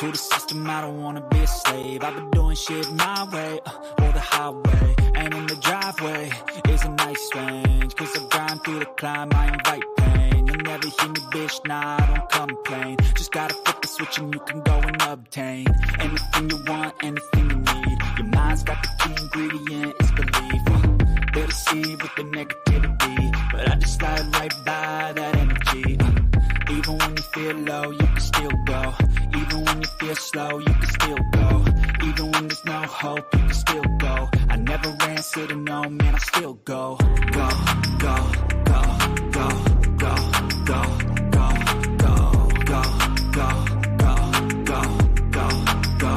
To the system, I don't wanna be a slave. I've been doing shit my way, or the highway. And in the driveway is a nice range. Cause I grind through the climb, I invite pain. You'll never hear me, bitch, nah, I don't complain. Just gotta flip the switch and you can go and obtain anything you want, anything you need. Your mind's got the key ingredient, it's belief. They'll deceive with the negativity, but I just slide right by that energy. Even when you feel low, you can still go. Even when you feel slow, you can still go. Even when there's no hope, you can still go. I never answer to no, man, I still go. Go, go, go, go, go, go, go, go, go, go, go, go, go,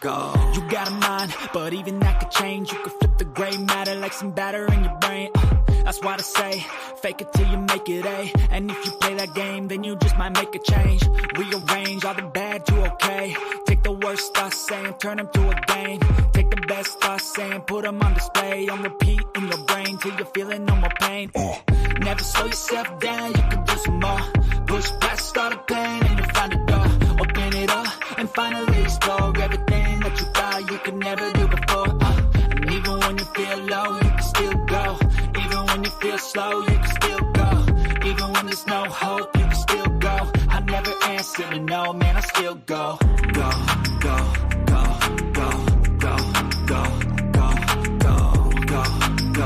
go, you got a mind, but even that could change. You could flip the gray matter like some batter in your brain. That's why I say, fake it till you make it A. And if you play that game, then you just might make a change. Rearrange all the bad to okay. Take the worst thoughts saying, turn them to a game. Take the best thoughts saying, put them on display. On repeat in your brain till you're feeling no more pain. Never slow yourself down, you can do some more. Push past all the pain and you'll find a door. Open it up and finally explore everything that you thought you could never do before. And even when you feel low, you can still go. Even when you feel slow, you can still go. Even when there's no hope, you can still go. I never answer to no, man, I still go. Go, go, go, go, go, go, go, go, go, go.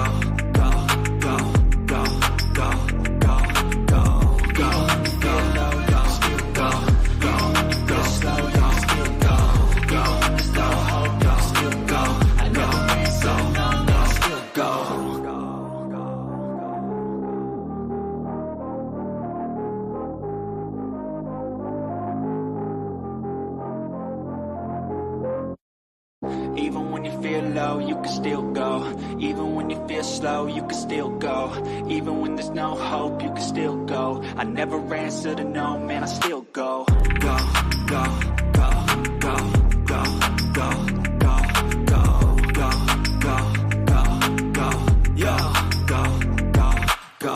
Even when you feel low, you can still go. Even when you feel slow, you can still go. Even when there's no hope, you can still go. I never answer to no, man, I still go. Go, go, go, go, go, go, go, go, go, go, go, go, go, go, go.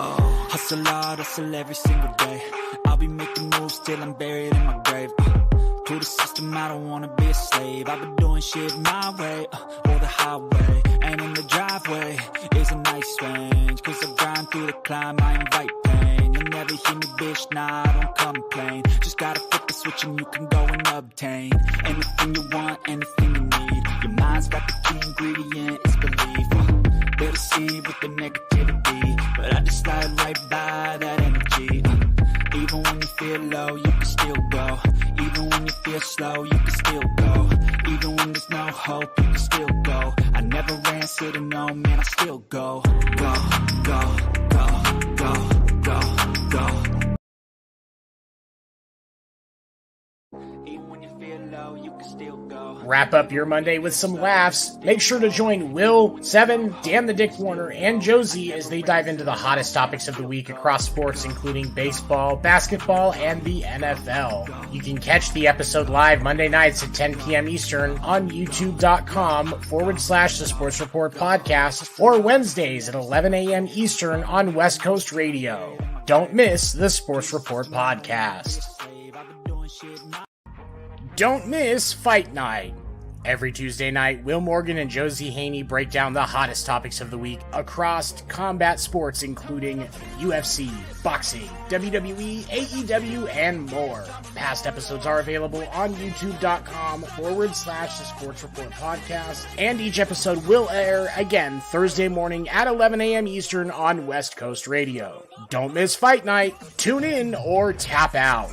Hustle hard, hustle every single day. I'll be making moves till I'm buried in my grave. To the system, I don't wanna be a slave. I've been doing shit my way, or the highway. And in the driveway is a nice range. Cause I grind through the climb, I invite pain. You'll never hear me, bitch, nah, I don't complain. Just gotta flip the switch and you can go and obtain anything you want, anything you need. Your mind's got the key ingredient, it's belief. They'll deceive with the negativity, but I just slide right by that energy. Even when you feel low, you can still go. Even when you feel slow, you can still go. Even when there's no hope, you can still go. I never answer to no, man, I still go. Go, go, go, go, go, go. Even when you feel low, you can still go. Wrap up your Monday with some laughs. Make sure to join Will, Seven, Dan the Dick Werner, and Josie as they dive into the hottest topics of the week across sports, including baseball, basketball, and the NFL. You can catch the episode live Monday nights at 10 p.m. Eastern on youtube.com/The Sports Report Podcast, or Wednesdays at 11 a.m. Eastern on West Coast Radio. Don't miss the Sports Report Podcast. Don't miss Fight Night. Every Tuesday night, Will Morgan and Josie Haney break down the hottest topics of the week across combat sports, including UFC, boxing, WWE, AEW, and more. Past episodes are available on youtube.com/The Sports Report Podcast, and each episode will air again Thursday morning at 11 a.m. Eastern on West Coast Radio. Don't miss Fight Night. Tune in or tap out.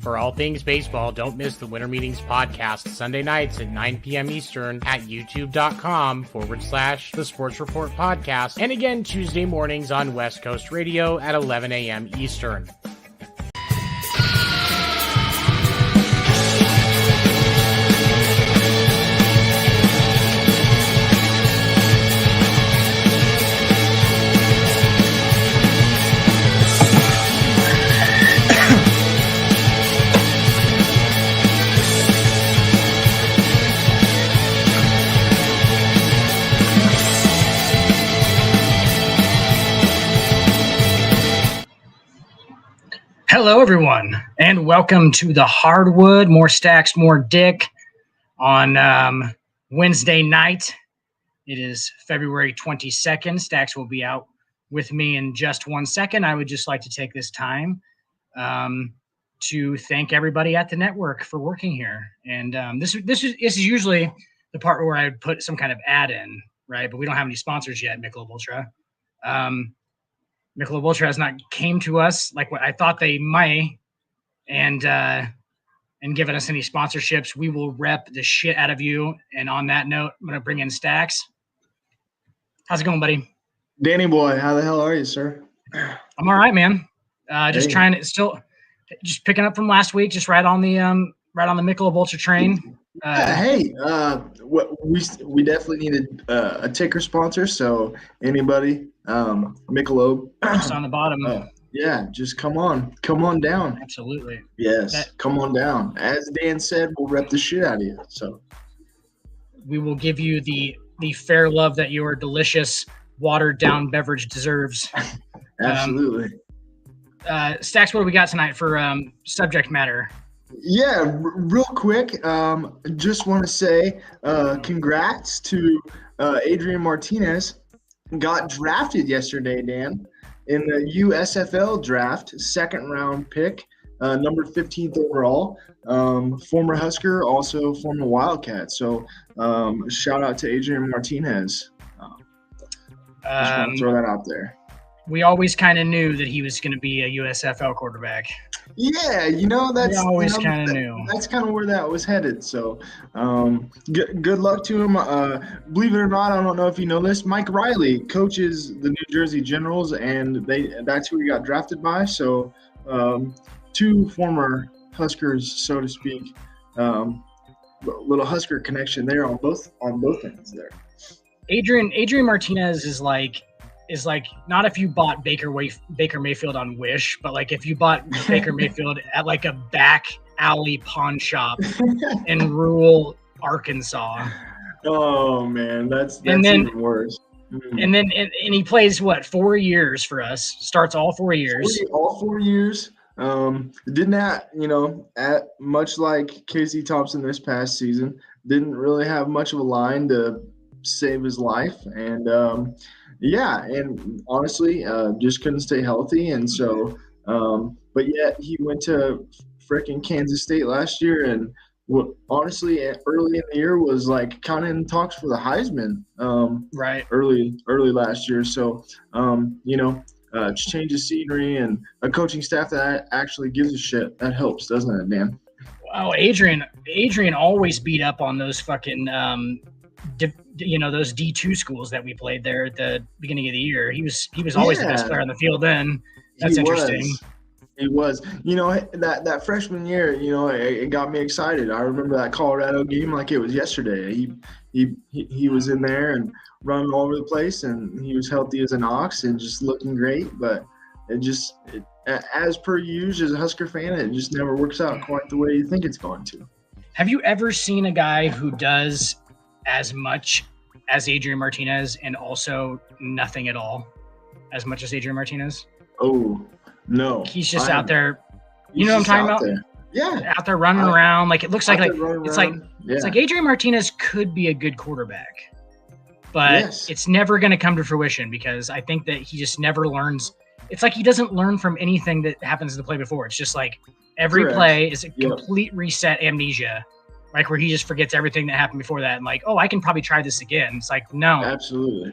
For all things baseball, don't miss the Winter Meetings podcast Sunday nights at 9 p.m. Eastern at youtube.com/The Sports Report Podcast, and again Tuesday mornings on West Coast Radio at 11 a.m. Eastern. Hello, everyone, and welcome to the Hardwood. More Stacks, more Dick on Wednesday night. It is February 22nd. Stacks will be out with me in just 1 second. I would just like to take this time to thank everybody at the network for working here. And this is usually the part where I would put some kind of ad in, right? But we don't have any sponsors yet, Michelob Ultra. Michelob Ultra has not came to us like what I thought they might, and given us any sponsorships. We will rep the shit out of you. And on that note, I'm gonna bring in Stacks. How's it going, buddy? Danny boy, how the hell are you, sir? I'm all right, man. Just trying to just picking up from last week, just right on the Michelob Ultra train. We definitely needed a ticker sponsor. So anybody, Michelob, just on the bottom. Yeah, just come on down. Absolutely. Yes, come on down. As Dan said, we'll rep the shit out of you. So we will give you the fair love that your delicious watered down beverage deserves. Absolutely. Stacks, what do we got tonight for subject matter? Yeah, real quick, just want to say congrats to Adrian Martinez. Got drafted yesterday, Dan, in the USFL draft, second round pick, number 15th overall. Former Husker, also former Wildcat. So shout out to Adrian Martinez. Just want to throw that out there. We always kind of knew that he was going to be a USFL quarterback. Yeah, that's kind of knew. That's kind of where that was headed. So, good luck to him. Believe it or not, I don't know if you know this. Mike Riley coaches the New Jersey Generals, and that's who he got drafted by. So, two former Huskers, so to speak. Little Husker connection there on both ends there. Adrian Martinez is like not if you bought Baker Mayfield on Wish, but like if you bought Baker Mayfield at like a back alley pawn shop in rural Arkansas. Oh man, that's even worse. And then he plays 4 years for us. Starts all 4 years. All 4 years. Didn't have much like Casey Thompson this past season. Didn't really have much of a line to save his life, and yeah, and honestly, just couldn't stay healthy, and so, but yet he went to frickin' Kansas State last year, and honestly, early in the year was like kind of in talks for the Heisman, right? Early last year, so change of scenery and a coaching staff that actually gives a shit, that helps, doesn't it, man? Oh, Adrian always beat up on those fucking those D2 schools that we played there at the beginning of the year. He was always the best player on the field then. That's interesting. He was. That freshman year, it got me excited. I remember that Colorado game like it was yesterday. He was in there and running all over the place, and he was healthy as an ox and just looking great. But as per usual as a Husker fan, it just never works out quite the way you think it's going to. Have you ever seen a guy who does as much as Adrian Martinez and also nothing at all as much as Adrian Martinez? Oh, no. He's just out there. You know what I'm talking about? There. Yeah. Out there running around. Like it looks like it's like Adrian Martinez could be a good quarterback. But it's never going to come to fruition because I think that he just never learns. It's like he doesn't learn from anything that happens in the play before. It's just like every play is a complete reset amnesia. Like where he just forgets everything that happened before that and like, oh, I can probably try this again. It's like, no. Absolutely.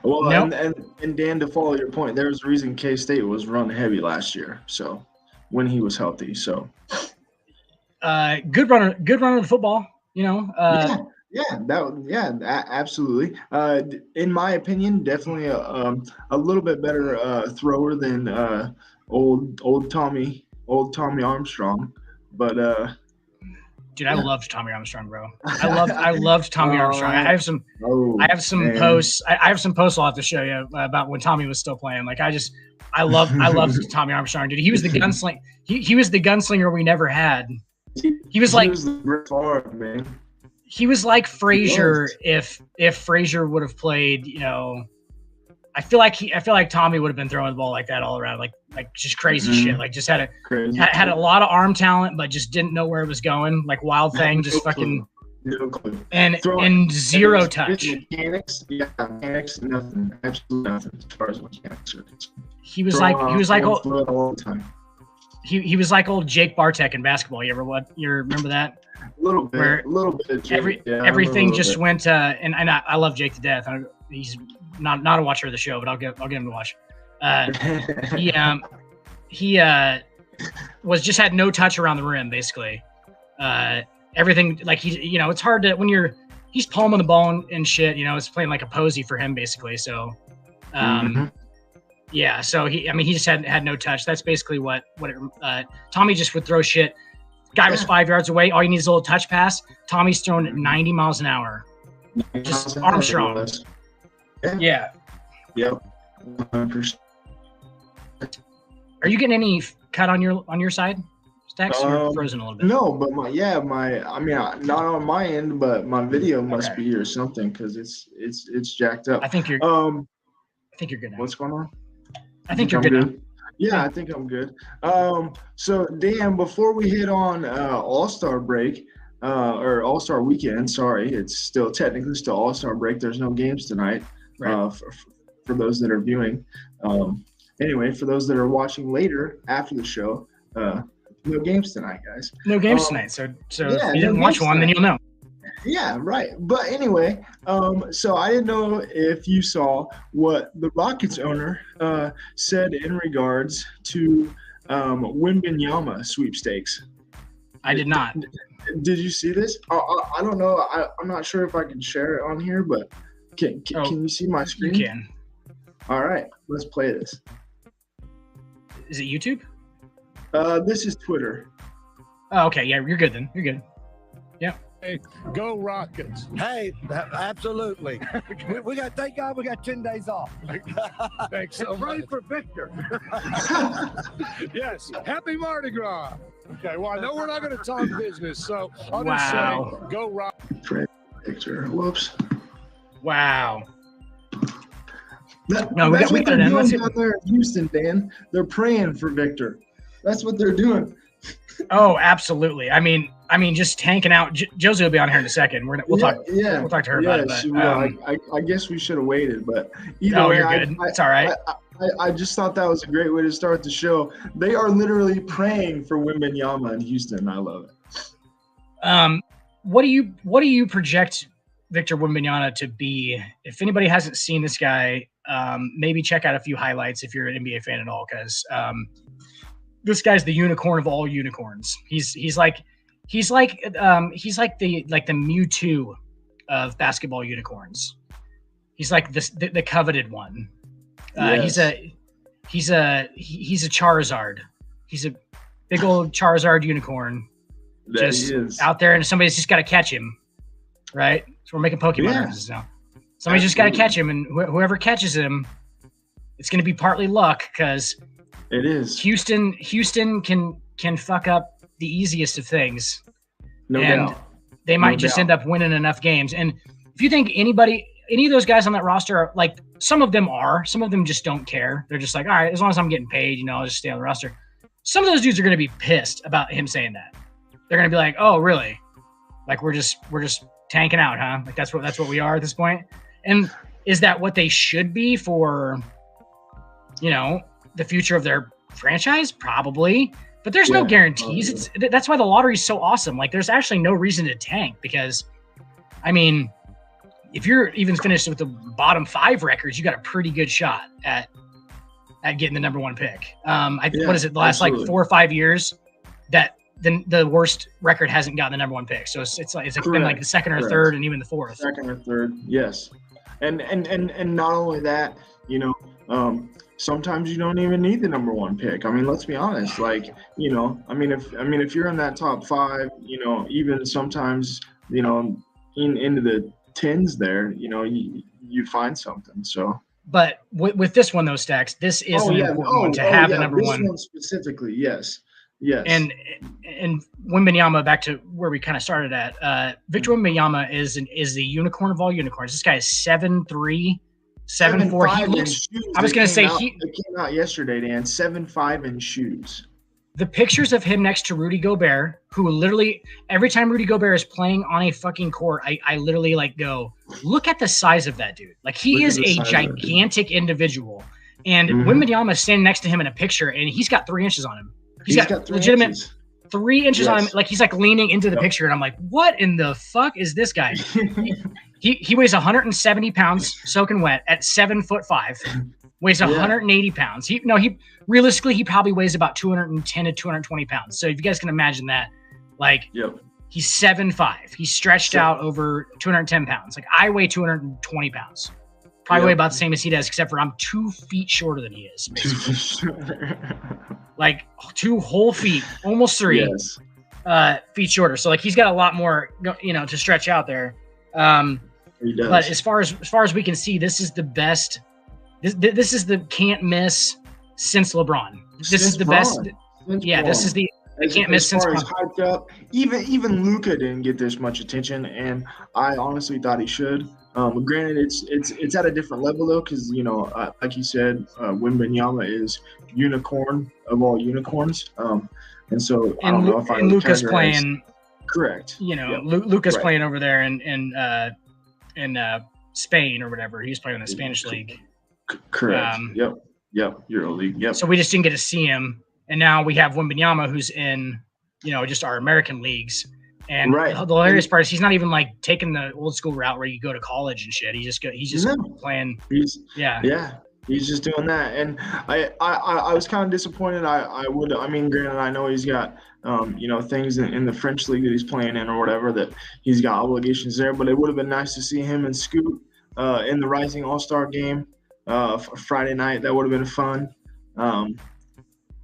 Well, nope. and Dan, to follow your point, there was a reason K-State was run heavy last year. So when he was healthy, so good runner of the football, absolutely. In my opinion, definitely a little bit better thrower than old Tommy Armstrong, but dude, I loved Tommy Armstrong, bro. I loved Tommy Armstrong. I have some posts. I have some posts I'll have to show you about when Tommy was still playing. Like I loved Tommy Armstrong, dude. He was the gunslinger. He was the gunslinger we never had. He was like man. He was like Frazier if Frazier would have played, I feel like Tommy would have been throwing the ball like that all around, like just crazy shit. Like just had a lot of arm talent, but just didn't know where it was going. Like Wild Thing, just fucking and zero touch. Mechanics, nothing, absolutely nothing as far as mechanics are concerned. He was like old, all the time. He was like old Jake Bartek in basketball. You remember that? A little bit. Jake. Everything just went. And I love Jake to death. He's not a watcher of the show, but I'll get him to watch. He was just had no touch around the rim, basically. Everything like it's hard to when he's palming the ball and shit. It's playing like a posy for him, basically. So, yeah. So he just had no touch. That's basically what Tommy just would throw shit. Guy was 5 yards away. All you need is a little touch pass. Tommy's throwing at 90 miles an hour. Just Armstrong. Yeah. Yep. 100%. Are you getting any cut on your side, Stacks? You're frozen a little bit. No, but not on my end, but my video must be or something because it's jacked up. I think you're good now. What's going on? I think you're good now. Yeah, I think I'm good. So Dan, before we hit on All-Star break, or All-Star weekend, sorry, it's technically still All-Star break. There's no games tonight, right. For those that are viewing. Anyway, for those that are watching later after the show, no games tonight, guys. No games tonight. So if you didn't watch one, then you'll know. Yeah, right. But anyway, so I didn't know if you saw what the Rockets owner said in regards to Wembanyama sweepstakes. I did not. Did you see this? I don't know. I'm not sure if I can share it on here, but can you see my screen? You can. All right, let's play this. Is it YouTube? This is Twitter. Oh, okay. Yeah, you're good then. You're good. Yeah. Hey, go Rockets. Hey, absolutely. we got, thank God we got 10 days off. Thanks so much. Ready for Victor. Yes. Happy Mardi Gras. Okay, well, I know we're not going to talk business, so I'll just say go Rockets. Picture. Whoops. Wow. That's what they're doing down there in Houston, Dan. They're praying for Victor. That's what they're doing. Oh, absolutely. I mean, just tanking out. Josie will be on here in a second. We'll talk. Yeah, we'll talk to her about it. But, I guess we should have waited, but either way, you're good. It's all right. I just thought that was a great way to start the show. They are literally praying for Wembanyama in Houston. I love it. What do you project Victor Wembanyama to be? If anybody hasn't seen this guy, maybe check out a few highlights if you're an NBA fan at all, because this guy's the unicorn of all unicorns. He's like the Mewtwo of basketball unicorns. He's like the coveted one. Yes. He's a Charizard. He's a big old Charizard unicorn. Just out there, and somebody's just got to catch him, right? So we're making Pokemon references now. Somebody's just got to catch him, and whoever catches him, it's going to be partly luck because it is. Houston can fuck up the easiest of things, no doubt. They might just end up winning enough games. And if you think any of those guys on that roster are like, some of them just don't care. They're just like, all right, as long as I'm getting paid, I'll just stay on the roster. Some of those dudes are going to be pissed about him saying that. They're going to be like, oh, really? Like we're just tanking out, huh? Like that's what we are at this point. And is that what they should be for, the future of their franchise? Probably, but there's no guarantees. That's why the lottery is so awesome. Like there's actually no reason to tank because, if you're even finished with the bottom 5 records, you got a pretty good shot at getting the number 1 pick. What is it? The last like 4 or 5 years that the worst record hasn't gotten the number 1 pick. So it's been like the second or third and even the 4th. Second or third. Yes. And not only that, sometimes you don't even need the number 1 pick. Let's be honest. Like, if you're in that top 5, even sometimes, into the 10s there, you find something. So. But with this one, though, Stacks, this is an important one to have the number 1. This one specifically, yes. Yes. And Wembanyama, back to where we kind of started at. Victor Wembanyama is the unicorn of all unicorns. This guy is 7'3", 7'4". He looks. I was gonna say it came out yesterday, Dan. 7'5" in shoes. The pictures of him next to Rudy Gobert, who literally every time Rudy Gobert is playing on a fucking court, I literally like go, look at the size of that dude. Like he is a gigantic individual. And Wembanyama is standing next to him in a picture, and he's got 3 inches on him. He's got legitimate 3 inches on him. Like he's like leaning into the picture, and I'm like, what in the fuck is this guy? he weighs 170 pounds, soaking wet, at 7'5". Weighs 180 pounds. He realistically he probably weighs about 210 to 220 pounds. So if you guys can imagine that, like he's 7'5". He's stretched out over 210 pounds. Like I weigh 220 pounds. Probably weigh about the same as he does, except for I'm 2 feet shorter than he is. Like 2 whole feet, almost 3 feet shorter. So like he's got a lot more, to stretch out there. He does. But as far as we can see, this is the best. This is the can't miss since LeBron. This is the best. This is the can't miss since LeBron. Hyped up. Even Luka didn't get this much attention, and I honestly thought he should. Granted, it's at a different level though, because like you said, Wembanyama is unicorn of all unicorns, and so I don't know if I. And Luka's playing. Correct. Luka's playing over there in Spain or whatever. He's playing in the Spanish league. Correct. Yep. EuroLeague. Yep. So we just didn't get to see him, and now we have Wembanyama, who's in, just our American leagues. And the hilarious part is he's not even like taking the old school route where you go to college and shit. He's just playing. He's just doing that, and I was kind of disappointed. Granted, I know he's got things in the French league that he's playing in or whatever, that he's got obligations there. But it would have been nice to see him and Scoot in the Rising All-Star game Friday night. That would have been fun.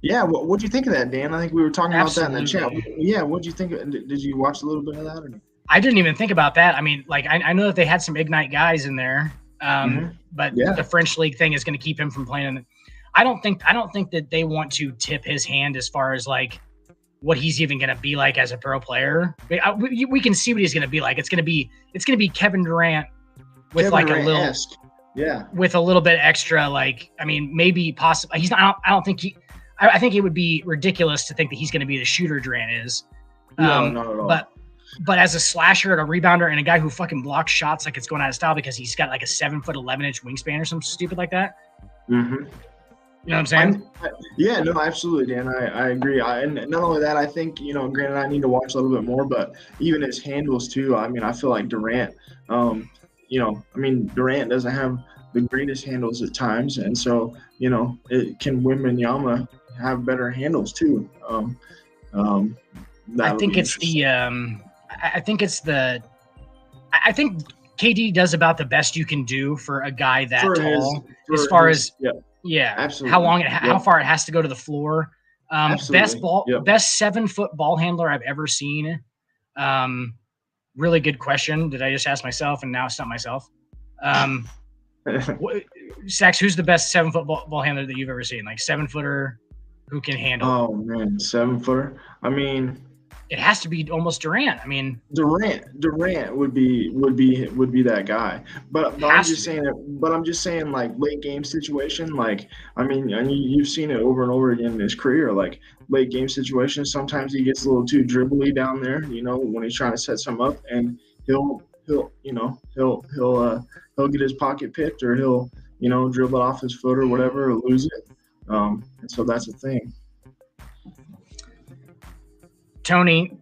What'd you think of that, Dan? I think we were talking about that in the chat. Yeah, what'd you think? Did you watch a little bit of that? Or? I didn't even think about that. I mean, like I know that they had some Ignite guys in there, but the French league thing is going to keep him from playing. I don't think that they want to tip his hand as far as like what he's even going to be like as a pro player. We can see what he's going to be like. It's going to be Kevin Durant with a little. Yeah, with a little bit extra, maybe possible. He's not. I don't think he. I think it would be ridiculous to think that he's going to be the shooter Durant is. No, not at all. But as a slasher and a rebounder and a guy who fucking blocks shots like it's going out of style because he's got like a 7'11" wingspan or something stupid like that. Mm-hmm. You know what I'm saying? Absolutely, Dan. I agree. And not only that, I think granted, I need to watch a little bit more, but even his handles too. I mean, I feel like Durant. Durant doesn't have the greatest handles at times, and so it can Wembanyama have better handles too. I think KD does about the best you can do for a guy that tall, as far as absolutely. How far it has to go to the floor. Best 7-foot ball handler I've ever seen. Really good question. Did I just ask myself and now it's not myself? Stacks, who's the best 7-foot ball handler that you've ever seen? Like 7-footer who can handle? Oh man, 7-footer. I mean, it has to be almost Durant. I mean, Durant would be that guy. But I'm just saying like late game situation. Like you've seen it over and over again in his career. Like late game situations, sometimes he gets a little too dribbly down there. When he's trying to set some up, and he'll get his pocket picked, or he'll dribble it off his foot or whatever, or lose it. And so that's a thing. Tony,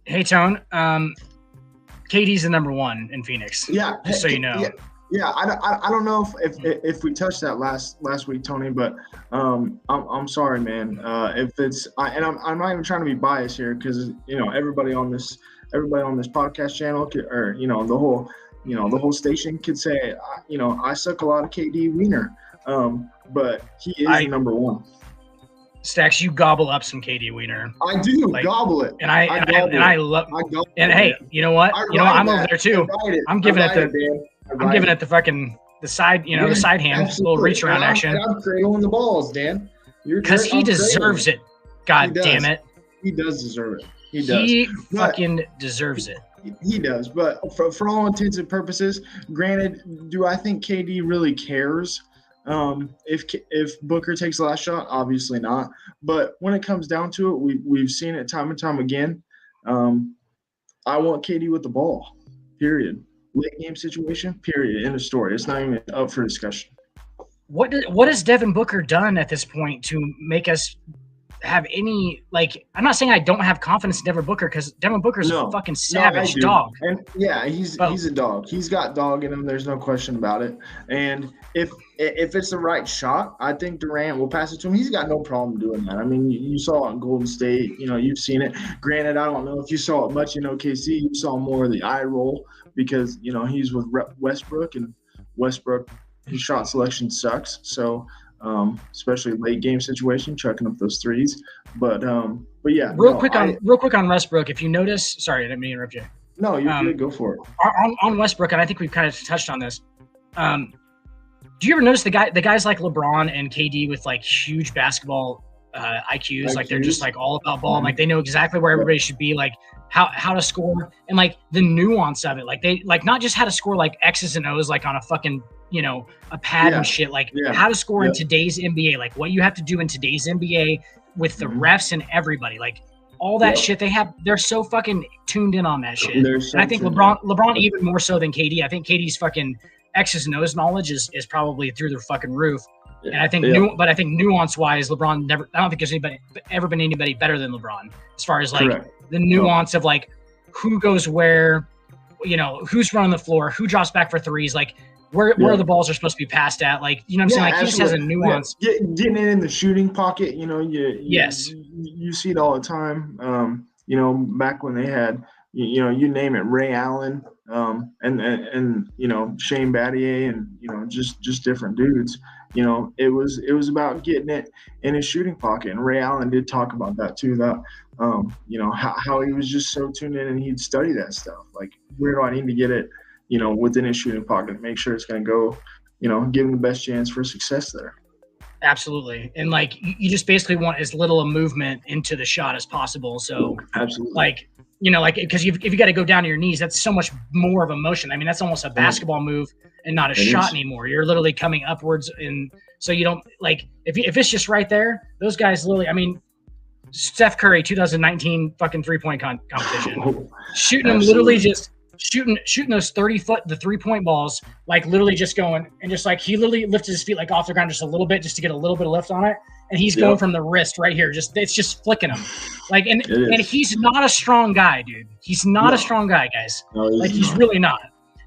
hey Tone, KD's the number 1 in Phoenix. Yeah, just so you know. Yeah. I don't know if we touched that last week, Tony, but I'm sorry, man. If it's I'm not even trying to be biased here, because everybody on this podcast channel or the whole station could say I suck a lot of KD wiener, but he is the number 1. Stacks, you gobble up some KD wiener. I do gobble it, and I love. And hey, you know what? I'm over there too. I'm giving it the fucking the side, the side hand, absolutely. Little reach around action. I'm cradling the balls, Dan. Because he deserves it. God damn it. He does deserve it. He fucking deserves it. He does, but for all intents and purposes, granted, do I think KD really cares if Booker takes the last shot? Obviously not. But when it comes down to it, we've seen it time and time again. I want KD with the ball. Period. Late game situation. Period. End of story. It's not even up for discussion. What has Devin Booker done at this point to make us have any, like, I'm not saying I don't have confidence in Devin Booker, because Devin Booker's a fucking savage dog. And yeah, he's a dog. He's got dog in him. There's no question about it. And if it's the right shot, I think Durant will pass it to him. He's got no problem doing that. I mean, you saw it in Golden State. You know, you've seen it. Granted, I don't know if you saw it much in OKC. You saw more of the eye roll because, you know, he's with Westbrook, and Westbrook, his shot selection sucks. So, especially late game situation, chucking up those threes. But yeah. Real quick on Westbrook, if you notice, sorry, I didn't mean to interrupt you. No, you're good. Go for it. On Westbrook, and I think we've kind of touched on this. Do you ever notice the guys like LeBron and KD with like huge basketball IQs? Like they're just like all about ball. Like they know exactly where everybody should be, like how to score, and like the nuance of it. Like they like not just how to score like X's and O's like on a fucking, you know, a pad and shit, like how to score in today's NBA, like what you have to do in today's NBA with the refs and everybody, like all that shit they're so fucking tuned in on that shit. And I think LeBron even more so than KD. I think KD's fucking X's and O's knowledge is probably through the fucking roof. And I think I think nuance wise, LeBron I don't think there's ever been anybody better than LeBron as far as like the nuance of like who goes where, you know, who's running the floor, who drops back for threes, like where the balls are supposed to be passed at, like, you know what I'm saying? Like he just has a nuance. Getting it in the shooting pocket, you know, you see it all the time. You know, back when they had, you know, you name it, Ray Allen, and you know, Shane Battier, and you know, just different dudes. You know, it was about getting it in his shooting pocket, and Ray Allen did talk about that too. That you know, how he was just so tuned in, and he'd study that stuff. Like, where do I need to get it, you know, within his shooting pocket, make sure it's going to go, you know, give him the best chance for success there. Absolutely. And like, you just basically want as little a movement into the shot as possible. So absolutely, like, you know, like, because if you got to go down to your knees, that's so much more of a motion. I mean, that's almost a basketball move and not a shot anymore. You're literally coming upwards. And so you don't, like, if it's just right there, those guys literally, I mean, Steph Curry, 2019 fucking 3-point competition, shooting them literally just shooting those 30-foot, the 3-point balls, like literally just going, and just like he literally lifted his feet like off the ground just a little bit, just to get a little bit of lift on it, and he's going from the wrist right here, it's just flicking him, like, and he's not a strong guy, dude. He's not a strong guy, guys. No, like he's really not.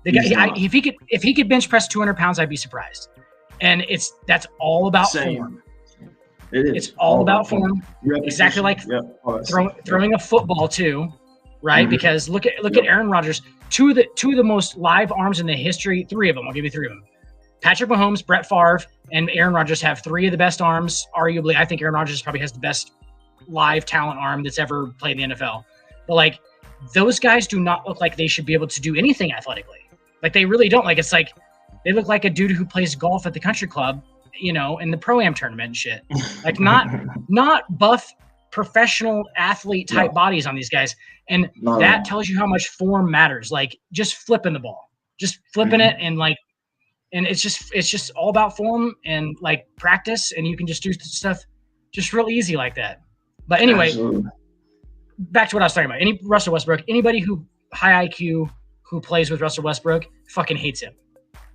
The guy, if he could bench press 200 pounds, I'd be surprised. And that's all about form. It's all about form. Exactly like throwing a football too. Right, because look at Aaron Rodgers. Two of the most live arms in the history. 3 of them. I'll give you 3 of them. Patrick Mahomes, Brett Favre, and Aaron Rodgers have 3 of the best arms. Arguably, I think Aaron Rodgers probably has the best live talent arm that's ever played in the NFL. But like, those guys do not look like they should be able to do anything athletically. Like, they really don't. Like, it's like they look like a dude who plays golf at the country club, you know, in the Pro-Am tournament and shit. Like, not buff professional athlete type bodies on these guys. And that tells you how much form matters. Like, just flipping the ball, just flipping it, and like, and it's just all about form and like practice, and you can just do stuff just real easy like that. But anyway, back to what I was talking about. Russell Westbrook, anybody who high IQ who plays with Russell Westbrook fucking hates him.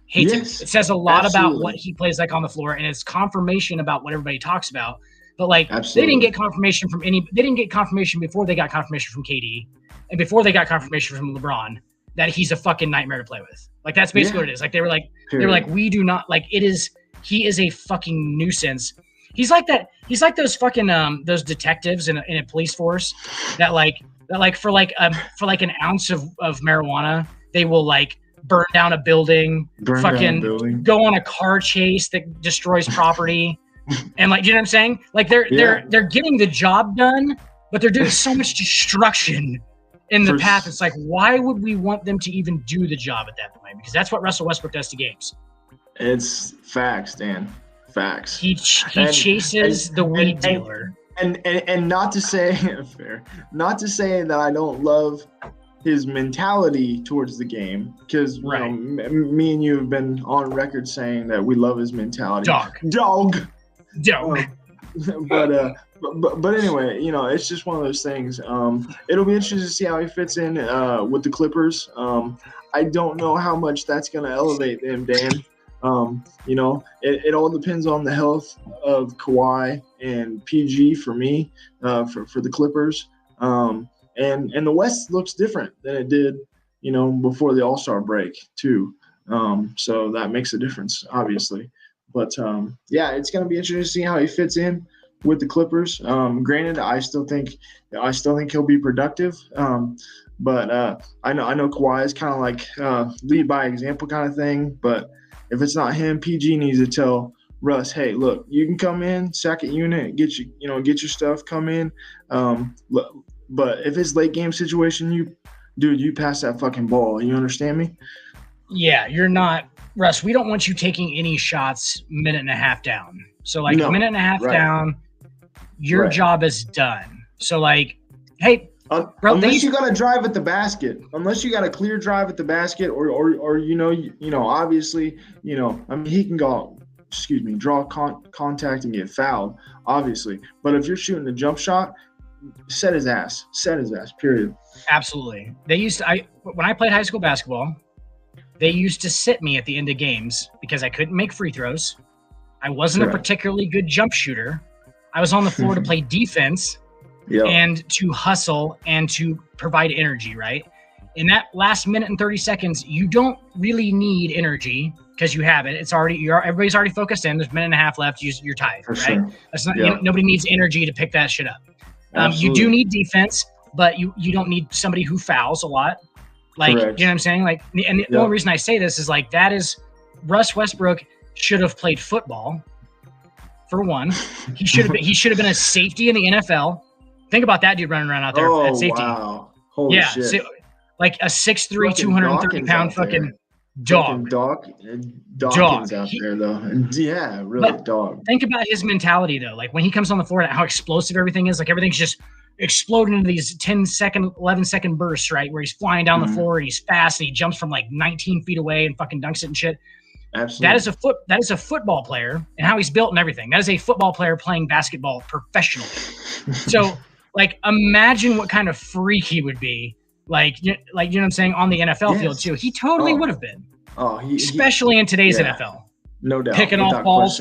Hates him. It says a lot about what he plays like on the floor, and it's confirmation about what everybody talks about. But like, they didn't get confirmation from they didn't get confirmation before they got confirmation from KD, and before they got confirmation from LeBron that he's a fucking nightmare to play with. Like, that's basically what it is. Like, they were like, we do not, like, he is a fucking nuisance. He's like that. He's like those fucking those detectives in a police force that for an ounce of marijuana, they will like burn down a building, go on a car chase that destroys property. And like, you know what I'm saying? Like, they're getting the job done, but they're doing so much destruction in the path. It's like, why would we want them to even do the job at that point? Because that's what Russell Westbrook does to games. It's facts, Dan. Facts. He chases the weed dealer. And not to say not to say that I don't love his mentality towards the game, because me and you have been on record saying that we love his mentality. Dog. But anyway, it's just one of those things. It'll be interesting to see how he fits in with the Clippers. I don't know how much that's going to elevate them, Dan. It all depends on the health of Kawhi and PG for me, for the Clippers. And the West looks different than it did, before the All-Star break too. So that makes a difference, obviously. But it's going to be interesting to see how he fits in with the Clippers. Granted, I still think he'll be productive. But I know Kawhi is kind of like lead by example kind of thing. But if it's not him, PG needs to tell Russ, hey, look, you can come in, second unit, get your stuff, come in. But if it's late game situation, you pass that fucking ball. You understand me? Yeah, you're not Russ. We don't want you taking any shots minute and a half down. So minute and a half down, your job is done. So hey, bro, unless you got to drive at the basket, unless you got a clear drive at the basket, or obviously, he can go, draw contact and get fouled, obviously. But if you're shooting a jump shot, set his ass, period. Absolutely. When I played high school basketball, they used to sit me at the end of games because I couldn't make free throws. I wasn't a particularly good jump shooter. I was on the floor to play defense and to hustle and to provide energy, right? In that last minute and 30 seconds, you don't really need energy because you have it. Everybody's already focused in. There's a minute and a half left. You're tied, right? Sure. That's not. Nobody needs energy to pick that shit up. You do need defense, but you don't need somebody who fouls a lot. You know what I'm saying? And the only reason I say this is that is Russ Westbrook should have played football. For one, he should have been a safety in the NFL. Think about that dude running around out there at safety. Wow. Holy shit. So, a 6'3", 230-pound fucking dog. Dawkins out there, though. Yeah, really dog. Think about his mentality, though. When he comes on the floor, how explosive everything is. Everything's just exploding into these 10-second, 11-second bursts, right? Where he's flying down the floor, and he's fast, and he jumps from 19 feet away and fucking dunks it and shit. Absolutely. That is a football player, and how he's built and everything. That is a football player playing basketball professionally. So, imagine what kind of freak he would be. You know what I'm saying, on the NFL field too. He totally would have been. Especially in today's NFL. No doubt. Picking off balls.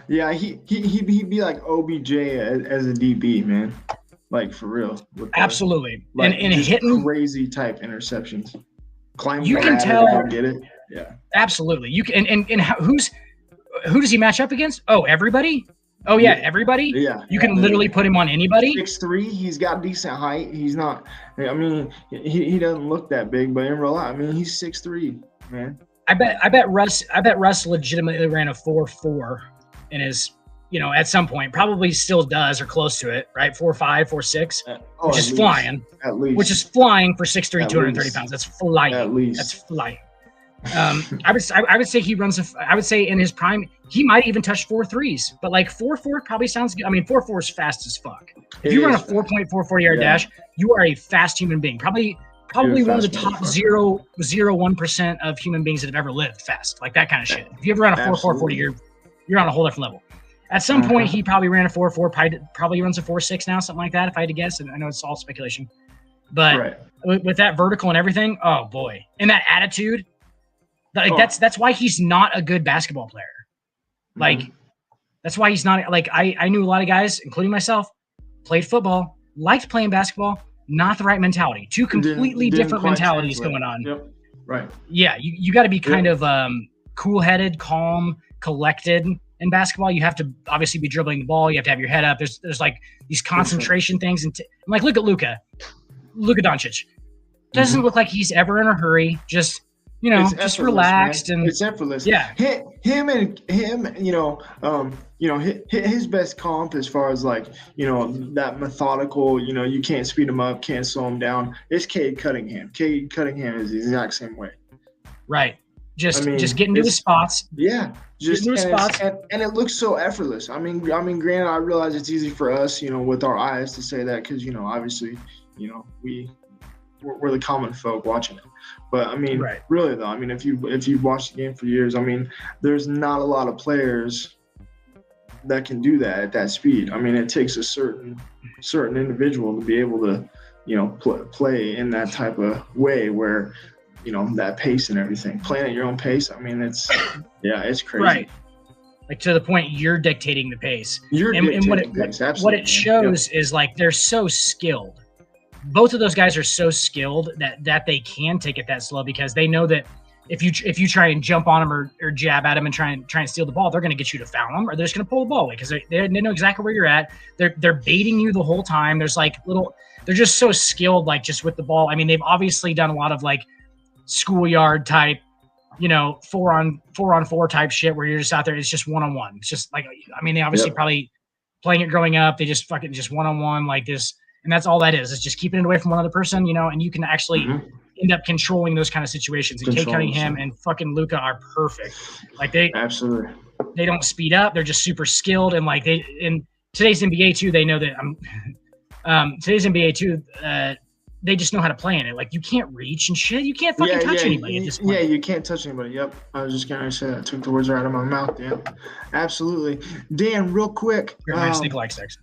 Yeah, he'd be like OBJ as a DB, man. For real. Absolutely. And hitting crazy type interceptions. Climb you can tell. Get it. Yeah. Absolutely. You can. And who does he match up against? Oh, everybody. Oh yeah, everybody. Yeah, you can literally put him on anybody. 6'3", he's got decent height. He's not. He doesn't look that big, but in real life, he's 6'3", man. I bet Russ legitimately ran a 4.4 in his, at some point, probably still does or close to it, right? 4.5, 4.6, which is flying. At least. Which is flying for 6'3", 230 pounds. That's flying. At least. That's flying. I would say he runs. I would say in his prime, he might even touch 4.3s. But 4.4 probably sounds good. 4.4 is fast as fuck. If you run a 4.44 yard dash, you are a fast human being. Probably one of the top 0.01% of human beings that have ever lived fast. That kind of shit. If you ever run a 4.4 you're on a whole different level. At some point, he probably ran a 4.4. Probably runs a 4.6 now, something like that. If I had to guess, and I know it's all speculation, but with that vertical and everything, oh boy, and that attitude. That's why he's not a good basketball player. That's why he's not I knew a lot of guys, including myself, played football, liked playing basketball, not the right mentality. Two completely different mentalities going on. Yep. Right. Yeah, you got to be kind of cool-headed, calm, collected in basketball. You have to obviously be dribbling the ball. You have to have your head up. There's these concentration things, and look at Luka Doncic. Doesn't look like he's ever in a hurry. Just just relaxed, man. And it's effortless. Yeah, him. His best comp as far as that methodical. You can't speed him up, can't slow him down. It's Cade Cunningham. Cade Cunningham is the exact same way. Right. Just getting to the spots. Yeah. And it looks so effortless. Granted, I realize it's easy for us, with our eyes to say that because obviously, we we're the common folk watching it. But I mean, Right. really though, I mean, if you've watched the game for years, I mean, there's not a lot of players that can do that at that speed. I mean, it takes a certain individual to be able to, play in that type of way where, that pace and everything, playing at your own pace. I mean, it's crazy. Right. Like to the point you're dictating the pace. And what it shows is like they're so skilled. Both of those guys are so skilled that they can take it that slow because they know that if you try and jump on them or jab at them and try and steal the ball, they're going to get you to foul them or they're just going to pull the ball away because they know exactly where you're at. They're baiting you the whole time. There's like they're just so skilled like just with the ball. I mean, they've obviously done a lot of like schoolyard type, 4-on-4 type shit where you're just out there. It's just one-on-one. It's just like, I mean, they obviously probably playing it growing up. They just fucking just one-on-one like this. And that's all that is. It's just keeping it away from one other person, and you can actually end up controlling those kind of situations. And Cade Cunningham and fucking Luka are perfect. Like they don't speed up. They're just super skilled. And like in today's NBA too, they know that today's NBA too, they just know how to play in it. Like you can't reach and shit. You can't fucking touch anybody at this point. Yeah, you can't touch anybody. Yep. I was just gonna say that. Took the words right out of my mouth, Dan. Absolutely. Dan, real quick. Snake like sex.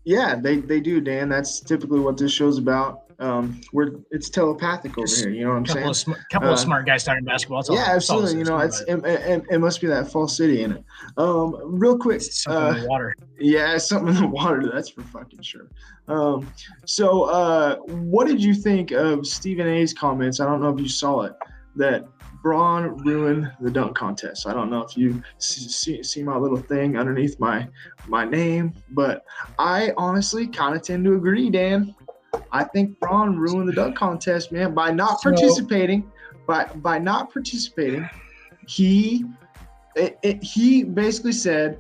Yeah, they do, Dan. That's typically what this show's about. It's telepathic over here. You know what I'm saying? Couple of smart guys talking basketball. Absolutely. It must be that Fall City in it. Real quick. Something in the water. Yeah, something in the water. That's for fucking sure. So what did you think of Stephen A's comments? I don't know if you saw it. That Braun ruined the dunk contest. I don't know if you see my little thing underneath my name, but I honestly kind of tend to agree, Dan. I think Braun ruined the dunk contest, man, by not participating. By not participating, he basically said,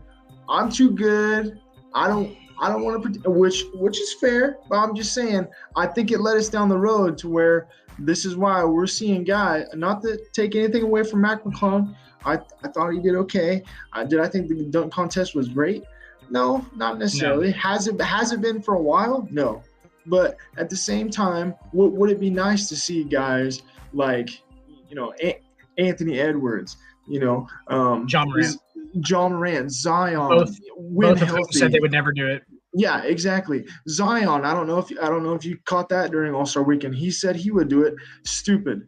"I'm too good. I don't want to," which is fair. But I'm just saying, I think it led us down the road to where this is why we're seeing guys. Not to take anything away from Mac McClung, I thought he did okay. Did I think the dunk contest was great? No, not necessarily. No. Has it been for a while? No. But at the same time, would it be nice to see guys like, Anthony Edwards, John Morant, Zion, both of whom said they would never do it. Yeah, exactly. Zion, I don't know if you caught that during All-Star Weekend. He said he would do it. Stupid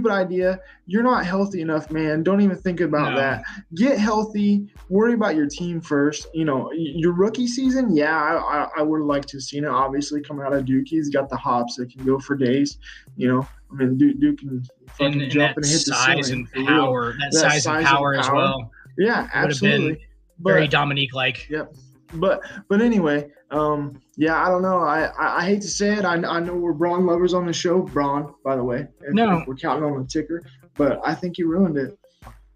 idea. You're not healthy enough, man. Don't even think about that. Get healthy. Worry about your team first. Your rookie season, I would like to have seen it. Obviously, coming out of Duke, he's got the hops that can go for days. I mean, Duke can fucking jump and hit the size ceiling. And power. That size and power as well. Yeah, absolutely. Very Dominique-like. Yep. But anyway, I don't know. I hate to say it. I know we're Braun lovers on the show. Braun, by the way. If we're counting on the ticker, but I think he ruined it.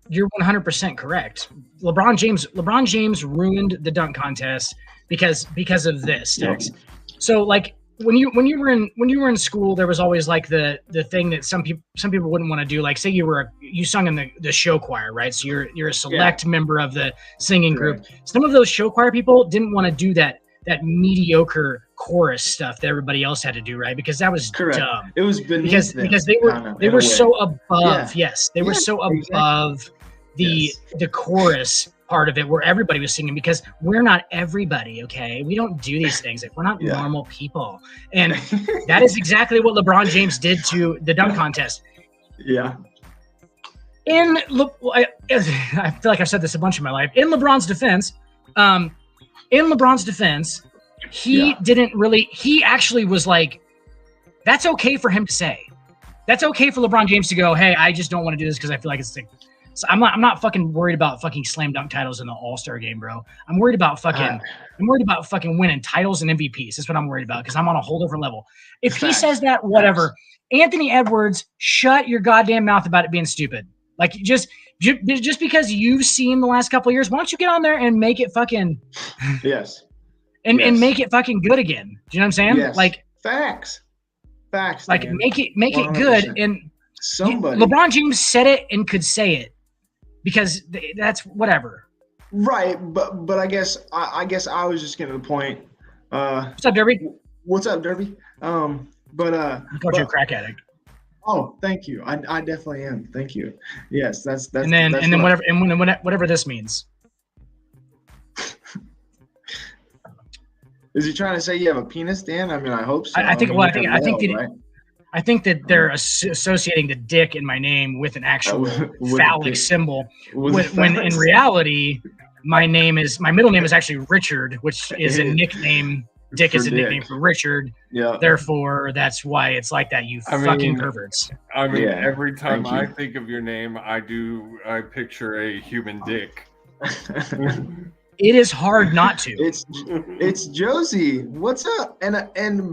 You're 100% correct. LeBron James ruined the dunk contest because of this, Stacks. Yep. So like when you were in school, there was always like the thing that some people wouldn't want to do. Like say you sung in the show choir, right? So you're a select member of the singing group. Right. Some of those show choir people didn't want to do that mediocre chorus stuff that everybody else had to do, right? Because that was dumb. It was beneath because they were so above. Yes, they were so above the chorus part of it where everybody was singing, because we're not everybody, okay? We don't do these things. We're not normal people. And that is exactly what LeBron James did to the dunk contest. Yeah. I feel like I've said this a bunch in my life. In LeBron's defense, he actually was like, that's okay for him to say. That's okay for LeBron James to go, hey, I just don't want to do this because I feel like it's like, so I'm not fucking worried about fucking slam dunk titles in the All-Star game, bro. I'm worried about fucking winning titles and MVPs. That's what I'm worried about, because I'm on a whole different level. If he says that, whatever. Anthony Edwards, shut your goddamn mouth about it being stupid. Like just because you've seen the last couple of years, why don't you get on there and make it fucking and make it fucking good again? Do you know what I'm saying? Yes. Like facts. Like man. make it good. And somebody LeBron James said it and could say it, because that's whatever. Right, but I guess I was just getting to the point. What's up, Derby? What's up, Derby? He called you a crack addict. Oh, thank you. I definitely am. Thank you. Yes, that's And then whatever this means. Is he trying to say you have a penis, Dan? I mean, I hope so. I think that Right? they're associating the dick in my name with an actual With phallic dick. symbol. With When phallic in reality, my middle name is actually Richard, which is a nickname. Dick For is a Dick. nickname for Richard. Yeah. Therefore, that's why it's like that. You fucking perverts. I mean, Yeah, every time thank you. I think of your name, I picture a human dick. It is hard not to. It's Josie. What's up? And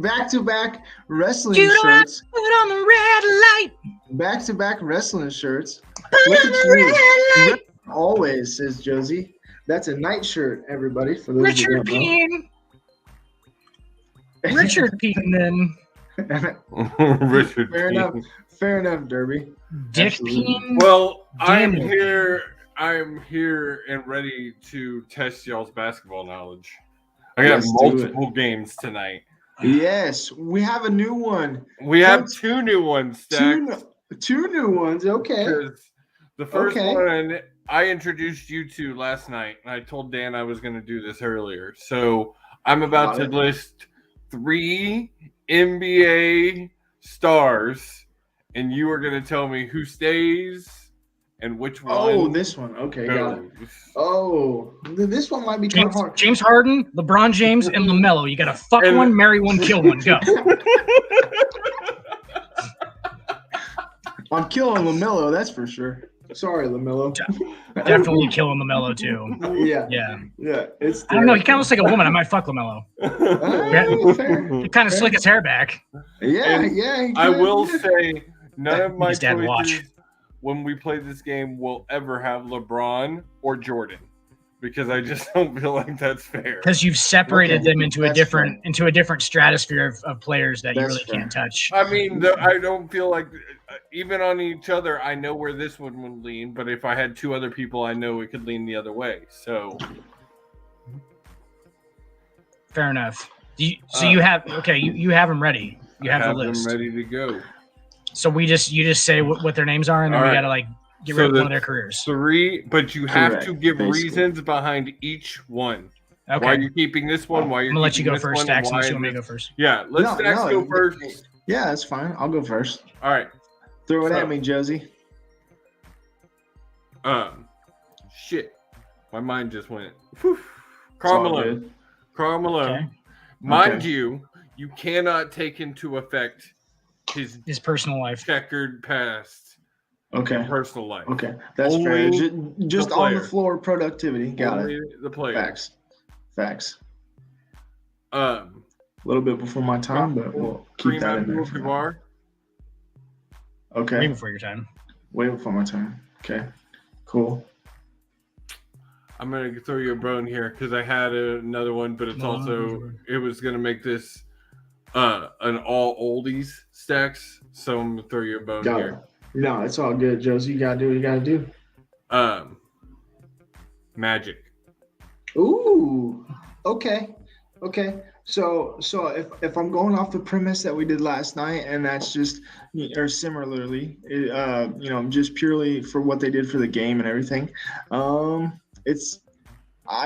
back-to-back wrestling You don't have shirts. to put on the red light. Back-to-back wrestling shirts. Put Look on at the you. red light. Always, says Josie. That's a night shirt, everybody. For those Richard who don't know. Peen. Richard Peen, then. Richard. Fair Peen. enough. Fair enough, Derby. Dick Absolutely. Peen. Well, I'm Daniel. here. I'm here and ready to test y'all's basketball knowledge. I got Let's do it. multiple games tonight. Yes, we have a new one. We have Folks, 2 new ones, Stacks. Two new ones. Okay. Because the first Okay. one I introduced you to last night, and I told Dan I was going to do this earlier. So I'm about Got to it. list 3 NBA stars, and you are going to tell me who stays and which one Oh, this one. Okay, got it. goes. Oh, this one might be kind of hard. James Harden, LeBron James, and LaMelo. You got to fuck And- one, marry one, kill one. Go. I'm killing LaMelo, that's for sure. Sorry, LaMelo. Definitely killing LaMelo too. Yeah, Yeah. it's. I don't know. He kind of looks like a woman. I might fuck LaMelo. Fair. He kind of slick his hair back. Yeah, And yeah. he I could, will yeah. say none of my His dad choices watch. when we play this game will ever have LeBron or Jordan because I just don't feel like that's fair. Because you've separated Okay, them into a that's different stratosphere of players that you That's really fair. can't touch. I mean, I don't feel like even on each other, I know where this one would lean, but if I had 2 other people, I know it could lean the other way. So Fair enough. You have them ready. You have I the list. them ready to go. So you just say what their names are, and then All we right. gotta like get So rid of one of the their careers. 3, but you have Correct, to give basically. reasons behind each one. Okay. Why you're keeping this one? Why you're I'm gonna let you keeping go this first, one, Stacks, and unless why you want me to this- go first. Yeah, let No, Stacks no, go first. Yeah, that's fine. I'll go first. All right. Throw it So- at me, Josie. Shit. My mind just went. Whew. It's Karl all Malone. good. Karl Malone. Okay. Mind Okay. you cannot take into effect his His personal life. checkered past Okay. and personal life. Okay. That's fair. Only Just the on the player. floor productivity. Got Only it. the player. Facts. Um, A little bit before my time, but we'll keep Kareem that in there. for now. Abdul-Jabbar. Okay. Way before your time. Way before my time. Okay. Cool. I'm gonna throw you a bone here because I had another one, but it's also it was gonna make this an all oldies stacks. So I'm gonna throw you a bone Got it. here. No, it's all good, Josie. You gotta do what you gotta do. Magic. Ooh. Okay. So if I'm going off the premise that we did last night, and that's just or similarly, just purely for what they did for the game and everything, I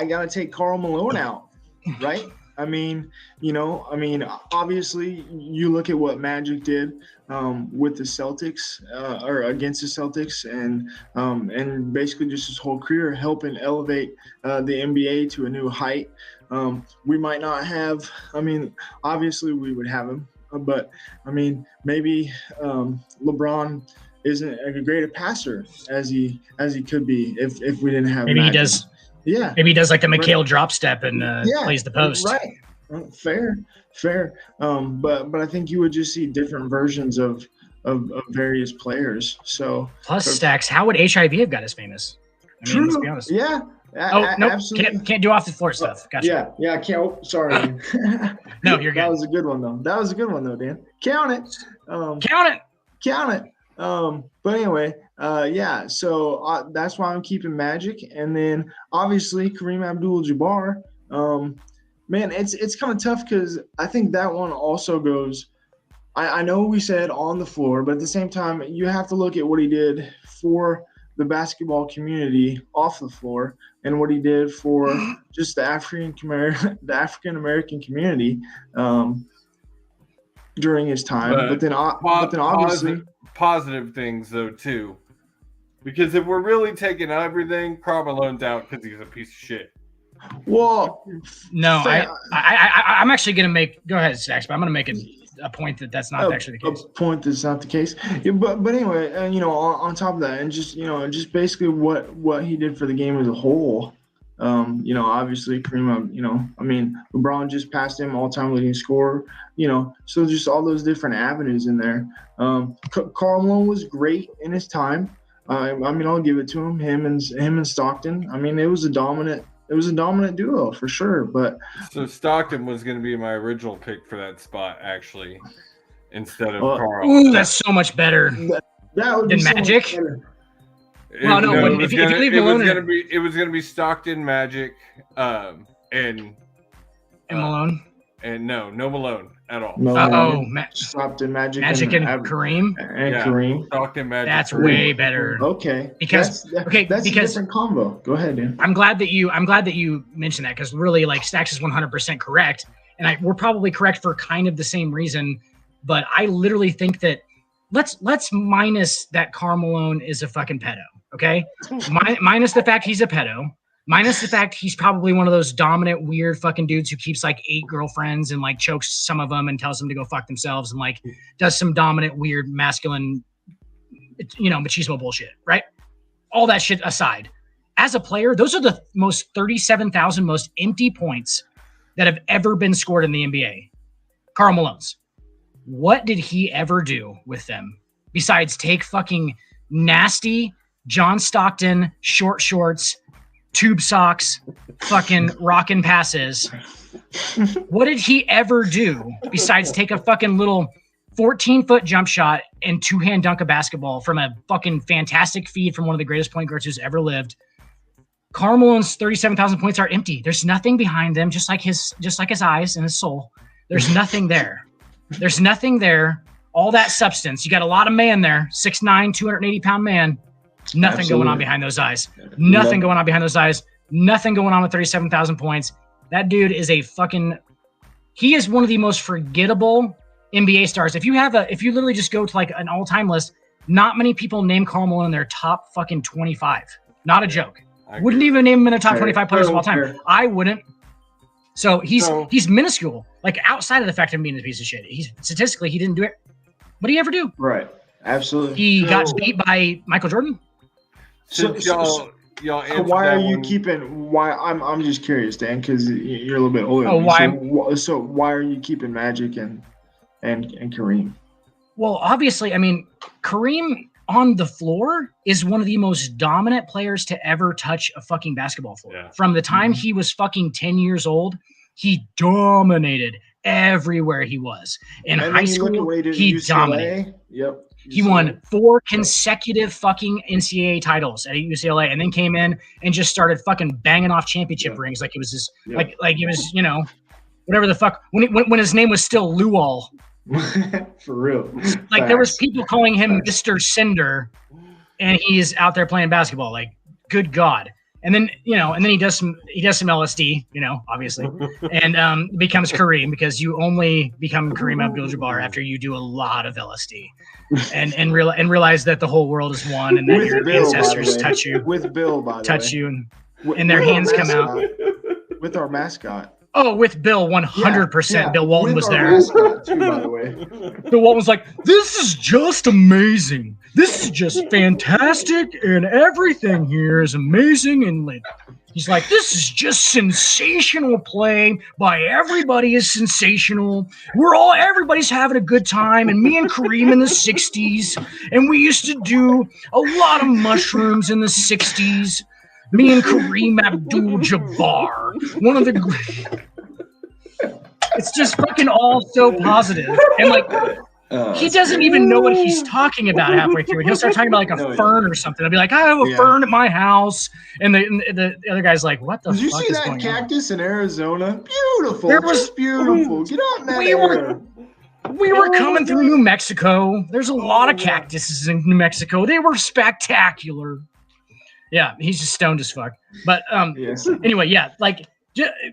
gotta take Karl Malone out, right? I mean, obviously you look at what Magic did with the Celtics or against the Celtics, and basically just his whole career helping elevate the NBA to a new height. We might not have. I mean, obviously we would have him, but I mean, maybe LeBron isn't as great a passer as he could be if we didn't have. Maybe Magic. he does. Yeah. Maybe he does like the McHale drop step and plays the post. Right. Fair. But I think you would just see different versions of various players. So Plus, Stacks, how would HIV have got us famous? I mean, let's be honest. Yeah. Oh, nope. Absolutely. Can't do off the floor stuff. Gotcha. Yeah. I can't. Oh, sorry. No, you're That good. was a good one though. Dan. Count it. Count it. But anyway, so that's why I'm keeping Magic, and then obviously Kareem Abdul-Jabbar. Man, it's kind of tough because I think that one also goes I know we said on the floor, but at the same time, you have to look at what he did for the basketball community off the floor and what he did for just the African American community during his time. But then obviously positive things though too, because if we're really taking everything, Karl Malone's out because he's a piece of shit. Well, no, I'm actually gonna make. Go ahead, Stacks, but I'm gonna make a point that's not actually the case. A point that's not the case. Yeah, but anyway, on top of that, and just basically what he did for the game as a whole. Obviously Kareem. LeBron just passed him all-time leading scorer. So just all those different avenues in there. Karl Malone was great in his time. I'll give it to him. Him and Stockton. It was a dominant duo for sure. But so Stockton was going to be my original pick for that spot, actually, instead of Karl. Ooh, that's so much better that would be than Magic. So much better. Well, no, if you leave Malone, it was going to be Stockton, Magic, and Malone. And no Malone at all. Stockton, Magic, and Kareem. And Kareem. Stockton, Magic. That's Kareem. way better. Okay. Because that's a different combo. Go ahead, dude. I'm glad that you mentioned that, because really, like, Stacks is 100% correct, and we're probably correct for kind of the same reason. But I literally think that let's minus that Karl Malone is a fucking pedo. Okay, minus the fact he's a pedo. Minus the fact he's probably one of those dominant, weird fucking dudes who keeps like 8 girlfriends and like chokes some of them and tells them to go fuck themselves and like does some dominant, weird, masculine, machismo bullshit, right? All that shit aside, as a player, those are the 37,000 most empty points that have ever been scored in the NBA. Karl Malone's. What did he ever do with them besides take fucking nasty John Stockton short shorts, tube socks, fucking rockin' passes? What did he ever do besides take a fucking little 14-foot jump shot and two-hand dunk a basketball from a fucking fantastic feed from one of the greatest point guards who's ever lived? Karl Malone's 37,000 points are empty. There's nothing behind them, just like his eyes and his soul. There's nothing there. There's nothing there. All that substance. You got a lot of man there, 6'9", 280-pound man. Nothing Absolutely. going on behind those eyes. Nothing going on behind those eyes. Nothing going on with 37,000 points. That dude is he is one of the most forgettable NBA stars. If you literally just go to like an all-time list, not many people name Karl Malone in their top fucking 25. Not a joke. Wouldn't even name him in the top 25 players of all time. I wouldn't. So he's minuscule. Like, outside of the fact of him being a piece of shit, statistically he didn't do it. What did he ever do? Right. Absolutely. He got beat by Michael Jordan. Since y'all why are you keeping? Why I'm just curious, Dan, because you're a little bit older. Oh, why? So why are you keeping Magic and Kareem? Well, obviously, Kareem on the floor is one of the most dominant players to ever touch a fucking basketball floor. Yeah. From the time he was fucking 10 years old, he dominated everywhere he was. In high school, he dominated. Yep. He won 4 consecutive fucking NCAA titles at UCLA, and then came in and just started fucking banging off championship rings like it was this, like it was, whatever the fuck. When his name was still Luol. For real. Like, there was people calling him Mr. Cinder, and he's out there playing basketball. Like, good God. And then, he does some LSD, obviously, and becomes Kareem, because you only become Kareem Abdul-Jabbar after you do a lot of LSD, and realize that the whole world is one, and that with your Bill, ancestors touch you, with Bill, by the touch way. you, and their hands come out. With our mascot. Oh, with Bill, 100%. Yeah, Bill Walton was there. Mascot too, by the way. Bill Walton was like, "This is just amazing. This is just fantastic, and everything here is amazing." And he's like, "This is just sensational play by everybody is sensational. Everybody's having a good time." And me and Kareem in the 60s, and we used to do a lot of mushrooms in the 60s. Me and Kareem Abdul-Jabbar, one of the. It's just fucking all so positive, and he doesn't even know what he's talking about halfway through. He'll start talking about like a fern or something. I'll be like, "I have a fern at my house," and the other guy's like, "What the fuck is going on?" Did you see that cactus in Arizona? Beautiful, There was just beautiful. Get out in that area. We were coming through New Mexico. There's a lot of cactuses in New Mexico. They were spectacular. Yeah, he's just stoned as fuck. But anyway, yeah, like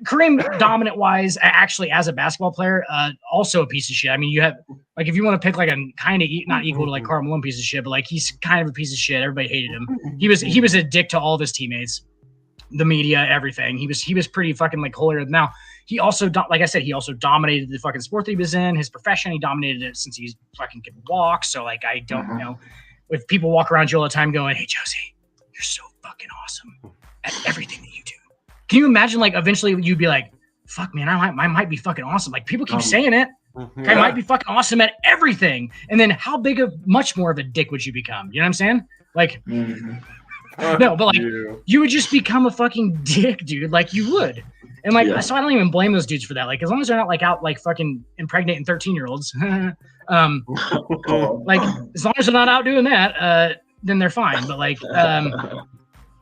Kareem, dominant wise, actually as a basketball player, also a piece of shit. I mean, you have like if you want to pick like a kind of not equal to like Karl Malone piece of shit, but like he's kind of a piece of shit. Everybody hated him. He was a dick to all of his teammates, the media, everything. He was pretty fucking like holier than thou. He also, like I said, he also dominated the fucking sport that he was in. His profession, he dominated it since he fucking could walk. So like I don't know if people walk around you all the time going, "Hey Josie, you're so fucking awesome at everything that you do." Can you imagine, like, eventually you'd be like, fuck, man, I might be fucking awesome. Like, people keep saying it. I might be fucking awesome at everything. And then how much more of a dick would you become? You know what I'm saying? Like, no, but, like, you would just become a fucking dick, dude. Like, you would. And, like, so I don't even blame those dudes for that. Like, as long as they're not, like, out, like, fucking impregnating 13-year-olds, like, as long as they're not out doing that, then they're fine. But, like,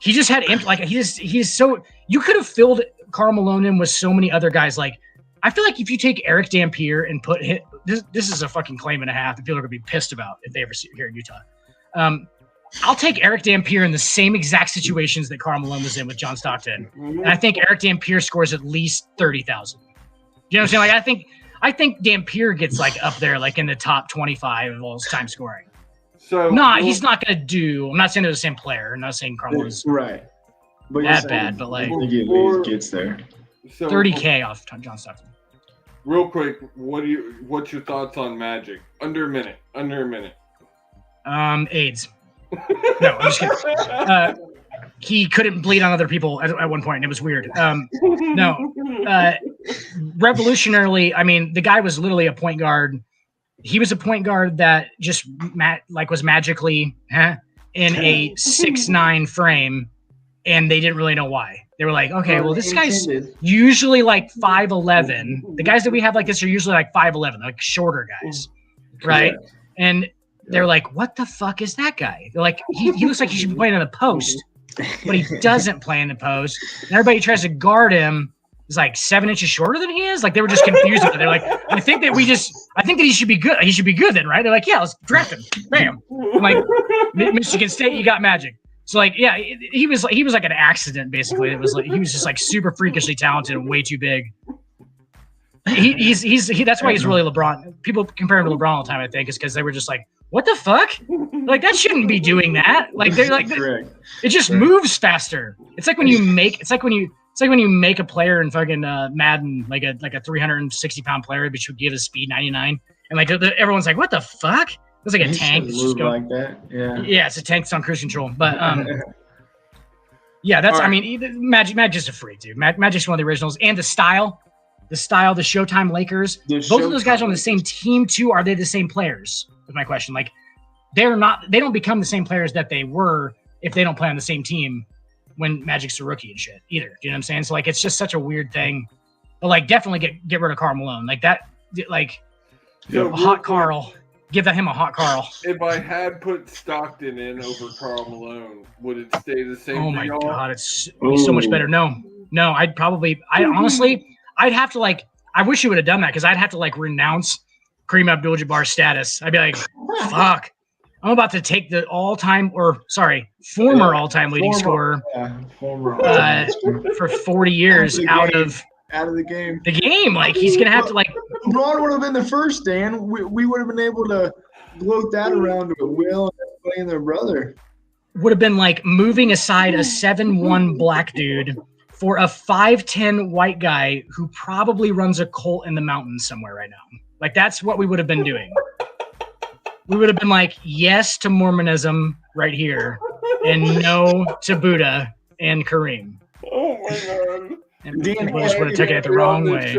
he just had like he's so you could have filled Karl Malone in with so many other guys. Like I feel like if you take Eric Dampier and put this is a fucking claim and a half that people are gonna be pissed about if they ever see it here in Utah. I'll take Eric Dampier in the same exact situations that Karl Malone was in with John Stockton, and I think Eric Dampier scores at least 30,000. You know what I'm saying? Like I think Dampier gets like up there like in the top 25 of all time scoring. So he's not going to do. I'm not saying they're the same player. I'm not saying Karl is right, but that bad. But like, he gets there. So, $30K off John Stockton. Real quick, what's your thoughts on Magic? Under a minute. AIDS. No, I'm just kidding. He couldn't bleed on other people at one point, and it was weird. Revolutionarily, I mean, the guy was literally a point guard. He was a point guard that just was magically in a 6'9" frame, and they didn't really know why. They were like, okay, well, this guy's usually like 5'11". The guys that we have like this are usually like 5'11", like shorter guys, right? And they're like, what the fuck is that guy? They're like, he looks like he should be playing in the post, but he doesn't play in the post. And everybody tries to guard him. Is like 7 inches shorter than he is. Like they were just confused. They're like, I think that he should be good. He should be good then, right? They're like, yeah, let's draft him. Bam. I'm like, Michigan State, you got Magic. So like, yeah, he was like an accident basically. It was like he was just like super freakishly talented and way too big. He's that's why he's really LeBron. People compare him to LeBron all the time. I think is because they were just like, what the fuck? Like that shouldn't be doing that. Like they're like, it just moves faster. It's like when you make a player in fucking Madden, like a 360-pound player, but you give his speed 99, and like everyone's like, "What the fuck?" It's like a tank. It's just going like that. Yeah, it's a tank that's on cruise control. But yeah, that's. Right. I mean, Magic's a freak, dude. Magic's one of the originals, and the style, the Showtime Lakers. Both of those guys are on the same team too. Are they the same players? Is my question. Like, they're not. They don't become the same players that they were if they don't play on the same team when Magic's a rookie and shit either. Do you know what I'm saying? So like, it's just such a weird thing. But like, definitely get rid of Karl Malone. Like that, like hot Carl. Give him a hot Carl. If I had put Stockton in over Karl Malone, would it stay the same? Oh my god, it's so much better. No, I'd honestly, I'd have to like. I wish you would have done that because I'd have to like renounce Kareem Abdul-Jabbar's status. I'd be like, fuck. I'm about to take the former all-time leading scorer for 40 years out of the game. The game, like he's gonna have to like. LeBron would have been the first, Dan. We would have been able to float that around to Will and playing their brother. Would have been like moving aside a 7'1" black dude for a 5'10" white guy who probably runs a cult in the mountains somewhere right now. Like that's what we would have been doing. We would have been like, yes to Mormonism right here, and no to Buddha and Kareem. Oh my god! And people just would have taken it the wrong way.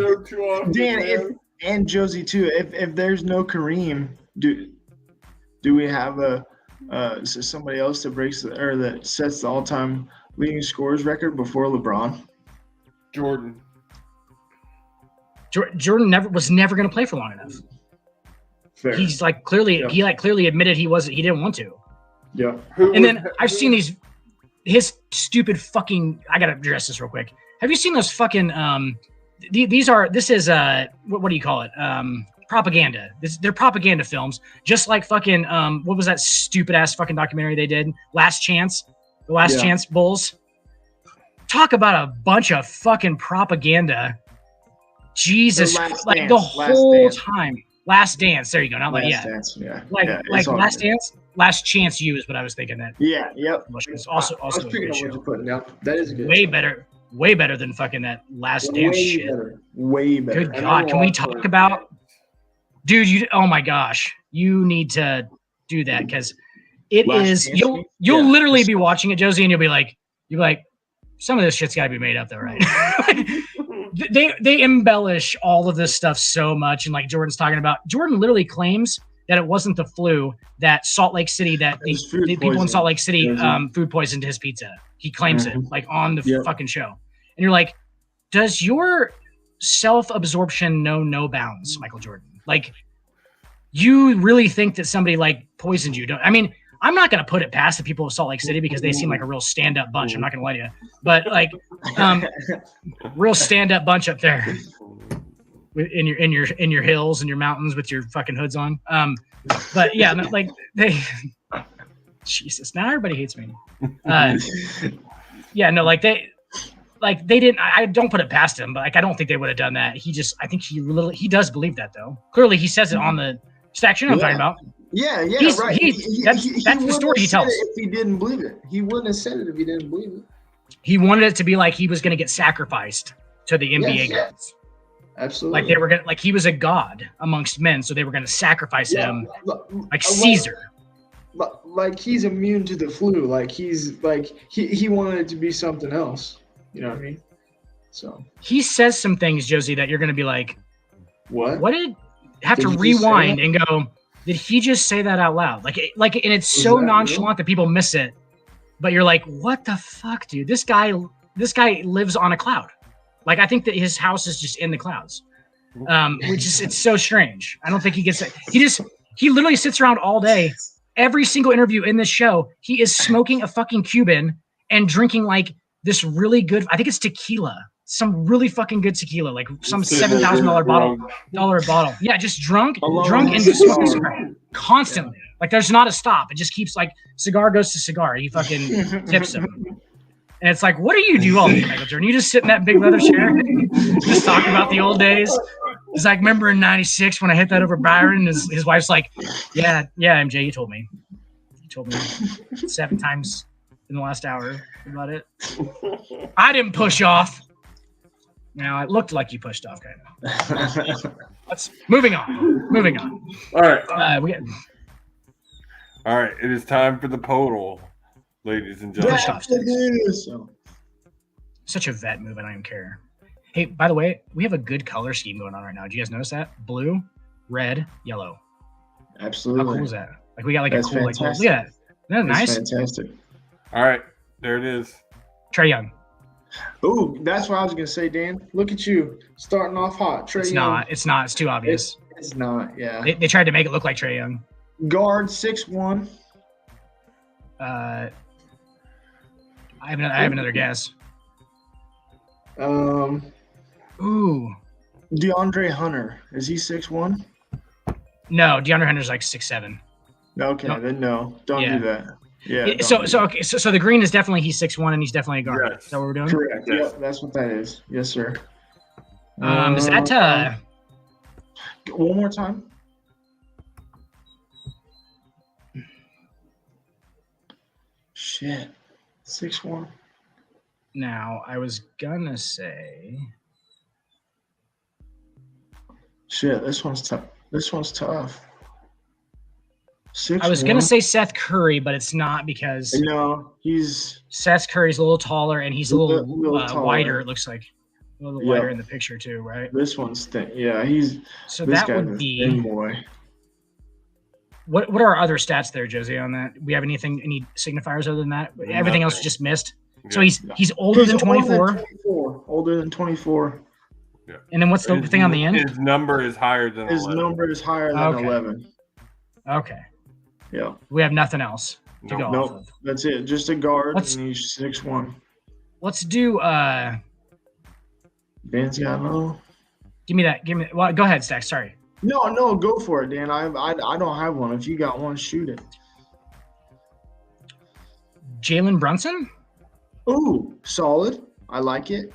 Dan, and Josie too. If there's no Kareem, do we have somebody else that that sets the all-time leading scorers record before LeBron? Jordan. Jordan was never going to play for long enough. Fair. He's like clearly admitted he didn't want to. Yeah. And then I've seen his stupid fucking. I gotta address this real quick. Have you seen those fucking? What do you call it? propaganda. They're propaganda films, just like fucking what was that stupid ass fucking documentary they did? Last Chance, the Last Chance Bulls. Talk about a bunch of fucking propaganda. Jesus, like the whole time. Last Dance. There you go. Not like Dance, Last Dance. Last Chance U is what I was thinking. That It's also I was picking up what you're putting down. That is good. Way better than fucking that Last Dance shit. Way better. Good God, can we talk about, dude? Oh my gosh, you need to do that because it is. You'll literally be watching it, Josie, and you'll be like, some of this shit's got to be made up, though, right? They embellish all of this stuff so much, and like Jordan's talking about, Jordan literally claims that it wasn't the flu, that Salt Lake City, that the people in Salt Lake City food poisoned his pizza. He claims it like on the fucking show, and you're like, does your self-absorption know no bounds, Michael Jordan? Like, you really think that somebody like poisoned you? I mean, I'm not going to put it past the people of Salt Lake City because they seem like a real stand-up bunch. I'm not going to lie to you, but like, real stand-up bunch up there in your hills and your mountains with your fucking hoods on. But yeah, like Jesus, now everybody hates me. They didn't. I don't put it past him, but like, I don't think they would have done that. I think he does believe that though. Clearly, he says it on the Stacks. You know what I'm talking about. Yeah, right. That's the story he tells. If he didn't believe it, he wouldn't have said it if he didn't believe it. He wanted it to be like he was going to get sacrificed to the NBA gods. Absolutely. Like they were going, like he was a god amongst men, so they were going to sacrifice him, like Caesar. Like he's immune to the flu. Like he's like he wanted it to be something else. You know what I mean? So he says some things, Josie, that you're going to be like, what? What did have to rewind and go? Did he just say that out loud? Like, and it's so nonchalant that people miss it. But you're like, what the fuck, dude? This guy lives on a cloud. Like, I think that his house is just in the clouds, which is, it's so strange. I don't think he gets it. He literally sits around all day. Every single interview in this show, he is smoking a fucking Cuban and drinking like this really good, I think it's tequila, some really fucking good tequila, like some $7,000 bottle. Yeah, just drunk and just smoking cigar constantly. Like there's not a stop. It just keeps like cigar goes to cigar. He fucking tips him. And it's like, what do you do all day, Michael Jordan? You just sit in that big leather chair, just talk about the old days. He's like, remember in '96 when I hit that over Byron? His wife's like, yeah, MJ, you told me. You told me 7 times in the last hour about it. I didn't push off. Now it looked like you pushed off, kind of. Let's moving on. All right. All right. It is time for the podal, ladies and gentlemen. Such a vet move, and I don't care. Hey, by the way, we have a good color scheme going on right now. Did you guys notice that? Blue, red, yellow. Absolutely. How cool is that? Like we got like That's a cool fantastic. like. Look at that. Isn't that nice? Fantastic. All right. There it is. Trae Young. Ooh, that's what I was gonna say, Dan. Look at you starting off hot. Trae Young. It's not. It's too obvious. It's not. Yeah. They tried to make it look like Trae Young. Guard 6'1". I have another guess. Ooh. DeAndre Hunter. Is he 6'1"? No, DeAndre Hunter's like 6'7". Okay, then no. Don't do that. Yeah. So the green is definitely he's 6'1" and he's definitely a guard. Yes. Is that what we're doing? Correct. Yes. Yep, that's what that is. Yes, sir. Is that one more time? Shit. 6'1". now I was gonna say shit, this one's tough. This one's tough. 6'1". I was gonna say Seth Curry, but it's not because he's Seth Curry's a little taller and he's a little taller. wider. It looks like a little wider in the picture too, right? This one's he's so this that guy's would a be thin boy. What are our other stats there, Josie? On that, we have any signifiers other than that? Everything else just missed. Yeah. So he's older than 24. Older than 24. Yeah. And then what's the thing on the end? His number is higher than 11. His number is higher than 11. Okay. Yeah. We have nothing else to go off of. That's it. Just a guard, and he's 6'1". Let's do Benziano. Give me that. Well, go ahead, Stacks. Sorry. No, go for it, Dan. I don't have one. If you got one, shoot it. Jalen Brunson? Ooh, solid. I like it.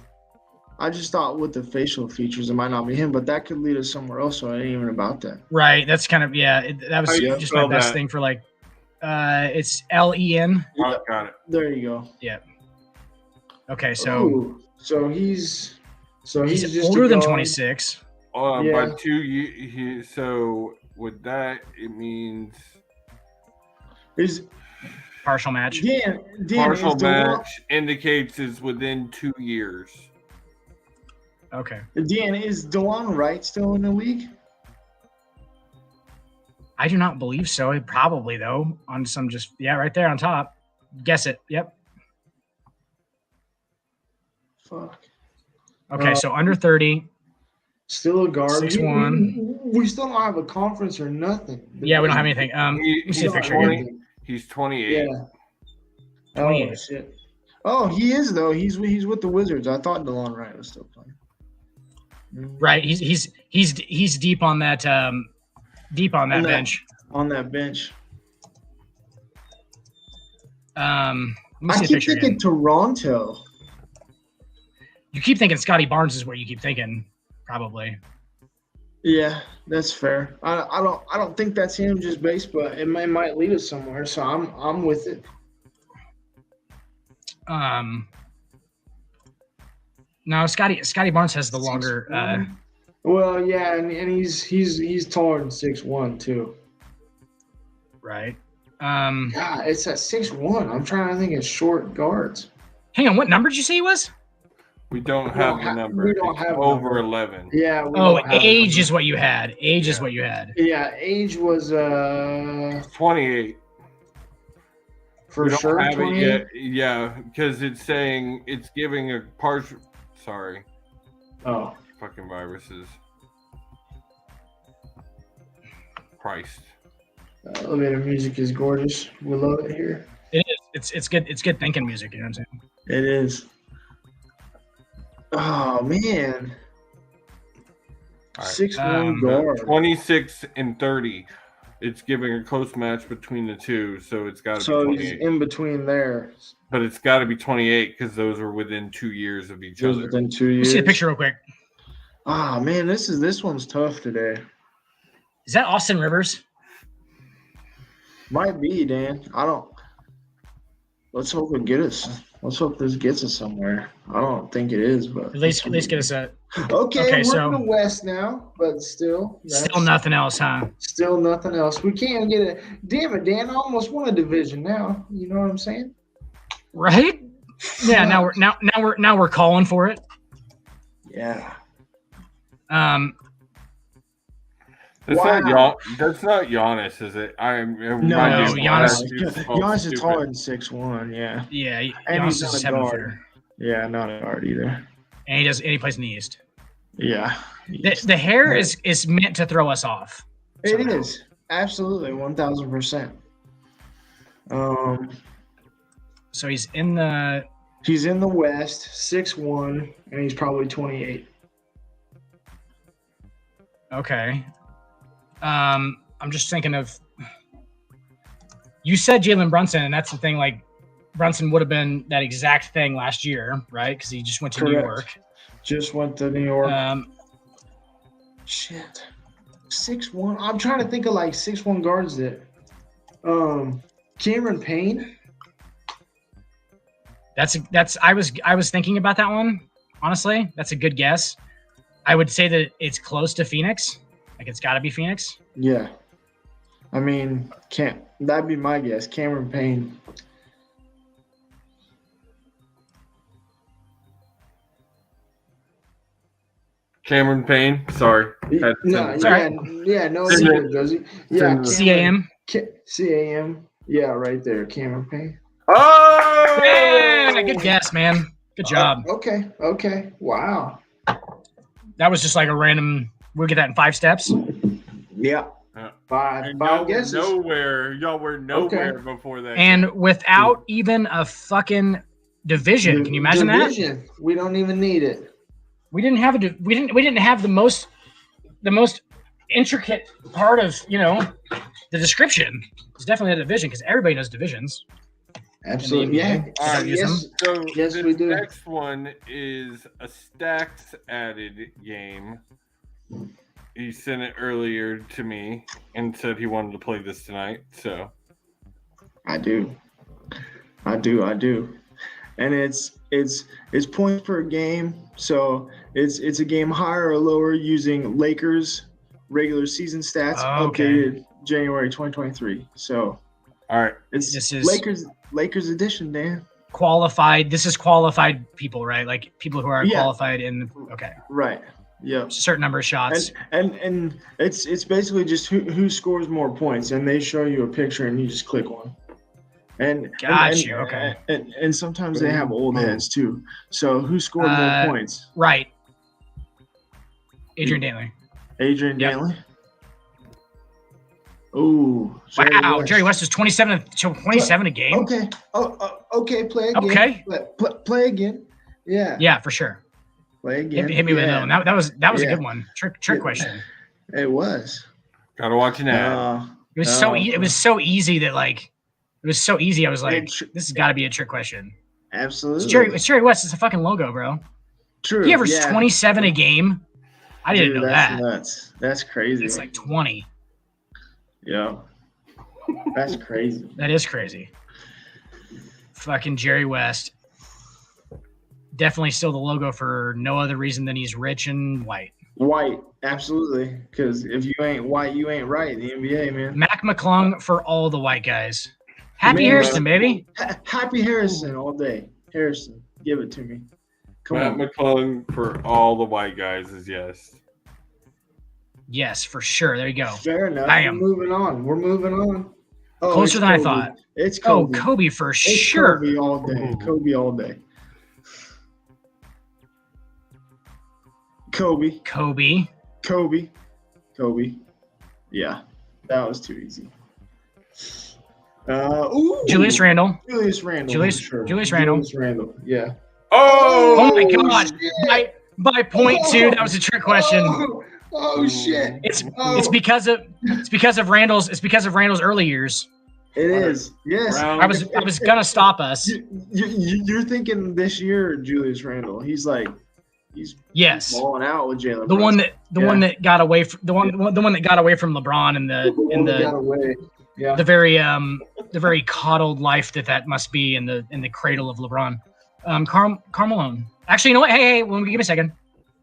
I just thought with the facial features, it might not be him, but that could lead us somewhere else. So I ain't even about that. Right. That's kind of that was How you just my spell best that? thing for like. It's Len. Oh, got it. There you go. Yeah. Okay, so Ooh, so he's just older a than guard. 26. Yeah. By 2 years. So with that, it means Is Partial match. Dan partial is DeLon, match indicates is within 2 years. Okay. Dan, is DeLon Wright still in the league? I do not believe so. Probably though. On some right there on top. Guess it. Yep. Fuck. Okay, so under 30. Still a guard. 6'1". We still don't have a conference or nothing. Yeah, we don't have anything. Let me see a don't picture have here. anything. He's 28. Yeah. 28. Oh shit. Oh, he is though. He's with the Wizards. I thought DeLon Wright was still playing. Right. He's deep on that bench. On that bench. Let me I see a keep picture thinking again. Toronto. You keep thinking Scotty Barnes is what you keep thinking, probably. Yeah, that's fair. I don't think that's him just based, but it might lead us somewhere. So I'm with it. No, Scotty Barnes has the longer. 6'1". Well, yeah, and he's taller than 6'1" too. Right. God, it's at 6'1". I'm trying to think of short guards. Hang on. What number did you say he was? We don't have the number. We don't It's have over number. 11. Yeah. We Oh, don't have a age number. is what you had. Age is what you had. Yeah, age was 28. for We don't sure have 28. it yet. Yeah, because it's saying it's giving a partial. Sorry, Oh, fucking viruses. Christ. elevator music is gorgeous. We love it here. It is. It's good. It's good thinking music. You know what I'm saying? It is. Oh man, All right. 6'1" guard. 26 and 30. It's giving a close match between the two, so it's got to So be he's 28. in between there. But it's got to be 28 because those are within 2 years of each Just other. within 2 Let me years. see a picture real quick. Ah man, this one's tough today. Is that Austin Rivers? Might be, Dan. I don't. Let's hope it get us. Let's hope this gets us somewhere. I don't think it is, but At least get us a. Okay, Okay, we're so- in the West now, but still, Still nothing else, huh? Still nothing else. We can't get it. Damn it, Dan! I almost won a division now. You know what I'm saying? Right? Yeah. Now we're calling for it. Yeah. That's Wow. That's not Giannis, is it? No, Giannis is taller than 6'1". Yeah. Yeah. And Giannis he's is not a a 7 guard. footer, Yeah, not a guard either. and he plays in the East. Yeah. The hair is meant to throw us off. It somehow. is absolutely 1,000%. So he's in the. He's in the West, 6'1", and he's probably 28. Okay. I'm just thinking of. You said Jalen Brunson, and that's the thing. Like, Brunson would have been that exact thing last year, right? Because he just went to New Correct. York. Just went to New York. Shit. 6'1". I'm trying to think of like 6'1" guards that. Cameron Payne. I was thinking about that one. Honestly, that's a good guess. I would say that it's close to Phoenix. Like, it's got to be Phoenix. Yeah. I mean, that'd be my guess. Cameron Payne. Cameron Payne. Sorry. Had to No, send it. yeah, no, Send he it. does he? Yeah, CAM. CAM. Yeah, right there, Cameron Payne. Oh! Yeah, good guess, man. Good job. Okay. Wow. That was just like a random. We'll get that in 5 steps. Yeah. Yeah. Five Y'all were guesses. nowhere. Y'all were nowhere Okay. before that. And without even a fucking division. Can you imagine Division. We don't even need it. that? We didn't have we didn't have the most intricate part of the description. It's definitely a division because everybody knows divisions. Absolutely. Yeah. All right, Yes. So Yes, this we do. next one is a Stacks added game. He sent it earlier to me and said he wanted to play this tonight. So I do. And it's points per game. So it's a game higher or lower using Lakers regular season stats updated January 2023. So all right, this is Lakers edition, Dan. Qualified. This is qualified people, right? Like people who are Yeah. qualified in. Okay. Right. Yeah. Certain number of shots. And it's basically just who scores more points, and they show you a picture, and you just click one. Okay. And sometimes they have old heads too. So who scored more points? Right. Adrian Dantley. Adrian Yep. Dantley. Ooh. Wow, Jerry West is 27 a game. Okay. Okay. Play again. Okay. Play again. Yeah. Yeah, for sure. Play again. Hit me with another one. That was a Yeah. good one. Trick question. It was. gotta watch an ad. It was it was so easy that it was so easy. I was like, It- this has got to be a trick question. Absolutely. It's Jerry West. It's a fucking logo, bro. True. He averaged 27 a game. I didn't know that's that. Nuts. That's crazy. It's like 20. Yeah. That's crazy. That is crazy. Fucking Jerry West. Definitely still the logo for no other reason than he's rich and white. White, absolutely. Because if you ain't white, you ain't right in the NBA, man. Mac McClung for all the white guys. Happy Man, Harrison, baby. Happy Harrison all day. Harrison, give it to me. Come Matt on. McClung for all the white guys is yes. Yes, for sure. There you go. Fair enough. Bam. We're moving on. Oh, Closer it's than I Kobe. thought. It's Oh, Kobe. Kobe for It's sure. Kobe all day. Kobe all day. Kobe. Yeah, that was too easy. Julius Randle. Julius Randle. Julius- for sure. Julius Randle. Julius Randle. Yeah. Oh my God. shit. By point two, that was a trick question. Oh shit. It's because of Randall's early years. It is. Yes. Brown. I was gonna stop us. You're thinking this year, Julius Randle. He's Yes. balling out with Jalen. The one Brunson. that got away from the one that got away from LeBron in got the away. Yeah. the very coddled life that must be in the cradle of LeBron. Carmelo. Actually, you know what? Hey, give me a second.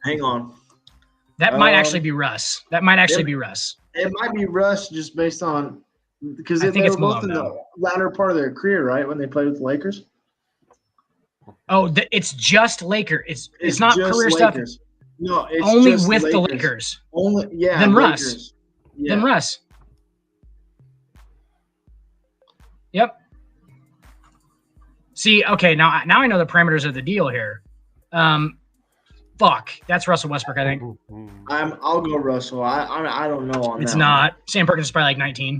Hang on. That might actually be Russ. That might actually be Russ. It might be Russ just based on because I they think were it's both Malone, in the latter part of their career, right? When they played with the Lakers. Oh, it's just Laker. It's not just career Lakers. stuff. No, it's Only just with Lakers. the Lakers. Only, yeah. Then Lakers. Russ. Yeah. Then Russ. Yep. See, okay, now I know the parameters of the deal here. Fuck, that's Russell Westbrook, I think. I'll go Russell. I don't know on It's that not. Sam Perkins is probably like 19.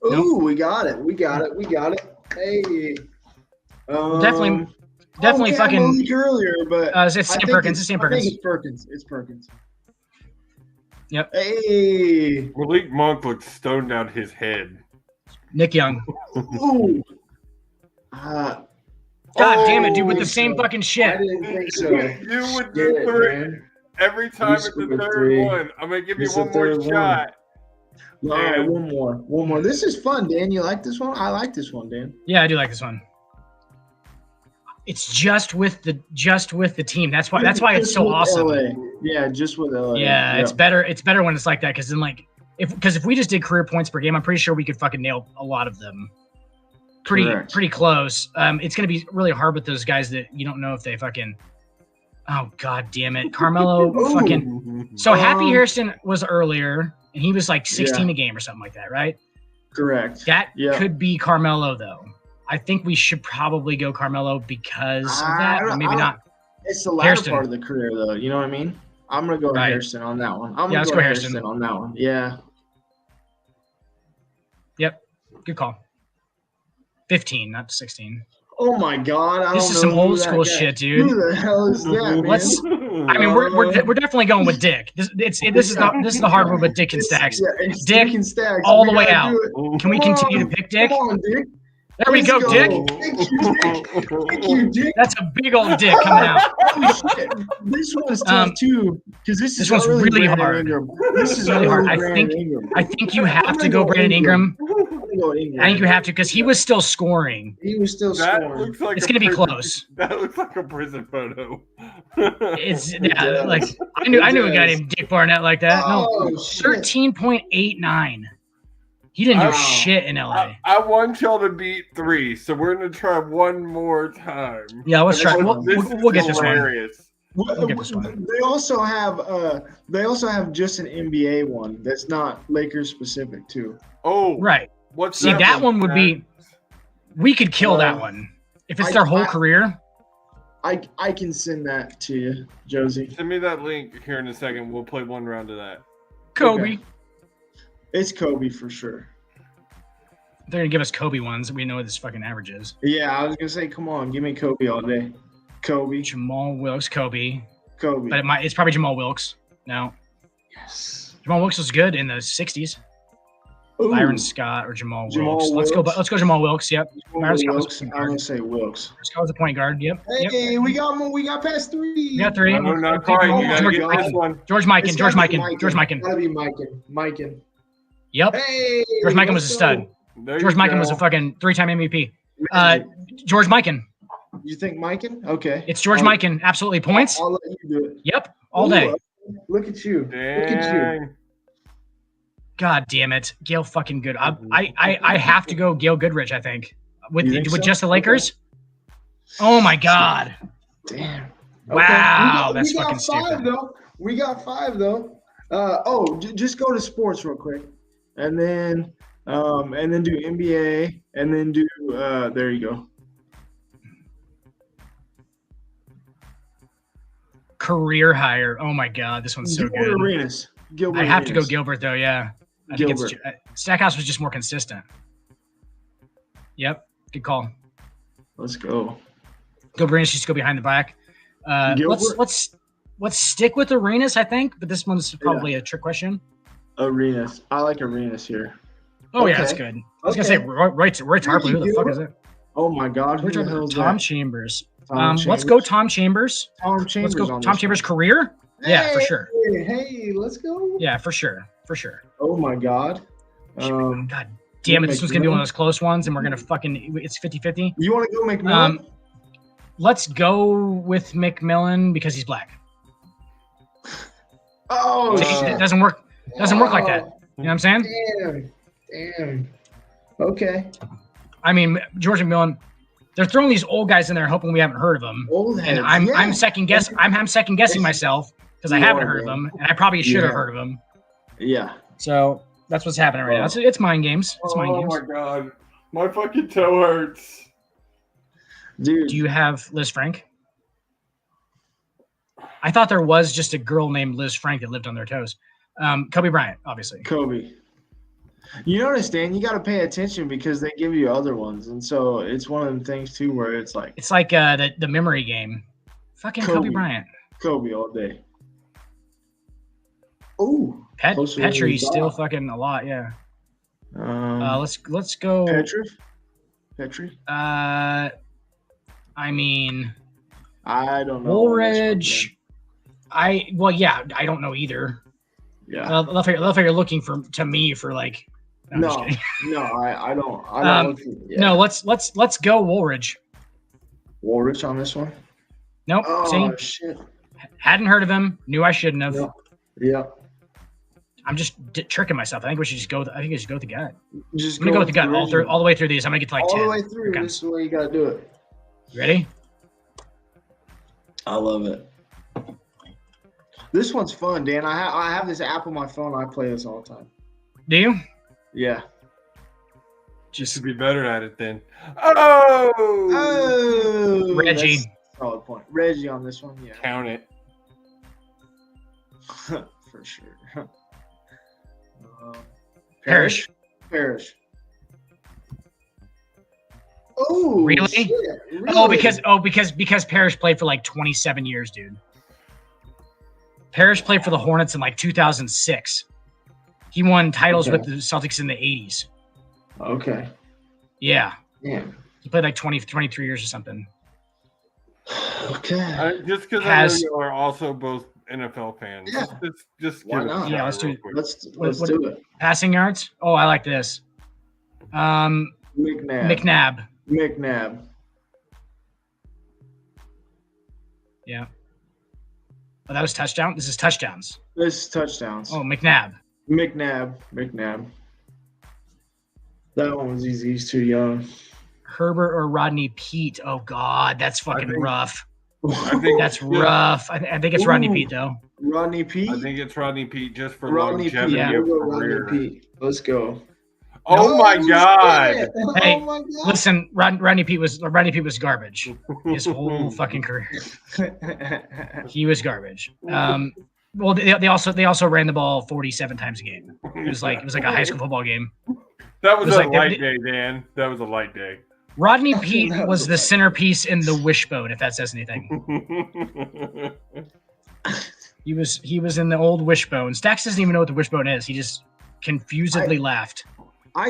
one. Nope. Ooh, we got it. Hey. Definitely okay, fucking. Malik earlier, but It's I Sam think Perkins. It's Sam I think Perkins. It's Perkins. Yep. Hey. Malik Monk looked stoned out his head. Nick Young. Ooh. God damn it, dude, with the same fucking I shit. didn't think so. You would do Shit, three man. every time it's the scored third three. one. I'm gonna give you It's the one more third one. shot. All right, one more. This is fun, Dan. You like this one? I like this one, Dan. Yeah, I do like this one. It's just with the team. That's why it's Just so with awesome. LA. Yeah, just with LA. Yeah, it's better. It's better when it's like that because then if we just did career points per game, I'm pretty sure we could fucking nail a lot of them. Correct. Pretty close. It's gonna be really hard with those guys that you don't know if they fucking. Oh god damn it, Carmelo fucking. So Happy Harrison was earlier, and he was like 16 a game or something like that, right? Correct. That Yeah. could be Carmelo though. I think we should probably go Carmelo because of that, but maybe not. It's the latter Harrison. part of the career, though. You know what I mean? I'm gonna go Right. Harrison on that one. Let's go Harrison. on that one. Yeah. Yep, good call. 15, not 16. Oh my God! This is some old school shit, dude. Who the hell is that, man? I mean, we're definitely going with Dick. This is the hardwood with Dick and Stacks. It's Dick and Stacks. all the We way gotta out. do it. Can we continue to pick Dick? Come on, Dick. There we go, Let's Dick. Thank you, Dick. Thank you, Dick. That's a big old dick coming out. Oh, shit. This one's tough too, because this one's early really Brandon hard. Ingram. This is Really hard. early I Brandon think Ingram. you I'm have to gonna go Brandon Ingram. I'm gonna go Ingram. I think you have to because he was still scoring. He was still That scoring. looks like It's a gonna be prison- close. That looks like a prison photo. It's does. like I knew a guy does. named Dick Barnett like that. No, Oh, shit. 13.89. He didn't do Wow. shit in LA. I want y'all to beat 3, so we're gonna try one more time. Yeah, let's try. We'll This get is this one. hilarious. We'll get this one. They also have just an NBA one that's not Lakers specific too. Oh, Right. What's See, that one would be. We could kill that Uh, one if it's their whole career. I can send that to you, Josie. Send me that link here in a second. We'll play one round of that. Kobe. Okay. It's Kobe for sure. They're gonna give us Kobe ones. We know what this fucking average is. Yeah, I was gonna say, come on, give me Kobe all day. Kobe, Jamal Wilkes, Kobe, Kobe. but it's probably Jamal Wilkes. No, Yes. Jamal Wilkes was good in the '60s. Ooh, Byron Scott or Jamal Jamal Wilkes. Wilkes. Let's go Jamal Wilkes. Yep. Byron Scott was Wilkes. a I'm point guard. gonna say Wilkes. Scott was a point guard. Yep. Hey, Yep. we got past 3. We got 3. No, not quite. You gotta George get Mikan. this one. George Mikan. George Mikan. Gotta be Mikan. Yep. Hey, George Mikan was a let's stud. go. There George you Mikan was go. a fucking 3-time MVP. Magic. George Mikan. You think Mikan? Okay. It's George I'll- Mikan. Absolutely points. I'll let you do it. Yep. All day. Ooh, look at you. Look at you. Dang. God damn it, Gail fucking good. I have to go Gail Goodrich. I think with You think so? just the Lakers. Oh my god! Damn. Wow, that's we got fucking 5 stupid. though. We got 5 though. Just go to sports real quick, and then do NBA, and then do there you go. Career hire. Oh my god, this one's so Gilbert good. Arenas. Gilbert I have to go Arenas. Gilbert though. Yeah, I think it's Stackhouse was just more consistent. Yep, good call. Let's go. Gilbert Arenas used to go behind the back. Gilbert? Let's stick with Arenas, I think, but this one's probably a trick question. Arenas. I like Arenas here. Oh yeah, Okay. that's good. I was gonna say Roy Tarpley. Who the fuck is it? Oh my God, who the hell is Tom that? Chambers. Tom Let's go Chambers? Tom Chambers. Tom Chambers. Let's go on Tom this Chambers' one. career. Yeah, for sure. Hey, let's go. Yeah, for sure. For sure. Oh my God. God damn it, this one's gonna be one of those close ones, and we're gonna fucking it's 50-50. You want to go McMillan? Let's go with McMillan because he's black. Oh See, shit. it doesn't work. Doesn't work like that. You know what I'm saying? Damn. Okay. I mean, George McMillan. They're throwing these old guys in there, hoping we haven't heard of them. Old And heads, I'm yeah. second guessing. I'm second guessing myself because I You haven't are, heard of man. them, and I probably should have Yeah. heard of them. Yeah. So that's what's happening right now. It's mind games. It's mind Oh games. my god. My fucking toe hurts. Dude. Do you have Liz Frank? I thought there was just a girl named Liz Frank that lived on their toes. Kobe Bryant, obviously. Kobe. You notice, Dan, you got to pay attention because they give you other ones. And so it's one of them things, too, where it's like It's like the memory game. Fucking Kobe Kobe. Bryant. Kobe all day. Oh. Petrie's still fucking a lot, yeah. Let's go. Petrie? I mean, I don't know. Woolridge. I don't know either. Yeah. I love how you're looking to me for like. I'm just No, kidding. no, I don't. Yeah. No, let's go Woolridge. Woolridge on this one. Nope. Oh See, shit. hadn't heard of him. Knew I shouldn't have. Yeah. I'm just tricking myself. I think we should just go. I think we should go with the gut. Just I'm gonna go with the gut original. all the way through these. I'm gonna get to like all 10. the way through. Okay. This is the way you gotta do it. You ready? I love it. This one's fun, Dan. I have this app on my phone. I play this all the time. Do you? Yeah. You should be better at it then. Oh! Oh, Reggie. that's a solid point. Reggie on this one, yeah, Count it. for sure. Parrish. Parrish. Oh, Really? shit. Oh, Really? because Parrish played for like 27 years, dude. Parrish played for the Hornets in like 2006. He won titles with the Celtics in the 80s. Okay. Yeah. Yeah. He played like 23 years or something. Okay. Just because I know you are also both NFL fans. Yeah. Just Why give it a not? Yeah, shot let's do real it. quick. Let's do it. Passing yards? Oh, I like this. McNabb. McNabb. Yeah. Oh, that was touchdown? This is touchdowns. This is touchdowns. Oh, McNabb. McNabb. That one was easy. He's too young. Herbert or Rodney Pete. Oh, God. That's fucking rough. I think That's rough. I think it's Rodney Pete, though. Rodney Pete? I think it's Rodney Pete just for Rodney longevity Pete. Yeah. of We'll go career. Rodney Pete. Let's go. Oh my God! Hey, Oh my God. Listen, Rodney Pete was garbage his whole fucking career. He was garbage. Well, they also ran the ball 47 times a game. It was like a high school football game. That was It was a like light day, Dan. That was a light day. Rodney Pete was the centerpiece in the wishbone, if that says anything. He was in the old wishbone. Stacks doesn't even know what the wishbone is. He just confusedly laughed.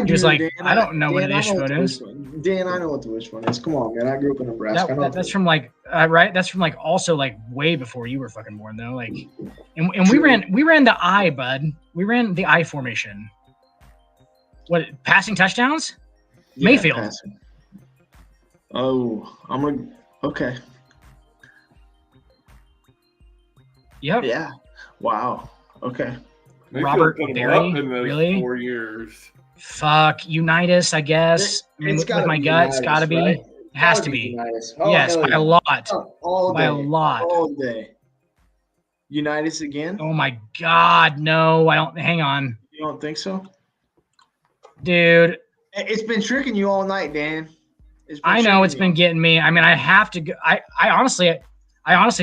He was like, I don't know what a wishbone is. Dan, I know what the wishbone is. Come on, man. I grew up in Nebraska. That's from like right. That's from like also like way before you were fucking born though. Like, and we ran the I, bud. We ran the I formation. What passing touchdowns? Yeah, Mayfield. passing. Oh, I'm gonna. Okay. Yep. Yeah. Wow. Okay. Mayfield Robert put him Berry? up in those Really? 4 years. Fuck Unitas, I guess. I mean, It's with gotta my be gut, it's Unitas, got to be. right? It has Gotta to be. Unitas. Oh, Yes, hell by yeah. a lot. Oh, all By day. a lot. All day. Unitas again? Oh my God, no! I don't. Hang on, You don't think so? dude. It's been tricking you all night, Dan. I know it's been getting me. I mean, I have to go. I honestly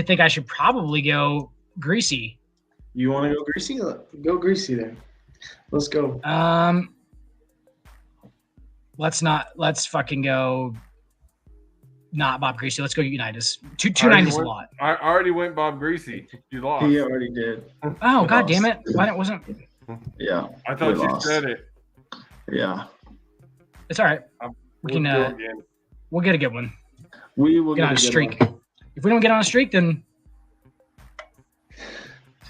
think I should probably go Greasy. You want to go Greasy? Go Greasy then. Let's go. Let's fucking go. Not Bob Greasy. Let's go Unitas. Two 90s a lot. I already went Bob Greasy. You lost. He already did. Oh We God lost. damn it! Why it wasn't? Yeah. I thought we you lost. said it. Yeah. It's all right. We can. We'll go again. We'll get a good one. We will Get on a good streak. one. If we don't get on a streak, then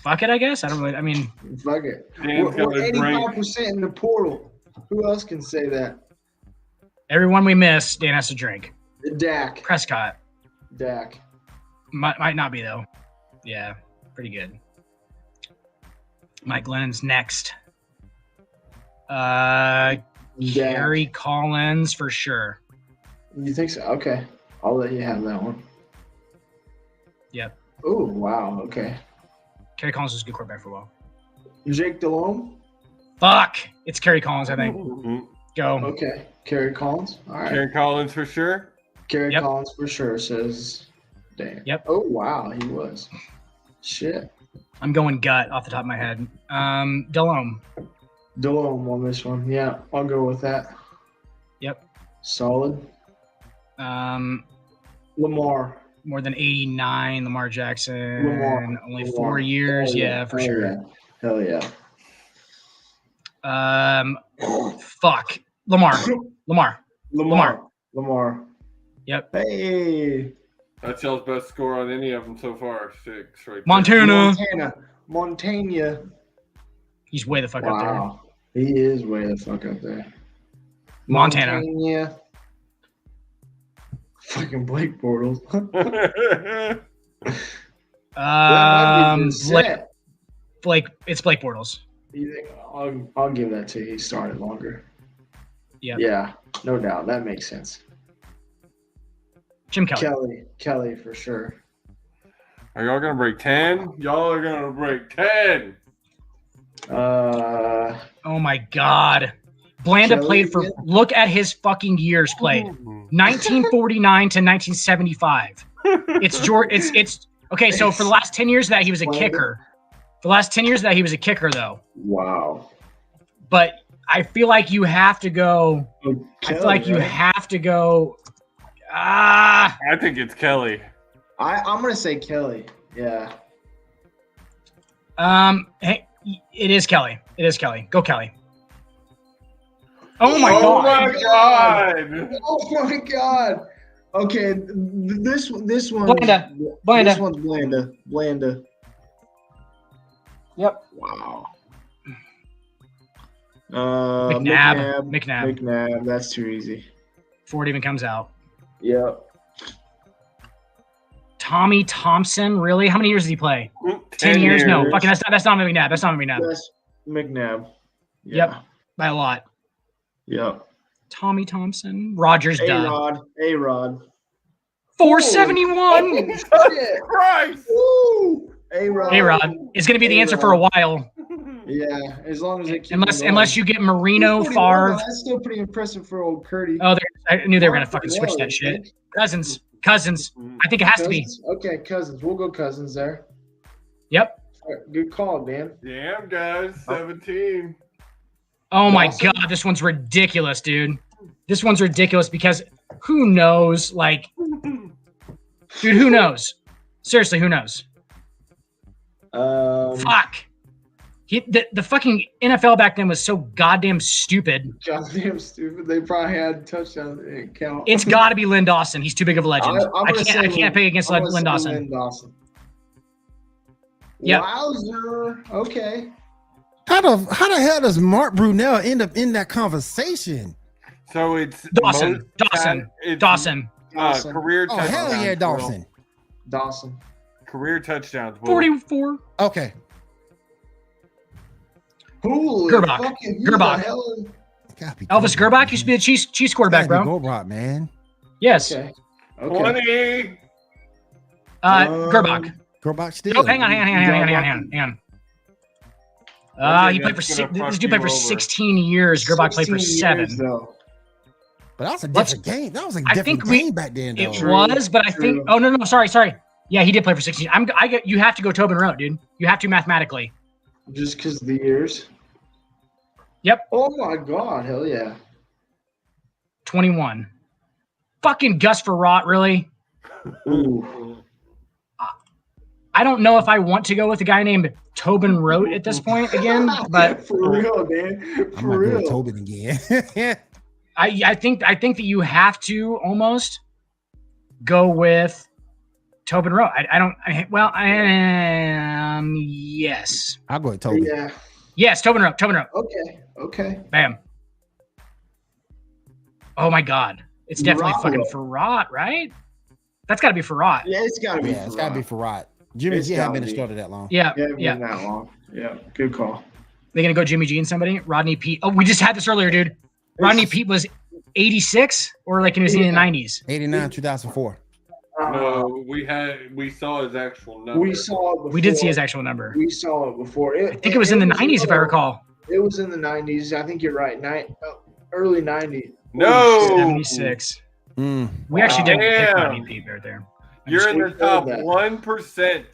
fuck it. I guess I don't really. I mean, Fuck it. Dan's We're got a drink. 85% in the portal. Who else can say that? everyone we miss, Dan has to drink. Dak. Prescott Dak. might not be though. Yeah, pretty good. Mike Glennon's next. Gary Collins for sure. You think so? Okay. I'll let you have that one. Yep. Oh, wow. Okay. Kerry Collins was a good quarterback for a while. Jake Delhomme? Fuck! It's Kerry Collins, I think. Mhm. Go. Okay. Kerry Collins? All right. Karen Collins for sure. Kerry Yep. Collins for sure, says Dan. Yep. Oh, wow. He was. Shit. I'm going gut off the top of my head. Delhomme. Delhomme on this one. Yeah, I'll go with that. Yep. Solid. Lamar. More than 89. Lamar Jackson. Lamar. Only Lamar. 4 years. Hell Yeah, for Hell sure. Yeah. Hell yeah. Fuck. Lamar. Yep. Hey. That's y'all's best score on any of them so far. 6 right there. Montana. He's way the fuck up there. Wow. He is way the fuck up there. Montana. Fucking Blake Bortles. Blake. It's Blake Bortles. You think I'll give that to you. He started longer. Yep. Yeah, no doubt. That makes sense. Jim Kelly. Kelly for sure. Are y'all gonna break 10? Y'all are gonna break 10. Oh my God. Blanda Kelly played for. again? Look at his fucking years played. 1949 to 1975. It's George. It's okay. So for the last 10 years of that he was a Blanda. kicker. The last 10 years of that he was a kicker though. Wow. But I feel like you have to go. I feel like you right? have to go. I think it's Kelly. I'm gonna say Kelly. Yeah. Hey, it is Kelly. It is Kelly. Go Kelly. Oh my Oh god. my god! Oh my god. Okay, this one. Blanda. This one's Blanda. Yep. Wow. McNabb. That's too easy. Before it even comes out. Yep. Tommy Thompson, really? How many years did he play? 10 years. years? No, fucking that's not McNabb. That's not McNabb. That's McNabb. Yep, by a lot. Yep. Tommy Thompson, Rogers, A-Rod. 471. Shit. Christ! Woo! A-Rod. A-Rod is going to be the answer for a while, Yeah, as long as they keep unless you get Marino, Favre. That's still pretty impressive for old Curdy. Oh, I knew they were going to fucking switch that shit. Cousins. I think it has to be. Okay, Cousins. We'll go Cousins there. Yep. All right, good call, Dan. Damn, guys, 17. Oh my Awesome. god, this one's ridiculous, dude. This one's ridiculous because who knows? Like, dude, who knows? Seriously, who knows? Fuck. The fucking NFL back then was so goddamn stupid. Goddamn stupid. They probably had touchdowns that didn't count. It's got to be Lynn Dawson. He's too big of a legend. I can't pick against Lynn Dawson. Lynn Dawson. Yep. Wowzer. Okay. How the hell does Mark Brunell end up in that conversation? So it's Dawson. Career Oh touchdowns. hell yeah, Dawson. Dawson. Career touchdowns. Will. 44. Okay. Holy Gerbach. fucking who the Gerbach. hell- Elvis Gerbach used to be the Chiefs quarterback, bro. Gerbach, man. Yes. Okay. 20. Gerbach. Gerbach still. Oh, hang on. He played for this dude played for 16 years. Gerbach played for 7. years, though. But that was a different game. That was a I different think game back then, though. It was, but I think. Oh no, sorry. Yeah, he did play for 16. You have to go Tobin Rote, dude. You have to mathematically. Just because of the years. Yep. Oh my god, hell yeah. 21. Fucking Gus Farrat, really? Ooh. I don't know if I want to go with a guy named Tobin Rote at this point again, but For real, man. I'm For not real. going Tobin again. I think that you have to almost go with Tobin Rote. Yes. I'll go with Tobin. Yeah. Yes, Tobin Rote. Okay. Bam. Oh my God. It's definitely Farrat. fucking Farrat, right? That's got to be Farrat. Yeah, it's gotta be. Yeah, it's got to be Farrat. Jimmy It's G hasn't gotta been a be. starter that long. Yeah. Yeah, been that long. Yeah, good call. They're going to go Jimmy G and somebody? Rodney Pete. Oh, we just had this earlier, dude. Rodney Pete was 86 or like he was in the 90s? 89, 2004. No, we saw his actual number. We saw it before. We did see his actual number. We saw it before. I think it was in the 90s, if I recall. It was in the 90s. I think you're right. Early 90s. No. 76. We actually did pick Rodney Pete right there. You're in the We top killed that. 1%.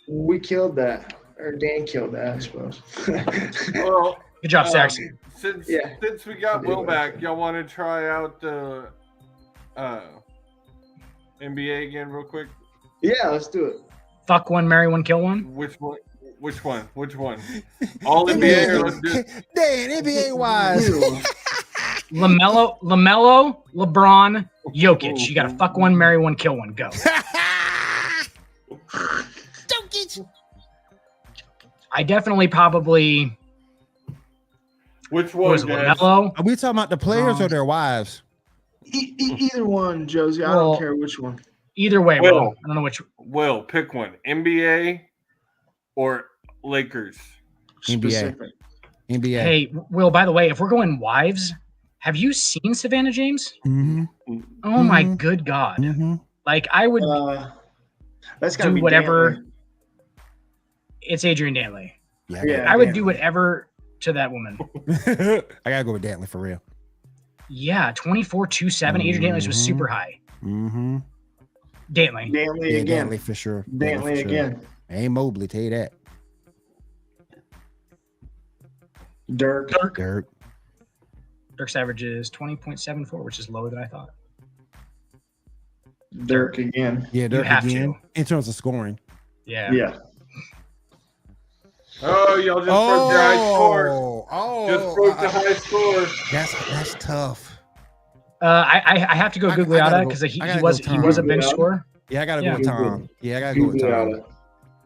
We killed that. Or Dan killed that, I suppose. Well, Good job, Stacks. since Yeah. we got Will back, y'all want to try out the NBA again real quick? Yeah, let's do it. Fuck one, marry one, kill one. Which one? All NBA or let's do Dan, NBA wise. LaMelo, LeBron, Jokic. You got to fuck one, marry one, kill one. Go. Don't get you. I definitely probably which what one, was it, guys? LaMelo. Are we talking about the players or their wives? Either one, Josie. I Well, don't care which one. Either way, Will. Will. I don't know which. Will, pick one. NBA or Lakers? NBA. Specific. NBA. Hey, Will, by the way, if we're going wives, have you seen Savannah James? Mm-hmm. Oh my good God. Mm-hmm. Like I would That's gotta do be whatever. Danley. It's Adrian Dantley. Yeah. I would do whatever to that woman. I gotta go with Dantley for real. Yeah, 24-2-7. Adrian Dantley was super high. Mm-hmm. Dantley. Danley Yeah, again. Dantley for sure. Danley for sure. again. Ain't Mobley, tell you that. Dirk. Dirk. Dirk's average is 20.74, which is lower than I thought. Dirk again. Yeah, Dirk have again. to. In terms of scoring. Yeah. Yeah. Oh, y'all just broke the high score. Oh, Just broke the high score. That's tough. I have to go Gugliotta because he was a bench scorer. Yeah, I gotta go with Tom. Yeah, I gotta go with Tom.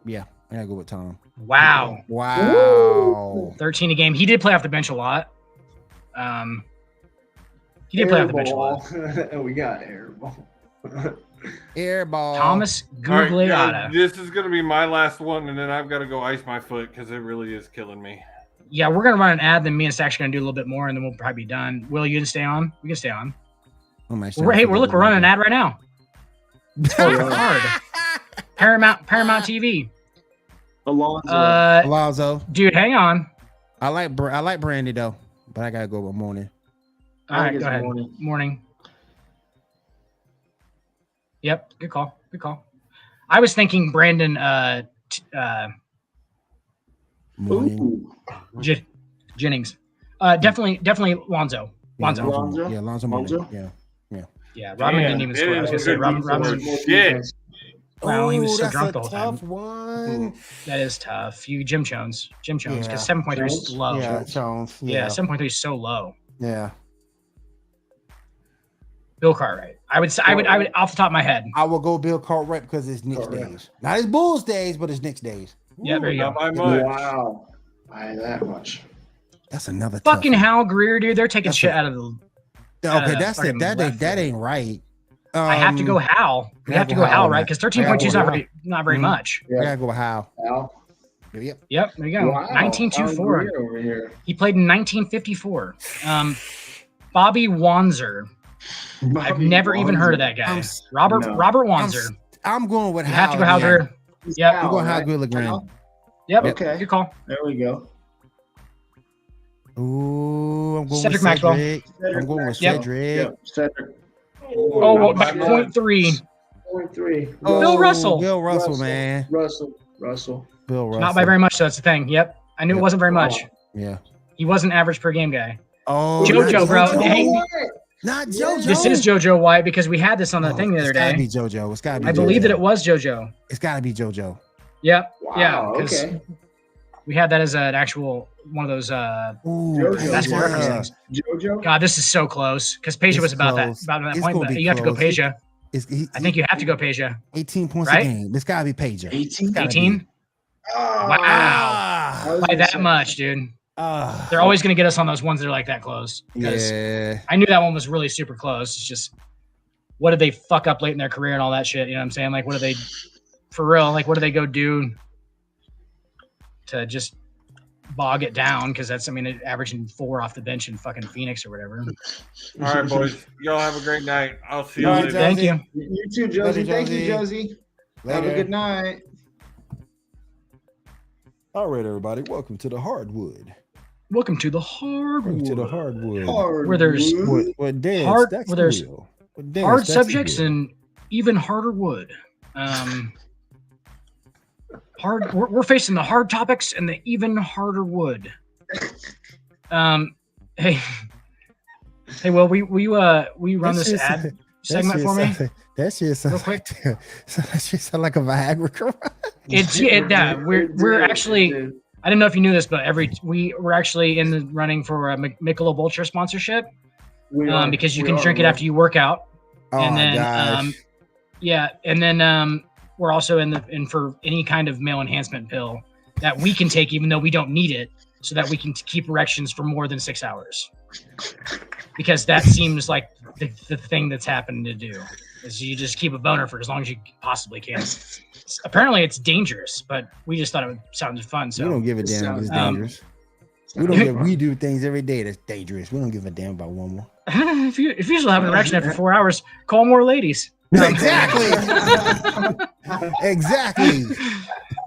Yeah, I gotta go with Tom. Wow. Wow. 13 a game. He did play off the bench a lot. He did play off the bench a lot. And we got airball. Airball. Thomas All right, Gugliotta. this is gonna be my last one, and then I've got to go ice my foot because it really is killing me. Yeah, we're gonna run an ad. Then me and Stacks are gonna do a little bit more, and then we'll probably be done. Will, you gonna stay on? We can stay on. We're running an ad right now. Hard. Paramount TV. Alonzo. Dude, hang on. I like Brandy though, but I gotta go with morning. All right, go ahead. Morning. Yep, good call. Good call. I was thinking Brandon Jennings. Definitely Lonzo. Lonzo. Yeah, Lonzo. Yeah, Robin didn't even score. I was gonna say Robin. Shit. Wow, he was so that's drunk a the whole time. tough one. That is tough. You Jim Jones, because 7.3 is low. Yeah, Jones. Yeah, 7.3 is so low. Yeah. Bill Cartwright. I would off the top of my head. I will go Bill Cartwright because it's Knicks days. Not his Bulls days, but it's Knicks days. Yeah, there you go. Not by much. Wow. By that much. That's another Fucking tough Hal Greer, dude. They're taking shit out of the. Okay, that's it. That ain't right. I have to go Hal. We have to go Hal, right? Because 13.2 is not very much. I gotta go with Hal. Yep. There you go. Wow. 1924. Over here. He played in 1954. Bobby Wanzer. I've never even heard of that guy. Robert Wanzer. I'm going with You Hal. have to go Hal Greer. Yep. I'm going Hal Greer. Yep. Okay. Good call. There we go. Ooh, I'm going Cedric with Maxwell. Cedric. I'm going with Yep. Cedric. Yep. Cedric. Oh, well, by 0.3. 0.3. Bill Russell. Bill Russell, man. Russell. Bill Russell. Not by very much, so that's the thing. Yep. I knew it wasn't very much. Yeah. He was an average per game guy. Oh, JoJo, bro. Hey, not JoJo. this is JoJo White because we had this on the thing the other day. It's gotta be JoJo. It's gotta be. I believe that it was JoJo. It's gotta be JoJo. Yep. Wow, Yeah. Because okay. we had that as an actual one of those JoJo. basketball reference things. JoJo. God, this is so close because Peja was about that point. But you have to go Peja. I think you have to go Peja. 18 points right? a game. It's gotta be Peja. 18. Oh, Wow. By that much, dude. They're always going to get us on those ones that are like that close. Yeah. I knew that one was really super close. It's just, what did they fuck up late in their career and all that shit? You know what I'm saying? Like, what do they, for real, like, what do they go do to just bog it down? Because that's, averaging 4 off the bench in fucking Phoenix or whatever. All right, boys. Y'all have a great night. I'll see you later. Thank you. You too, Josie. Thank you, Josie. Have a good night. All right, everybody. Welcome to the Hardwood. Welcome to the Hardwood. Where there's hard subjects and even harder wood. We're facing the hard topics and the even harder wood. Hey, Will, we run this ad segment for me? That shit sounds quick. That shit sound like a Viagra. We're actually. I don't know if you knew this, but we're actually in the running for a Michelob Ultra sponsorship because you can drink it after you work out. Oh, and then, gosh. and then we're also in for any kind of male enhancement pill that we can take, even though we don't need it, so that we can keep erections for more than 6 hours. Because that seems like the thing that's happened to do is you just keep a boner for as long as you possibly can. Apparently it's dangerous, but we just thought it sounded fun. So we don't give a damn if it's dangerous. We do things every day that's dangerous. We don't give a damn about one more. if you still have an erection after 4 hours, call more ladies. Exactly. Exactly.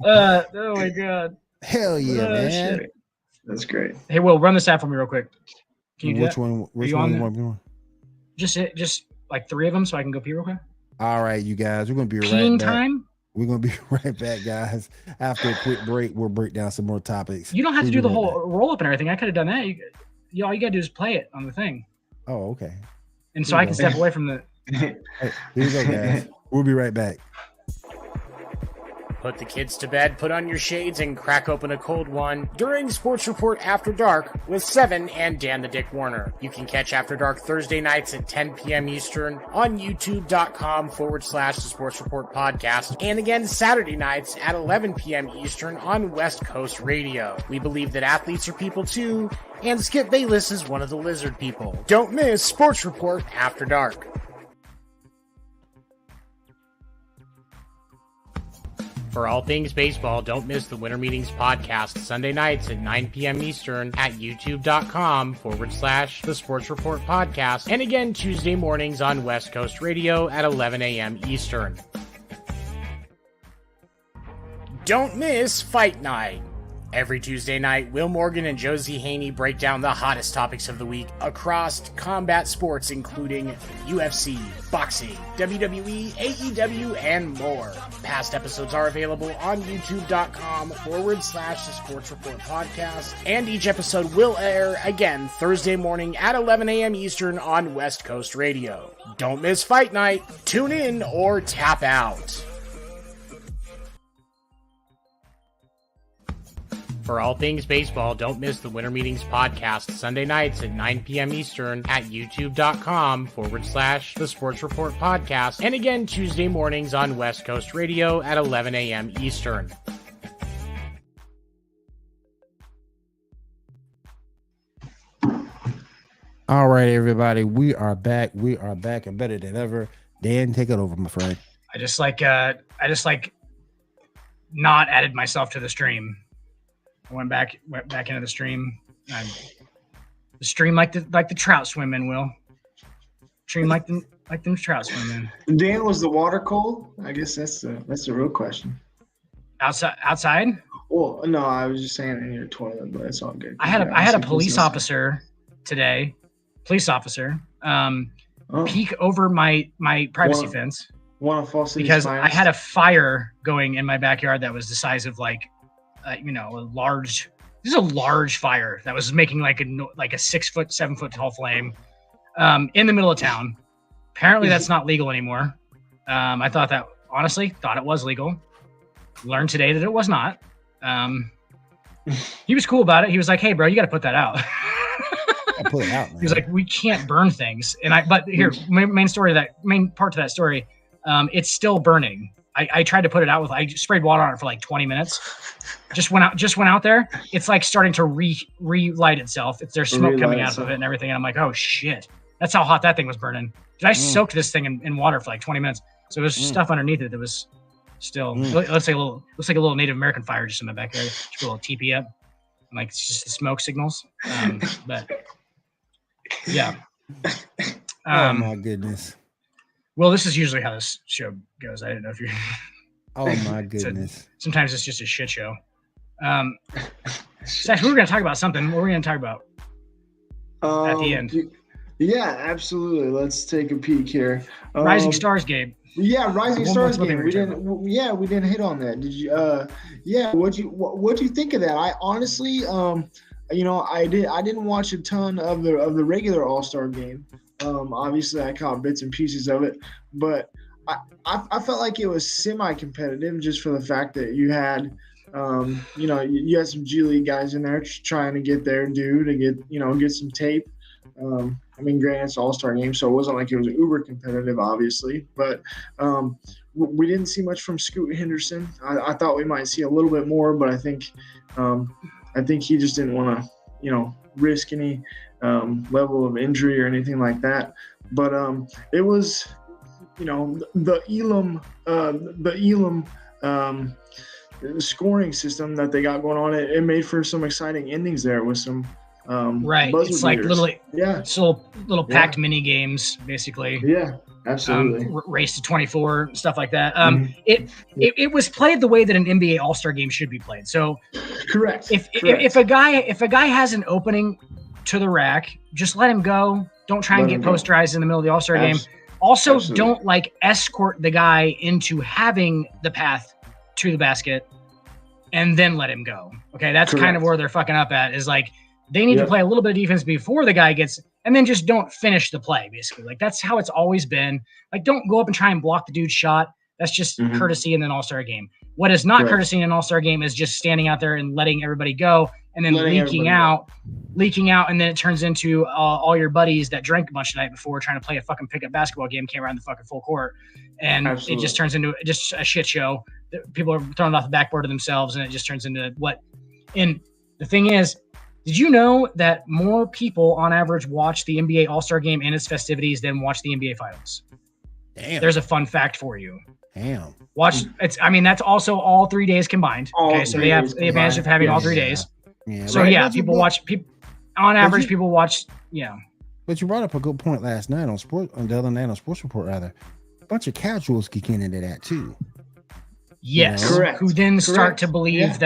Oh my god. Hell yeah, man. Shit. That's great. Hey, Will, run this ad for me real quick. Can you do Which that? one? Which one you want to be on? Just like 3 of them, so I can go pee real quick. All right, you guys, we're gonna be Peeing right back. time. We're gonna be right back, guys. After a quick break, we'll break down some more topics. You don't have to do the whole roll up and everything. I could have done that. All you gotta do is play it on the thing. Oh, okay. And so I can step away from the. Hey, here you go, guys. We'll be right back. Put the kids to bed, put on your shades, and crack open a cold one during Sports Report After Dark with Seven and Dan the Dick Werner. You can catch After Dark Thursday nights at 10 p.m. Eastern on youtube.com/the Sports Report podcast, and again Saturday nights at 11 p.m. Eastern on West Coast Radio. We believe that athletes are people too, and Skip Bayless is one of the lizard people. Don't miss Sports Report After Dark. For all things baseball, don't miss the Winter Meetings podcast Sunday nights at 9 p.m. Eastern at youtube.com/the Sports Report podcast, and again Tuesday mornings on West Coast Radio at 11 a.m. Eastern. Don't miss Fight Night. Every Tuesday night, Will Morgan and Josie Haney break down the hottest topics of the week across combat sports, including UFC, boxing, WWE, AEW, and more. Past episodes are available on youtube.com/the Sports Report podcast, and each episode will air again Thursday morning at 11 a.m. Eastern on West Coast Radio. Don't miss Fight Night. Tune in or tap out. For all things baseball, don't miss the Winter Meetings podcast Sunday nights at 9 p.m. Eastern at youtube.com/the Sports Report podcast, and again Tuesday mornings on West Coast Radio at 11 a.m. Eastern. All right, everybody, we are back. We are back and better than ever. Dan, take it over, my friend. I just not added myself to the stream. I went back into the stream. The stream like the trout swim in, Will. Stream like them trout swim in. Dan, was the water cold? I guess that's the real question. Outside? Well, no, I was just saying in your toilet, but it's all good. I had a police officer today. Peek over my privacy fence. Because I had a fire going in my backyard that was the size of a large fire that was making like a 6 foot, 7 foot tall flame in the middle of town. Apparently that's not legal anymore. I thought it was legal. Learned today that it was not. He was cool about it. He was like, "Hey bro, you got to put that out." I put it out, man. He was like, "We can't burn things." But here, main part to that story, it's still burning. I tried to put it out I sprayed water on it for like 20 minutes. Just went out there. It's like starting to relight itself. There's smoke coming out of it and everything. And I'm like, oh shit. That's how hot that thing was burning. I soaked this thing in water for like 20 minutes. So there was stuff underneath it that was still, looks like a little Native American fire just in my backyard. Just put a little teepee up. I'm like, it's just the smoke signals. But yeah. Oh my goodness. Well, this is usually how this show goes. I didn't know if you're. Oh my goodness. Sometimes it's just a shit show. Stacks, we were going to talk about something. What were we going to talk about at the end? Yeah, absolutely. Let's take a peek here. Rising Stars game. Yeah, Rising Stars game. We didn't hit on that. Did you? What'd you think of that? I honestly, I didn't watch a ton of the regular All-Star game. Obviously, I caught bits and pieces of it, but I felt like it was semi-competitive just for the fact that you had, you had some G League guys in there trying to get their due to get some tape. Granted, it's All-Star game, so it wasn't like it was uber competitive, obviously, but we didn't see much from Scoot Henderson. I thought we might see a little bit more, but I think he just didn't want to, risk any level of injury or anything like that. But it was, the Elam scoring system that they got going on. It made for some exciting endings there with some right. It's like little packed mini games, basically. Yeah, absolutely. Race to 24, stuff like that. It was played the way that an NBA All-Star game should be played. So correct. If a guy has an opening to the rack, just let him go. Don't try and get posterized in the middle of the All-Star game. Also, don't escort the guy into having the path to the basket and then let him go. Okay, that's kind of where they're fucking up at, is they need to play a little bit of defense before the guy gets, and then just don't finish the play, basically. That's how it's always been. Don't go up and try and block the dude's shot. That's just courtesy in an all-star game. What is not courtesy in an all-star game is just standing out there and letting everybody go and then leaking out, and then it turns into all your buddies that drank a bunch the night before trying to play a fucking pickup basketball game came around the fucking full court, and it just turns into just a shit show. People are throwing it off the backboard of themselves, and it just turns into what. And the thing is, did you know that more people on average watch the NBA All-Star Game and its festivities than watch the NBA Finals? Damn. There's a fun fact for you. Damn. That's also all 3 days combined. Okay, so they have the advantage of having all 3 days. Yeah. So people watch. On average, people watch. Yeah. But you brought up a good point last night on the other night on Sports Report rather. A bunch of casuals kick into that too. Yes. Correct. Who then start to believe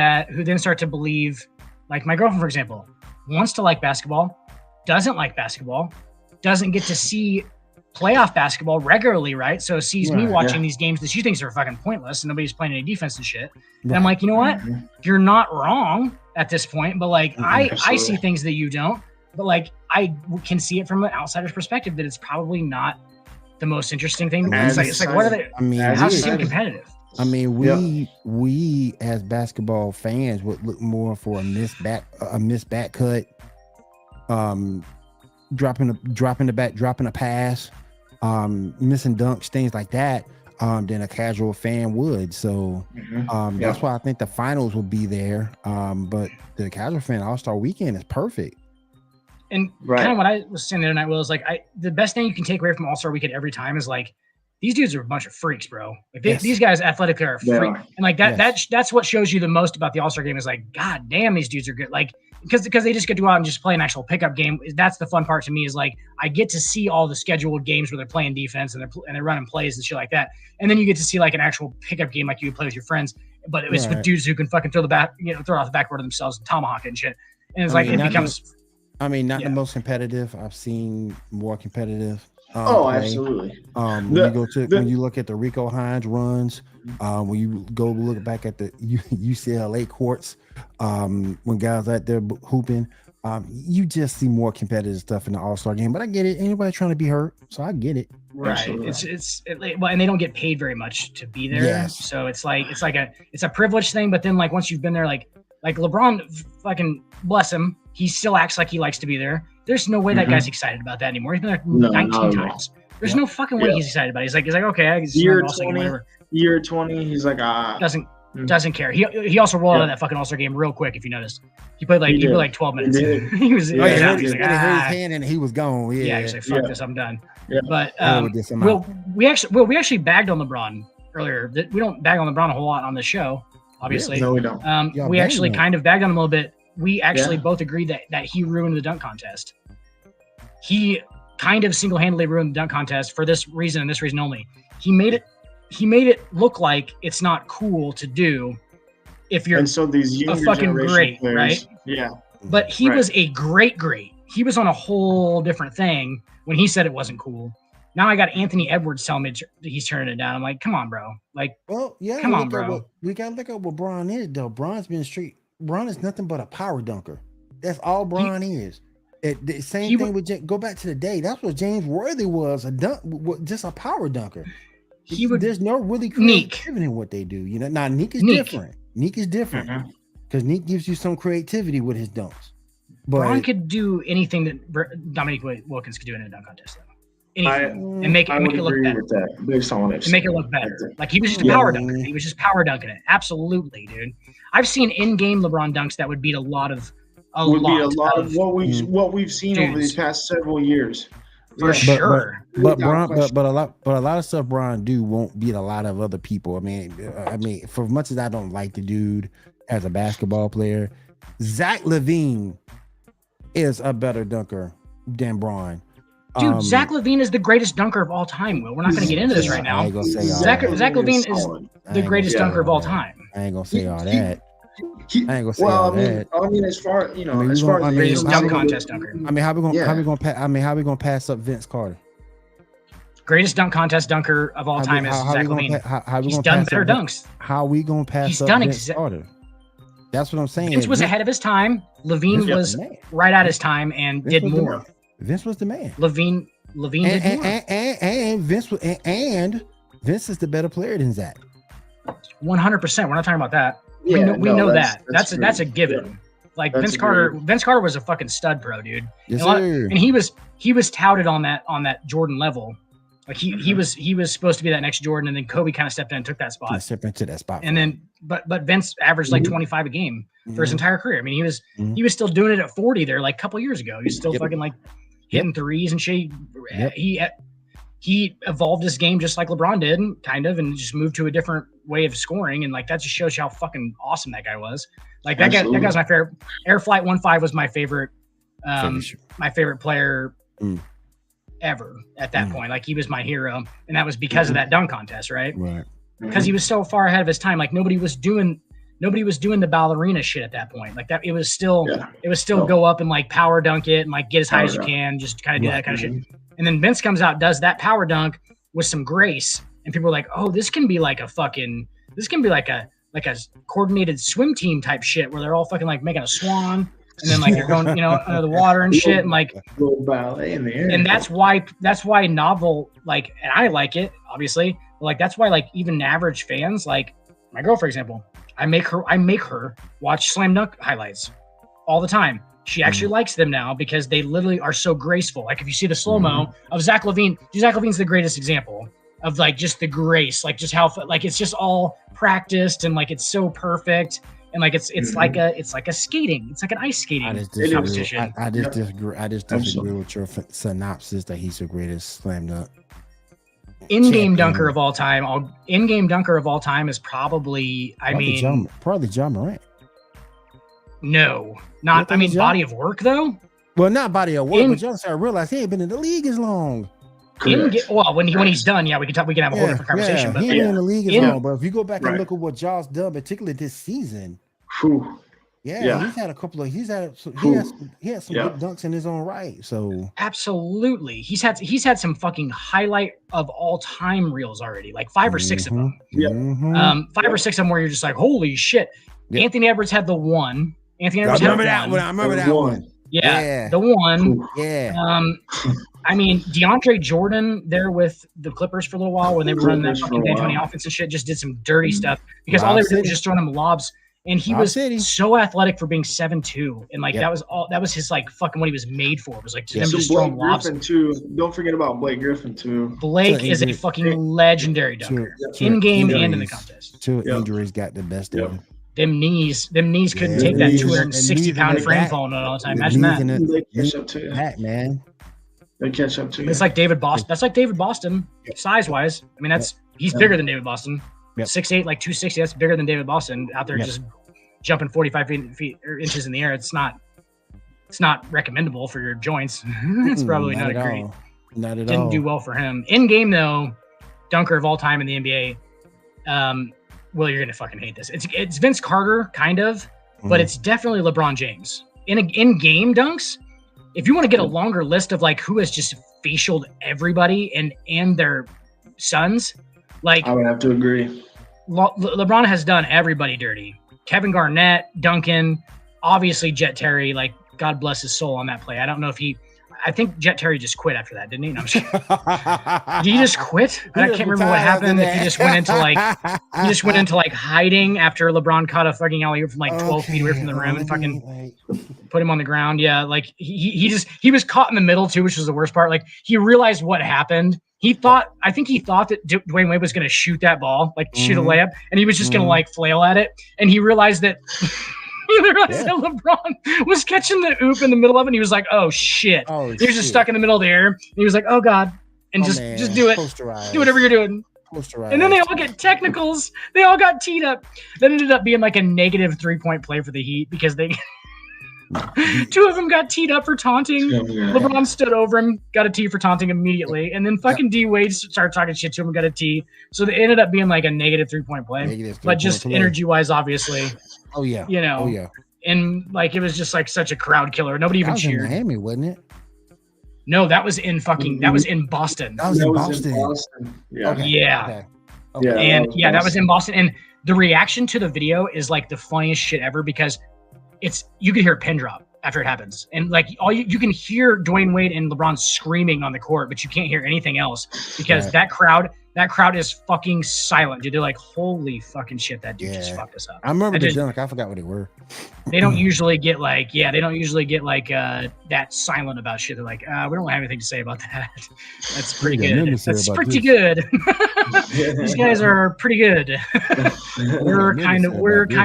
like my girlfriend, for example, wants to like basketball, doesn't like basketball, doesn't get to see playoff basketball regularly, right? So sees me watching these games that she thinks are fucking pointless and nobody's playing any defense and shit. And I'm like, you know what? You're not wrong at this point, but like I see things that you don't, but like I can see it from an outsider's perspective that it's probably not the most interesting thing. It's like what are they? I mean, how's it seem competitive? I mean, we as basketball fans would look more for a missed back cut, dropping a pass, missing dunks, things like that, than a casual fan would. So that's why I think the finals will be there. But the casual fan All-Star Weekend is perfect. And kind of what I was saying the other night, Will, is like the best thing you can take away from All-Star Weekend every time is like, these dudes are a bunch of freaks, bro. Like these guys athletically are freak. And like that's what shows you the most about the All-Star game is like, God damn, these dudes are good. Like, because they just get to go out and just play an actual pickup game. That's the fun part to me is like, I get to see all the scheduled games where they're playing defense and they're running plays and shit like that. And then you get to see like an actual pickup game like you would play with your friends, but it's with dudes who can fucking throw off the backboard of themselves and tomahawk and shit. And it's it becomes. The most competitive. I've seen more competitive. Absolutely. When you look at the Rico Hines runs, when you go look back at the UCLA courts, when guys out there hooping, you just see more competitive stuff in the All-Star game. But I get it. Anybody trying to be hurt, so I get it. Right. And they don't get paid very much to be there. Yes. So it's a privilege thing. But then like once you've been there, like LeBron, fucking bless him, he still acts like he likes to be there. There's no way that guy's excited about that anymore. He's been there 19 times. There's no fucking way he's excited about it. He's like, okay, I just year 20, he's like, doesn't care. He also rolled out of that fucking All-Star game real quick, if you noticed. He played like 12 minutes. He was he hurt his hand and he was gone. Yeah, he's like, fuck this, I'm done. Yeah. But we actually bagged on LeBron earlier. We don't bag on LeBron a whole lot on the show, obviously. No, we don't. We actually kind of bagged on him a little bit. We actually both agreed that he ruined the dunk contest. He kind of single-handedly ruined the dunk contest for this reason and this reason only. He made it look like it's not cool to do if you're a fucking great, players, right? Yeah. But he was a great. He was on a whole different thing when he said it wasn't cool. Now I got Anthony Edwards telling me he's turning it down. I'm like, come on, bro. Like, come on, bro. We got to look at what Bron is, though. Bron's been straight. Bron is nothing but a power dunker. That's all Bron is. The same thing with go back to the day. That's what James Worthy was, just a power dunker. There's no really creativity in what they do. You know, now Neek is different. Neek is different because Neek gives you some creativity with his dunks. But Bron could do anything that Dominique Wilkins could do in a dunk contest, though. Anything and make it look better. With that, based on it. And make it look better. Like he was just a power dunker. He was just power dunking it. Absolutely, dude. I've seen in-game LeBron dunks that would beat a lot of what we've seen over these past several years. For sure. But a lot of stuff Bron do won't beat a lot of other people. I mean, for much as I don't like the dude as a basketball player, Zach LaVine is a better dunker than Bron. Dude, Zach LaVine is the greatest dunker of all time, Will. We're not going to get into this right now. Zach LaVine is the greatest dunker of all time. I ain't going to say all that. I ain't gonna say all that. I mean, as far as the greatest dunk contest dunker. I mean, how we gonna pass up Vince Carter? Greatest dunk contest dunker of all time is Zach LaVine. He's done better dunks. How we gonna pass up Vince Carter? That's what I'm saying. Vince was ahead of his time. LaVine was right at his time and did more. Vince was the man. LaVine did more. And Vince is the better player than Zach. 100%. We're not talking about that. Yeah, we know that. that's That's a great. given. Yeah. Like That's Vince a Carter. great- Vince Carter was a fucking stud pro, dude. Yes, And he was touted on that Jordan level. Like he was supposed to be that next Jordan, and then Kobe kind of stepped in and took that spot. Step into that spot. And then, but Vince averaged like 25 a game for his entire career. I mean, he was still doing it at 40 there, like a couple years ago. He was still fucking like hitting threes and shit. He evolved his game just like LeBron did, kind of, and just moved to a different way of scoring. And like that just shows you how fucking awesome that guy was. Like that guy's my favorite. Air Flight 1.5 was my favorite, my favorite player ever at that point. Like he was my hero, and that was because of that dunk contest, right? Right. Because he was so far ahead of his time. Like nobody was doing the ballerina shit at that point. Like that, it was still go up and like power dunk it and like get as high as you can, just kind of do that kind of shit. And then Vince comes out, does that power dunk with some grace, and people are like, "Oh, this can be like a coordinated swim team type shit where they're all fucking like making a swan, and then like they're going, under the water and shit, and like little ballet in the air." And that's why novel, like, and I like it obviously, but like that's why like even average fans, like my girl for example, I make her watch slam dunk highlights all the time. She actually likes them now because they literally are so graceful. Like if you see the slow-mo of Zach LaVine, Zach LaVine's the greatest example of like just the grace, like just how like it's just all practiced and like it's so perfect, and like it's like a skating, it's like an ice skating competition. I just disagree with your synopsis that he's the greatest slam dunk. In-game dunker of all time. In-game dunker of all time is probably probably John Morant. No, not. I mean, body of work though. Well, not body of work, but you also realize he ain't been in the league as long. When he's done, we can have a whole different conversation. But he ain't been in the league as long. But if you go back and look at what Josh done, particularly this season, he's had a couple of he had some good dunks in his own right. So absolutely, he's had some fucking highlight of all time reels already, like 5 or 6 of them. 5 or 6 of them where you're just like, holy shit. Anthony Edwards had the one. I remember that one. Yeah, the one. Yeah. I mean, DeAndre Jordan there with the Clippers for a little while when they were running that fucking D'Antoni offense and shit, just did some dirty stuff because all they were doing was just throwing him lobs. And he was so athletic for being 7'2", and like that was his like fucking what he was made for. It was like just throwing lobs. Too. Don't forget about Blake Griffin too. Blake is a fucking legendary dunker in game and in the contest. 2 injuries got the best of him. Them knees couldn't take that 260-pound frame falling on all the time. Imagine that. They catch up to you. Man. They catch up to you. It's like David Boston. That's like David Boston, size-wise. I mean, he's bigger than David Boston. 6'8", like 260. That's bigger than David Boston out there just jumping 45 feet or inches in the air. It's not recommendable for your joints. It's probably not at all. Didn't do well for him. In game though, dunker of all time in the NBA. Well, you're gonna fucking hate this. It's Vince Carter, kind of, but it's definitely LeBron James. In game dunks, if you want to get a longer list of like who has just facialed everybody and their sons, like I would have to agree. LeBron has done everybody dirty. Kevin Garnett, Duncan, obviously Jet Terry. Like God bless his soul on that play. I don't know if I think Jet Terry just quit after that, didn't he? No, I'm just kidding. Did he just quit? I can't remember what happened. If he just went into like hiding after LeBron caught a fucking alley-oop from like 12 feet away from the rim and fucking put him on the ground. Yeah, like he was caught in the middle too, which was the worst part. Like he realized what happened. I think he thought that Dwayne Wade was going to shoot that ball, like shoot a layup, and he was just going to like flail at it. And he realized that. LeBron was catching the oop in the middle of it, and he was like, "Oh shit!" He was just stuck in the middle of the air, and he was like, "Oh god!" And just do it, do whatever you're doing. And then they all get technicals. They all got teed up. That ended up being like a negative 3-point play for the Heat because they 2 of them got teed up for taunting. LeBron stood over him, got a tee for taunting immediately, and then fucking D Wade started talking shit to him and got a tee. So they ended up being like a negative 3-point play, but just energy wise, obviously. Oh yeah. And like it was just like such a crowd killer. Nobody even cheered. In Miami, wasn't it? No, that was in fucking. That was in Boston. That was in Boston. Yeah. Okay. Yeah. Okay. And that was in Boston. And the reaction to the video is like the funniest shit ever because you could hear a pin drop after it happens, and like all you can hear Dwayne Wade and LeBron screaming on the court, but you can't hear anything else because that crowd that crowd is fucking silent, dude. They're like, holy fucking shit, that dude just fucked us up. I remember the dunk. I forgot what they were. They don't usually get like, that silent about shit. They're like, we don't have anything to say about that. That's pretty good. That's pretty good. These guys are pretty good. we're kind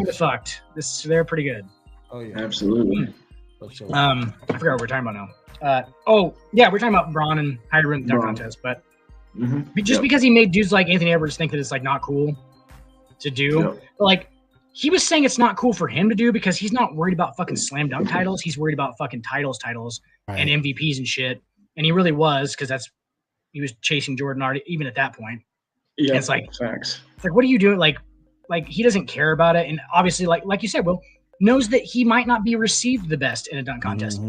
of fucked. They're pretty good. Oh yeah, absolutely. I forgot what we're talking about now. We're talking about Braun and how he ruined the dunk contest, but because he made dudes like Anthony Edwards think that it's like not cool to do. But like he was saying it's not cool for him to do because he's not worried about fucking slam dunk titles. He's worried about fucking titles and MVPs and shit. And he really was, because he was chasing Jordan already even at that point. Yeah, it's like facts. It's like, what are you doing? Like he doesn't care about it. And obviously, like you said, Will knows that he might not be received the best in a dunk contest.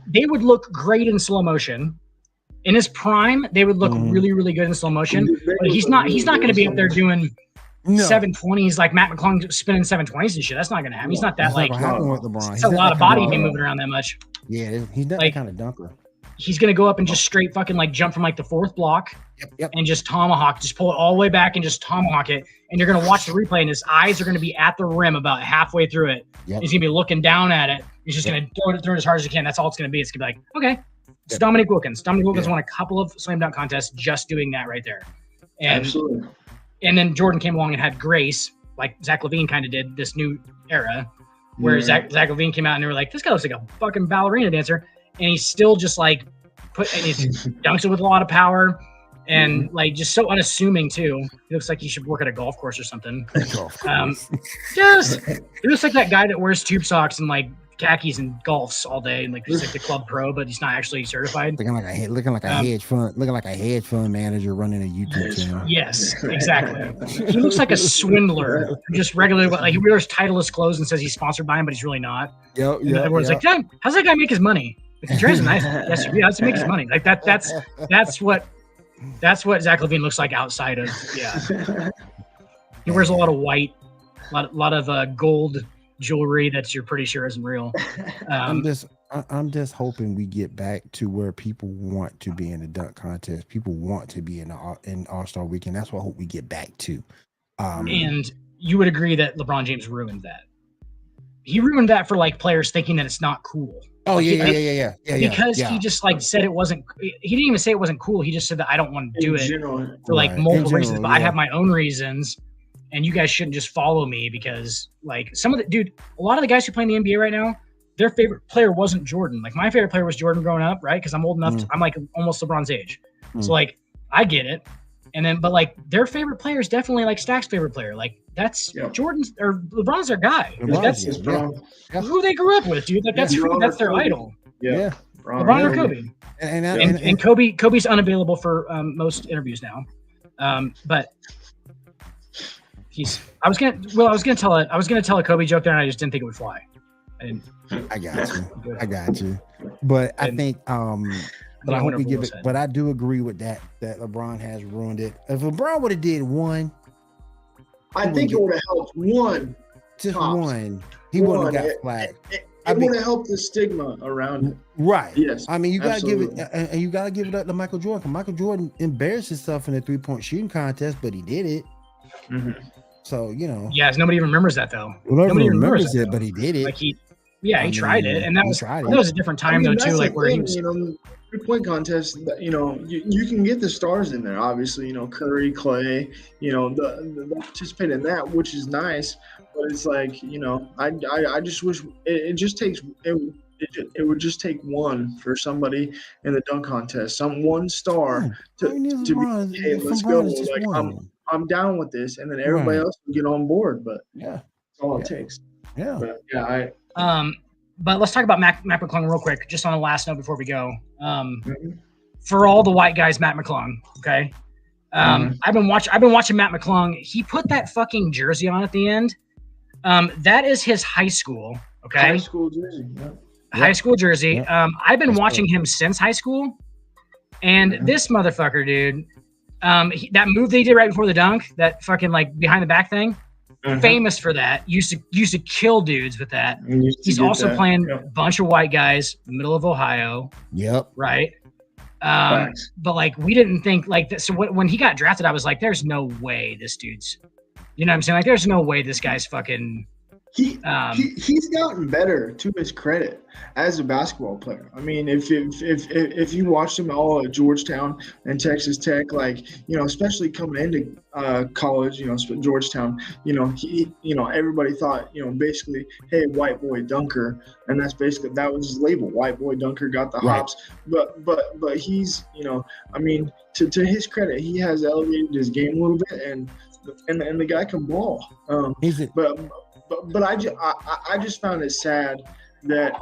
They would look great in slow motion. In his prime, they would look really, really good in slow motion. But he's not going to be up there doing 720s like Matt McClung spinning 720s and shit. That's not going to happen. He's not that like. It's a lot of body to be moving around that much. Yeah, he's not that kind of dunker. He's going to go up and just straight fucking like jump from like the fourth block and just tomahawk, just pull it all the way back and just tomahawk it. And you're going to watch the replay and his eyes are going to be at the rim about halfway through it. He's going to be looking down at it. He's just going to throw it as hard as he can. That's all it's going to be. It's going to be like, okay. It's Dominique Wilkins. Dominique Wilkins won a couple of slam dunk contests just doing that right there. And, absolutely. And then Jordan came along and had grace, like Zach LaVine kind of did this new era, where Zach LaVine came out and they were like, this guy looks like a fucking ballerina dancer. And he's still just like he dunks it with a lot of power and like just so unassuming too. He looks like he should work at a golf course or something. He looks like that guy that wears tube socks and like khakis and golfs all day and like he's like the club pro, but he's not actually certified. Looking like a hedge fund manager running a YouTube channel. Yes, exactly. He looks like a swindler. Just regularly, like he wears Titleist clothes and says he's sponsored by him, but he's really not. Everyone's like, how's that guy make his money? Like, he drives a nice SUV. How's he make his money? Like that's what Zach LaVine looks like outside of He wears a lot of white, a lot of gold jewelry that you're pretty sure isn't real. I'm just hoping we get back to where people want to be in the dunk contest. People want to be in All-Star Weekend. That's what I hope we get back to. And you would agree that LeBron James ruined that. He ruined that for like players thinking that it's not cool. Oh yeah. Because he just like said it wasn't. He didn't even say it wasn't cool. He just said that I don't want to do it for like multiple reasons. But I have my own reasons. And you guys shouldn't just follow me because, like, a lot of the guys who play in the NBA right now, their favorite player wasn't Jordan. Like, my favorite player was Jordan growing up, right? Because I'm old enough. I'm, like, almost LeBron's age. So, like, I get it. And then, but, like, their favorite player is definitely, like, Stack's favorite player. Like, that's Jordan's or LeBron's their guy. That's who they grew up with, dude. Like, that's their idol. Yeah. LeBron or Kobe. And Kobe's unavailable for most interviews now. But I was gonna tell a Kobe joke there, and I just didn't think it would fly. I got you. But I think but I hope we give it. But I do agree with that LeBron has ruined it. If LeBron would have did one, I think it would have helped one. Just one. He wouldn't have got flagged. It would have helped the stigma around it. Right. Yes. I mean, you gotta give it, and you gotta give it up to Michael Jordan. Michael Jordan embarrassed himself in the 3-point shooting contest, but he did it. So, you know. Yes, nobody even remembers that though. Nobody remembers it, but he did it. Like he tried it, and that was a different time though too. Like where he was. 3-point contest, you can get the stars in there. Obviously, Curry, Clay, the participate in that, which is nice. But it's like, I just wish it would just take one for somebody in the dunk contest, one star to be, hey, let's go. Like I'm down with this, and then everybody else can get on board. But that's all it takes. Yeah. But, but let's talk about Matt McClung real quick, just on the last note before we go. For all the white guys, Matt McClung. Okay. I've been watching Matt McClung. He put that fucking jersey on at the end. That is his high school. Okay. High school jersey. Yeah. High school jersey. Yeah. I've been watching him since high school, and this motherfucker, dude. That move they did right before the dunk, that fucking like behind the back thing, famous for that. Used to kill dudes with that. He's also playing a bunch of white guys, middle of Ohio. Yep. Right. But like, we didn't think like this. So when he got drafted, I was like, there's no way this dude's, you know what I'm saying? Like, there's no way this guy's fucking. He's gotten better, to his credit, as a basketball player. I mean, if you watched him all at Georgetown and Texas Tech, like, you know, especially coming into college, you know, Georgetown, you know, everybody thought, you know, basically, hey, white boy dunker, and that was his label, white boy dunker, got the hops. But he's, you know, I mean, to his credit, he has elevated his game a little bit, and the guy can ball. But I just found it sad that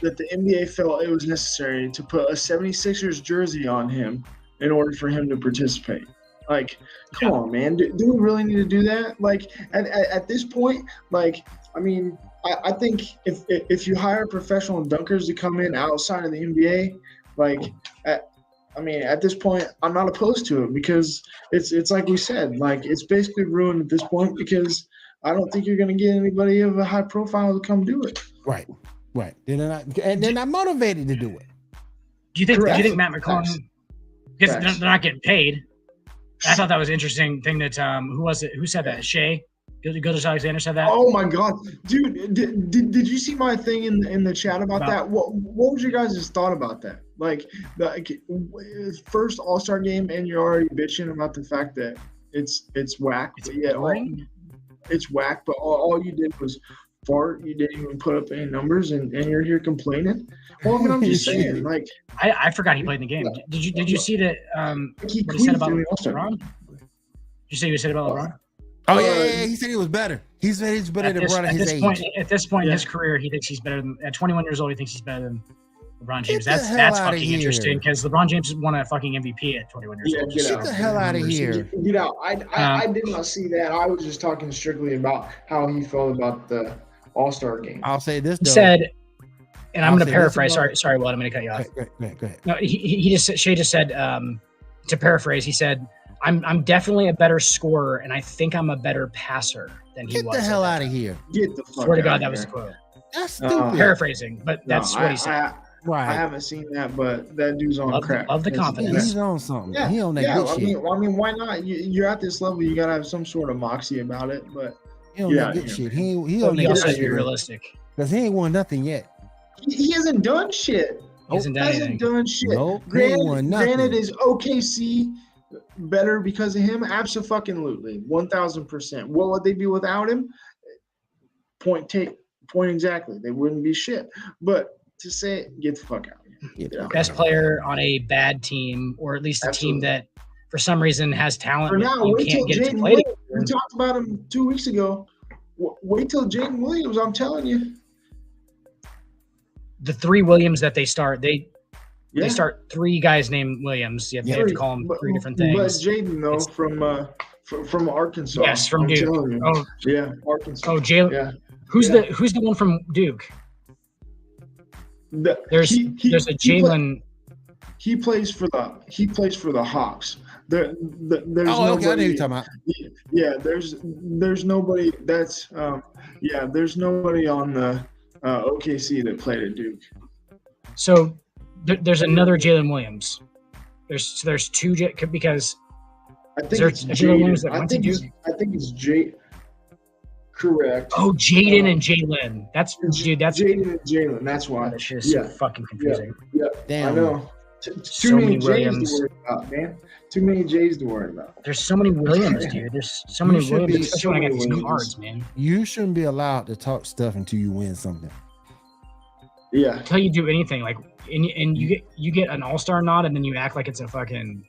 the NBA felt it was necessary to put a 76ers jersey on him in order for him to participate. Like, come on, man. Do we really need to do that? Like, at this point, like, I mean, I think if you hire professional dunkers to come in outside of the NBA, like, at this point, I'm not opposed to it, because it's like we said, like, it's basically ruined at this point, because I don't think you're going to get anybody of a high profile to come do it. Right. They're not motivated to do it. Do you think Matt McClung, because they're not getting paid? I thought that was an interesting thing that who was it? Who said that? Shea Gilgeous-Alexander said that. Oh my God, dude! Did you see my thing in the chat about that? What was your guys' thought about that? Like first All-Star game, and you're already bitching about the fact that it's whack. It's whack, but all you did was fart. You didn't even put up any numbers, and you're here complaining. Well, I mean, I'm just saying, like, I forgot he played in the game. Did you see that? What he said about LeBron? Did you see what he said about LeBron? Oh yeah, he said he was better. He said he's better than LeBron at his age. At this point in his career, he thinks he's better than. At 21 years old, he thinks he's better than LeBron James. That's fucking interesting, because LeBron James won a fucking MVP at 21 years old. Get the hell out of here. Get out. I did not see that. I was just talking strictly about how he felt about the All-Star game. I'll say this, though. He said, and I'm going to paraphrase. Sorry, Will, I'm going to cut you off. Go ahead. No, Shea just said, to paraphrase, he said, I'm definitely a better scorer, and I think I'm a better passer than he was. Get the hell out of here. Get the fuck Swear to God, out that of was here. the quote. That's stupid. Paraphrasing, but that's what he said. I haven't seen that, but that dude's on crack. Love the confidence. He's on something. Yeah, he on that good shit. I mean, why not? You're at this level, you gotta have some sort of moxie about it. But he on that good shit. He on that also good shit. Be realistic, because he ain't won nothing yet. He hasn't done shit. He hasn't done shit. Nope, granted, is OKC better because of him? Absolutely, 1,000%. What would they be without him? Point exactly. They wouldn't be shit. But to say, get the fuck out of here. Best player on a bad team, or at least a team that for some reason has talent. For now, you wait can't till get Jaden to play. We talked about him 2 weeks ago. Wait till Jaden Williams. I'm telling you. The three Williams that they start, they start three guys named Williams. You have to call them three different things. But Jaden, though, from Arkansas. Yes, from Duke. Oh, yeah, Arkansas. Oh, Jalen. Yeah. Who's the one from Duke? There's a Jalen. He plays for the Hawks. There's okay, I know what you're talking about. Yeah, there's nobody that's there's nobody on the OKC that played at Duke. So there's another Jalen Williams. There's two because I think it's Jaden. I think it's Jay. Correct. Oh, Jaden and Jalen. That's Jaden and Jalen. That's why. That shit is so fucking confusing. Yeah. Damn. I know. Too many J's to worry about, man. Too many J's to worry about. There's so many Williams, dude. There's so many Williams, especially when I got these cards, man. You shouldn't be allowed to talk stuff until you win something. Yeah. Until you do anything, like, and you get an all-star nod, and then you act like it's a fucking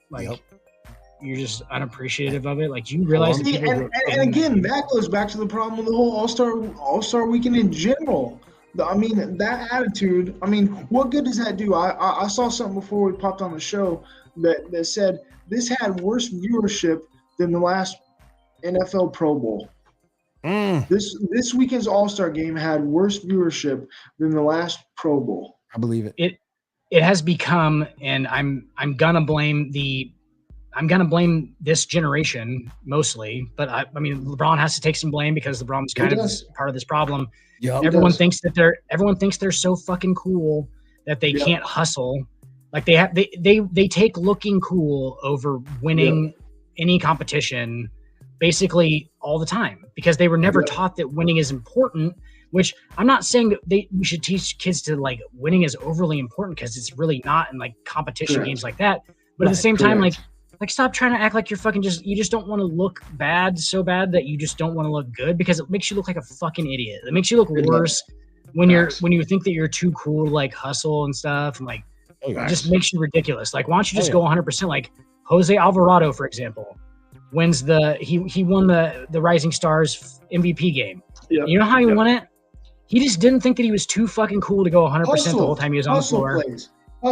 you're just unappreciative of it. Like, do you realize that people and again, that goes back to the problem with the whole All-Star weekend in general. I mean, that attitude. I mean, what good does that do? I saw something before we popped on the show that said this had worse viewership than the last NFL Pro Bowl. This weekend's All-Star game had worse viewership than the last Pro Bowl. I believe it. It has become, and I'm gonna blame this generation mostly, but I mean, LeBron has to take some blame because LeBron's kind of part of this problem. Yeah, everyone thinks they're so fucking cool that they can't hustle Like they take looking cool over winning any competition basically all the time because they were never taught that winning is important, which I'm not saying that we should teach kids to like winning is overly important because it's really not in like competition games like that. But at the same time, like stop trying to act like you just don't want to look bad so bad that you just don't want to look good because it makes you look like a fucking idiot. It makes you look worse when you think that you're too cool to like hustle and stuff and like it just makes you ridiculous. Like why don't you just go 100%? Like Jose Alvarado, for example, wins he won the Rising Stars MVP game. Yep. You know how he won it? He just didn't think that he was too fucking cool to go 100% the whole time he was on the floor.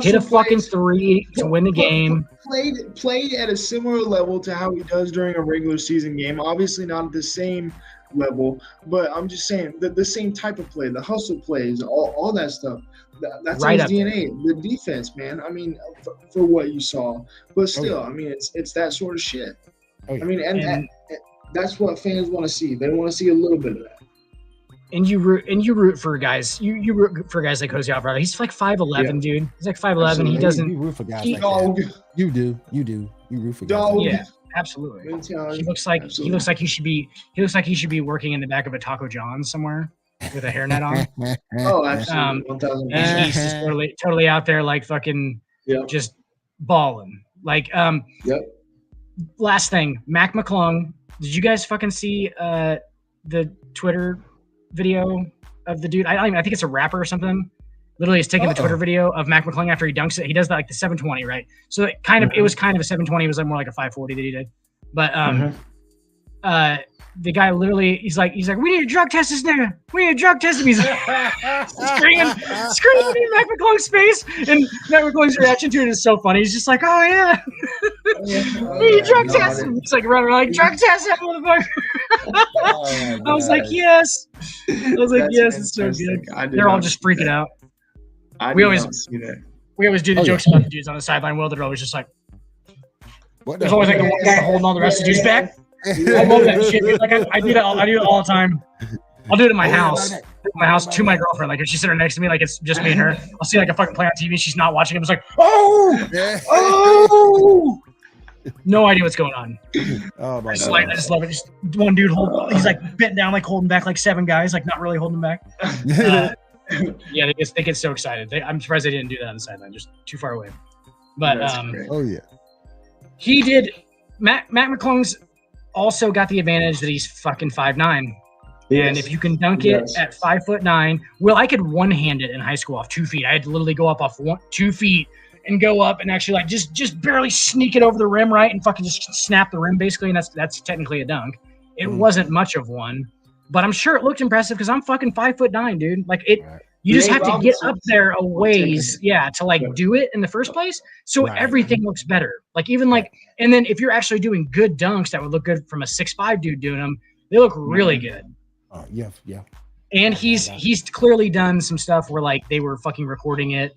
Hit a fucking three to win the game. Played at a similar level to how he does during a regular season game. Obviously not at the same level, but I'm just saying the same type of play, the hustle plays, all that stuff. That's right his DNA. There. The defense, man. I mean, for what you saw, but still, I mean, it's that sort of shit. I mean, and that's what fans want to see. They want to see a little bit of that. And you root for guys. You root for guys like Jose Alvarado. He's like 5'11", dude. He's like 5'11". Absolutely. He doesn't. You root for guys like that. You do. You root for guys. Like yeah, absolutely. He looks like he should be. He looks like he should be working in the back of a Taco John's somewhere with a hairnet on. Oh, absolutely. And he's just totally out there like fucking just balling. Like last thing, Mac McClung. Did you guys fucking see the Twitter video of the dude? I think it's a rapper or something. Literally, he's taking the Twitter video of Mac McClung after he dunks it. He does that like the 720, right? So it was kind of a 720. It was like more like a 540 that he did. But the guy literally, he's like, we need to drug test this nigga. We need to drug test him. He's screaming in Mac McClung's face, and Mac McClung's reaction to it is so funny. He's just like, oh yeah, we need to drug test him. He's like running around like drug test that motherfucker. I was like, yes. It's so good. They're all just freaking out. We always do the jokes about the dudes on the sideline. Well, they're always just like, there's always like the one guy holding all the rest of the dudes back. I love that shit. Dude. Like I do that all the time. I'll do it in my house. To my girlfriend. Like if she's sitting next to me, like it's just me and her. I'll see like a fucking play on TV. She's not watching it. It's like, oh, no idea what's going on. Oh my God. I just love it. Just one dude he's like bent down, like holding back like 7 guys, like not really holding back. Yeah, they get so excited. I'm surprised they didn't do that on the sideline. Just too far away. But he did. Matt McClung's also got the advantage that he's fucking 5'9". Yes. And if you can dunk it at 5'9", well, I could one-hand it in high school off 2 feet. I had to literally go up off 2 feet and go up and actually like just barely sneak it over the rim, right, and fucking just snap the rim basically, and that's technically a dunk. It wasn't much of one, but I'm sure it looked impressive because I'm fucking 5'9", dude. Like it. You just have to get up there a ways, to like do it in the first place. So everything looks better. Like even like, and then if you're actually doing good dunks that would look good from a 6'5" dude doing them, they look really good. Yeah. And he's clearly done some stuff where like they were fucking recording it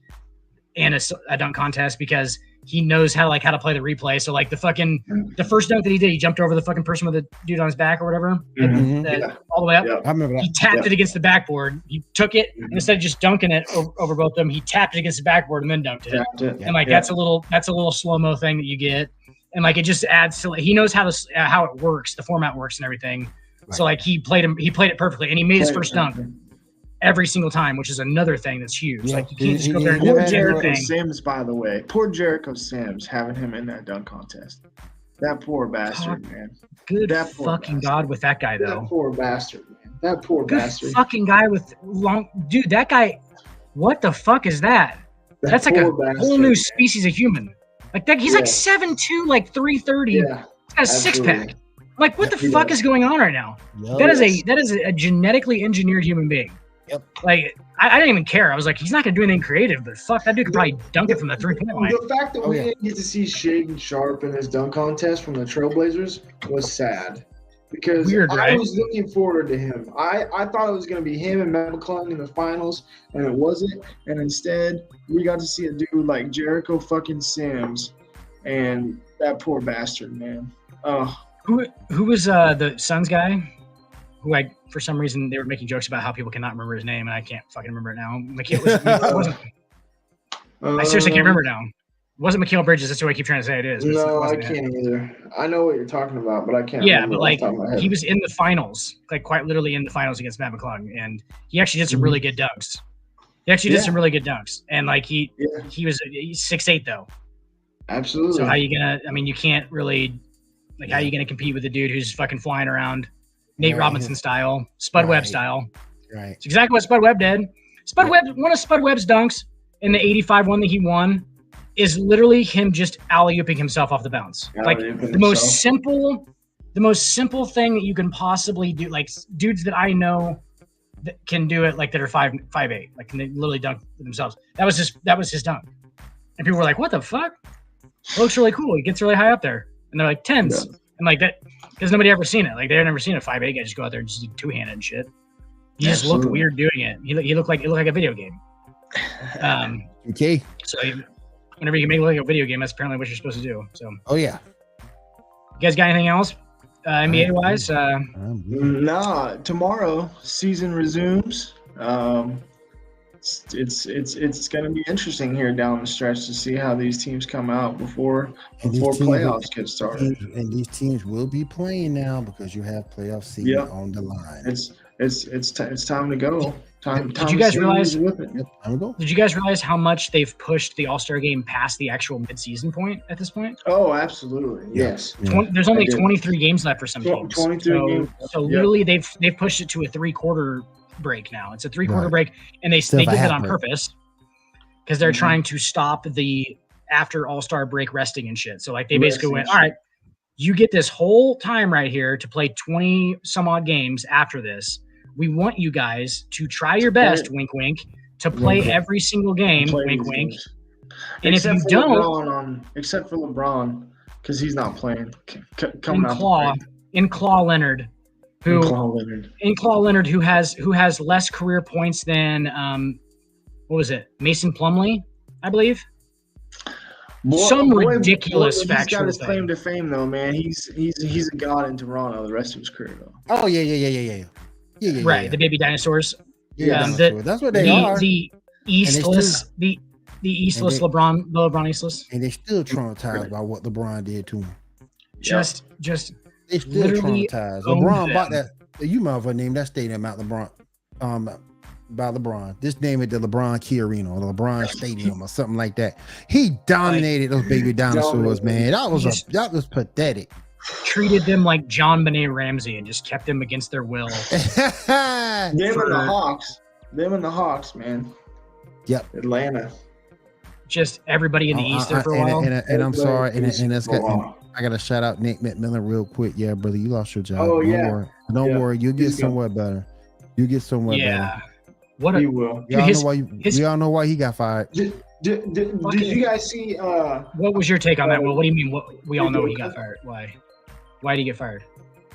in a dunk contest because he knows how to play the replay. So like the first dunk that he did, he jumped over the fucking person with the dude on his back or whatever, all the way up. Yeah. I remember that. He tapped it against the backboard. He took it and instead of just dunking it over both of them, he tapped it against the backboard and then dunked it. And like that's a little slow-mo thing that you get, and like it just adds to. He knows how it works, the format works and everything. Right. So like he played it perfectly, and he made his first dunk every single time, which is another thing that's huge. Yeah. Like you can't just go there and poor Jericho Sims, by the way. Poor Jericho Sims having him in that dunk contest. That poor bastard, man. Good fucking God with that guy, though. That poor bastard, man. That poor bastard. Fucking guy with long dude, that guy, what the fuck is that? That's like a whole new species of human. Like that he's like 7'2", like 330. Yeah. He's got a six-pack. Like what the fuck is going on right now? That is a genetically engineered human being. Yep. Like I didn't even care. I was like, he's not gonna do anything creative, but fuck, that dude could probably dunk it from the 3-point line. The fact that we didn't get to see Shaden Sharp in his dunk contest from the Trailblazers was sad because I was looking forward to him. I thought it was gonna be him and Matt McClung in the finals, and it wasn't. And instead, we got to see a dude like Jericho fucking Sims, and that poor bastard, man. Who was the Suns guy? Who for some reason they were making jokes about how people cannot remember his name, and I can't fucking remember it now. Like it wasn't. I seriously can't remember now. It wasn't Mikal Bridges. That's what I keep trying to say it is. No, I can't either. I know what you're talking about, but I can't. Yeah, remember but off the top of my head. he was in the finals, like quite literally in the finals against Matt McClung, and he actually did some really good dunks. He actually did some really good dunks, and like he's 6'8" though. Absolutely. So how you gonna? I mean, you can't really how you gonna compete with a dude who's fucking flying around, Nate Robinson style, Spud Webb style. Right. It's exactly what Spud Webb did. One of Spud Webb's dunks in the 85 one that he won is literally him just alley-ooping himself off the bounce. Like the most simple thing that you can possibly do. Like dudes that I know that can do it, like that are 5'8", like can they literally dunk themselves. That was his dunk, and people were like, "What the fuck? It looks really cool. He gets really high up there." And they're like 10s, and like that because nobody ever seen it. Like they've never seen a 5'8" guy just go out there and just do two-handed and shit. He just looked weird doing it. He looked like a video game. Okay. So whenever you can make it like a video game, that's apparently what you're supposed to do. So. Oh yeah. You guys got anything else, NBA wise? Nah. Tomorrow season resumes. It's going to be interesting here down the stretch to see how these teams come out before playoffs get started. And these teams will be playing now because you have playoff season on the line. It's time to go. Did you guys realize? Did you guys realize how much they've pushed the All-Star game past the actual mid-season point at this point? Oh, absolutely. Yes. There's only 23 games left for some teams. 23 games. So literally, they've pushed it to a 3-quarter break now. It's a 3-quarter break, and they did that on purpose because they're trying to stop the after All-Star break resting and shit. So like they basically went, all right, you get this whole time right here to play 20 some odd games after this. We want you guys to try your best, wink, wink, to play every single game, wink, wink. And if you don't, except for LeBron, because he's not playing, in Claw Leonard, who has less career points than what was it, Mason Plumlee, I believe. Ridiculous factual He's got his claim to fame, though, man. He's a god in Toronto the rest of his career, though. Oh yeah. Right, the baby dinosaurs. That's what they are. The Eastless, the Eastless LeBron Eastless, and they're still traumatized by what LeBron did to him. Just they still traumatized. LeBron bought that. You might have named that stadium out LeBron. By LeBron. Just name it the LeBron Key Arena or the LeBron Stadium or something like that. He dominated those baby dinosaurs, man. That was pathetic. Treated them like John Benet Ramsey and just kept them against their will. Them and the Hawks, man. Yep. Atlanta. Just everybody in the East there for a while. And I'm sorry, and that's got. I gotta shout out Nick McMillan real quick. Yeah, brother, you lost your job. Oh, Don't worry, you'll get somewhere better. You get somewhere better. He will. We all know why he got fired. Did you guys see? What was your take on that? Well, what do you mean? We all know he got fired. Why? Why did he get fired?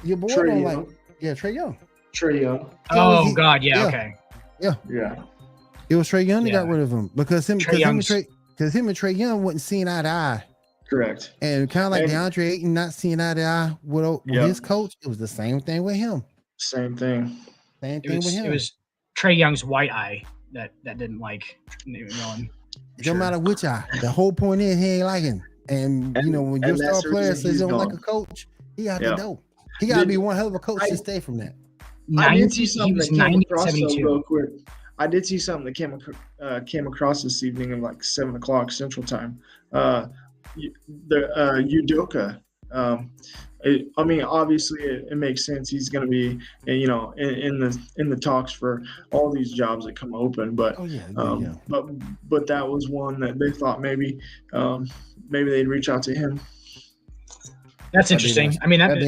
Your boy don't like. Yeah, Trae Young. Trae Young. Oh God, okay. Yeah. It was Trae Young that got rid of him because him and Trae Young wasn't seeing eye to eye. Correct. And kind of like DeAndre Ayton not seeing eye to eye with his coach, it was the same thing with him. Same thing. With him. It was Trae Young's white eye that didn't like him. It don't matter which eye. The whole point is he ain't liking. And when your star player says he don't like a coach, he got to know. He got to be one hell of a coach to stay from that. I did see something that came across real quick. I did see something that came across this evening at like 7:00 Central Time. Udoka. Obviously, it makes sense. He's going to be, in the talks for all these jobs that come open. But but that was one that they thought maybe they'd reach out to him. That's interesting. I mean, that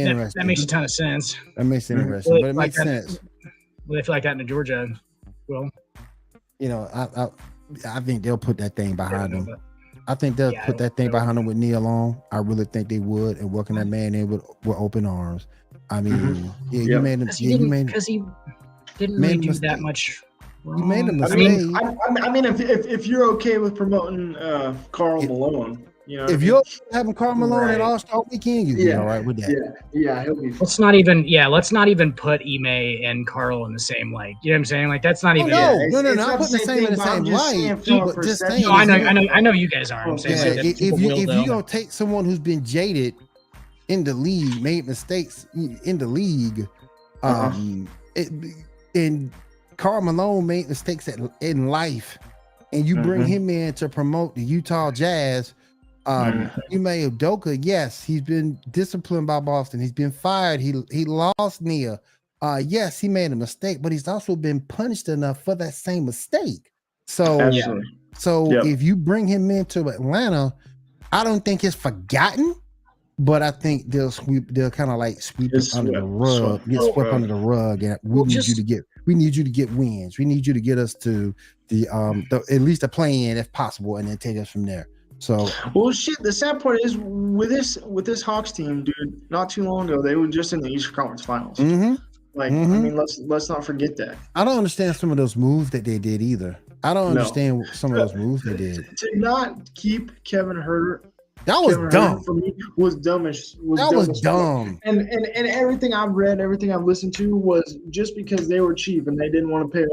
makes a ton of sense. That makes it interesting, but it makes sense. Well, they feel like that in Georgia. Will. I think they'll put that thing behind them. I think they'll put that thing behind them with Neil on. I really think they would, and welcome that man in with open arms. I mean, you made him. Because he didn't really do that much wrong. You made a mistake. I mean, if you're okay with promoting Karl Malone, You know, what If I mean? you're having Karl Malone Right. at All-Star Weekend, you'll be all right with that. Yeah, he'll be fine. Let's not even put Ime and Carl in the same light. You know what I'm saying? Like that's not even. No, it's no, not I'm putting the same in the but I'm same just light. saying from a But just perception- saying, I know you guys are. I'm saying yeah, like, that's if people you will, if though. you don't take someone who's been jaded in the league, made mistakes in the league, and Karl Malone made mistakes in life, and you bring him in to promote the Utah Jazz. Ime Udoka, yes, he's been disciplined by Boston. He's been fired. He lost Nia. Yes, he made a mistake, but he's also been punished enough for that same mistake. So, Absolutely. if you bring him into Atlanta, I don't think it's forgotten, but I think they'll kind of like sweep it under the rug, get swept under the rug, and we need you to get wins. We need you to get us to the at least a play-in if possible, and then take us from there. So, well, shit. The sad part is with this Hawks team, dude. Not too long ago, they were just in the Eastern Conference Finals. I mean, let's not forget that. I don't understand some of those moves that they did either. I don't understand some of those moves they did. To not keep Kevin Herter. That was dumb. For me, was dumb. That was dumb. And everything I've read, everything I've listened to was just because they were cheap and they didn't want to pay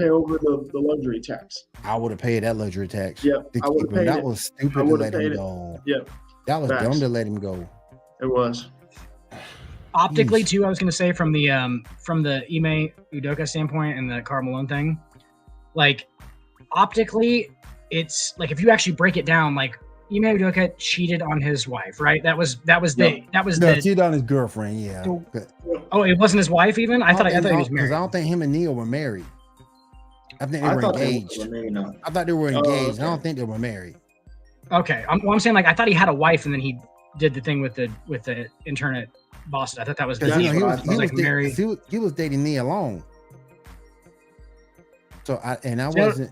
over the luxury tax. I would have paid that luxury tax. Yep, I would have paid that it. was stupid to let him go. Yep, that was dumb to let him go. It was. Optically, too, I was going to say from the Ime Udoka standpoint and the Karl Malone thing, like optically, it's like if you actually break it down, like Ime Udoka cheated on his wife, right? That was cheated on his girlfriend. Yeah. Oh, it wasn't his wife even. I thought he was married. I don't think him and Neil were married. I think they were engaged. I thought they were engaged. Okay. I don't think they were married. Okay, I'm saying like I thought he had a wife and then he did the thing with the intern at Boston. I thought that was because he was married. He was dating Nia Long. So I wasn't,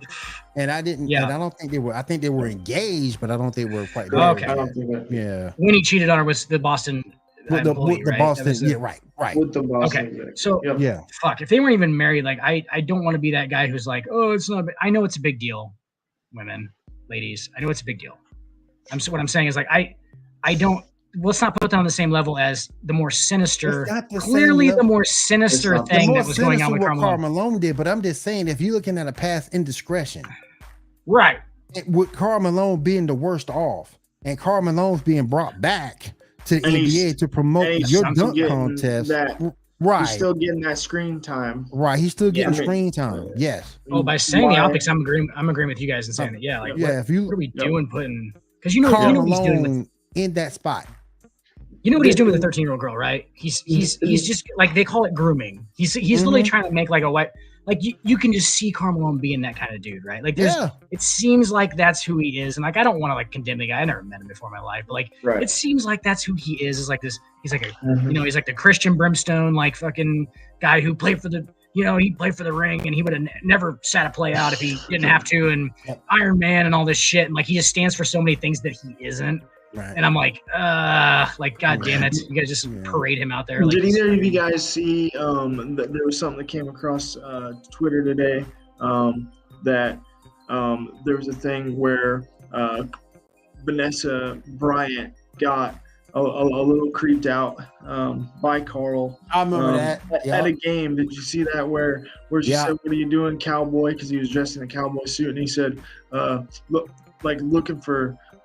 and I didn't. Yeah. And I don't think they were. I think they were engaged, but I don't think they were quite. Okay. I don't think that. Yeah. When he cheated on her was the Boston. With the Boston. Yeah. Right. With the Boston. Okay. So fuck. If they weren't even married, like I don't want to be that guy who's like, oh, it's not. I know it's a big deal, women, ladies. I know it's a big deal. What I'm saying is like I don't. Let's not put that on the same level as the more sinister, clearly the more sinister thing that was going on with Karl Malone did. But I'm just saying, if you're looking at a past indiscretion, right? With Karl Malone being the worst off, and Karl Malone's being brought back to the NBA to promote your dunk contest, right? He's still getting that screen time, right? He's still getting screen time. Yes. Oh, by saying the optics, I'm agreeing with you guys and saying that. Yeah, like what are we doing putting? Because Karl Malone in that spot. You know what he's doing with a 13-year-old girl, right? He's just like they call it grooming. He's literally trying to make like a white, like you can just see Karl Malone being that kind of dude, right? Like it seems like that's who he is, and like I don't want to like condemn the guy. I never met him before in my life, but like it seems like that's who he is. Is like this. He's like he's like the Christian Brimstone, like fucking guy who played for the. He played for the ring, and he would have never sat a play out if he didn't have to, and Iron Man and all this shit, and like he just stands for so many things that he isn't. Right. And I'm like God damn it, you guys just parade him out there. Like, did either of you guys see that there was something that came across Twitter today that there was a thing where Vanessa Bryant got a little creeped out by Karl. I remember that at a game. Did you see that where she said, "What are you doing, cowboy?" Because he was dressed in a cowboy suit, and he said,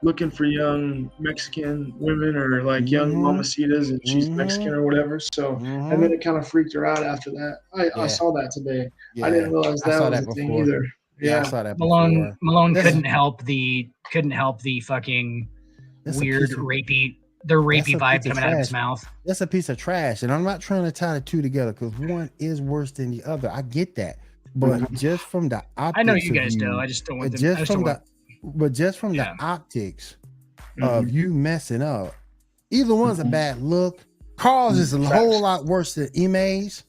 looking for young Mexican women or like young mamacitas, and she's Mexican or whatever. So, and then it kind of freaked her out after that. I saw that today. I didn't realize that was a thing either. Yeah, I saw that. Malone couldn't help the fucking weird rapey vibe coming out of his mouth. That's a piece of trash, and I'm not trying to tie the two together because one is worse than the other. I get that, but just from the optics, I know you guys do. I just don't want them. But just from the optics of you messing up, either one's a bad look. Karl's is a whole lot worse than Ime's,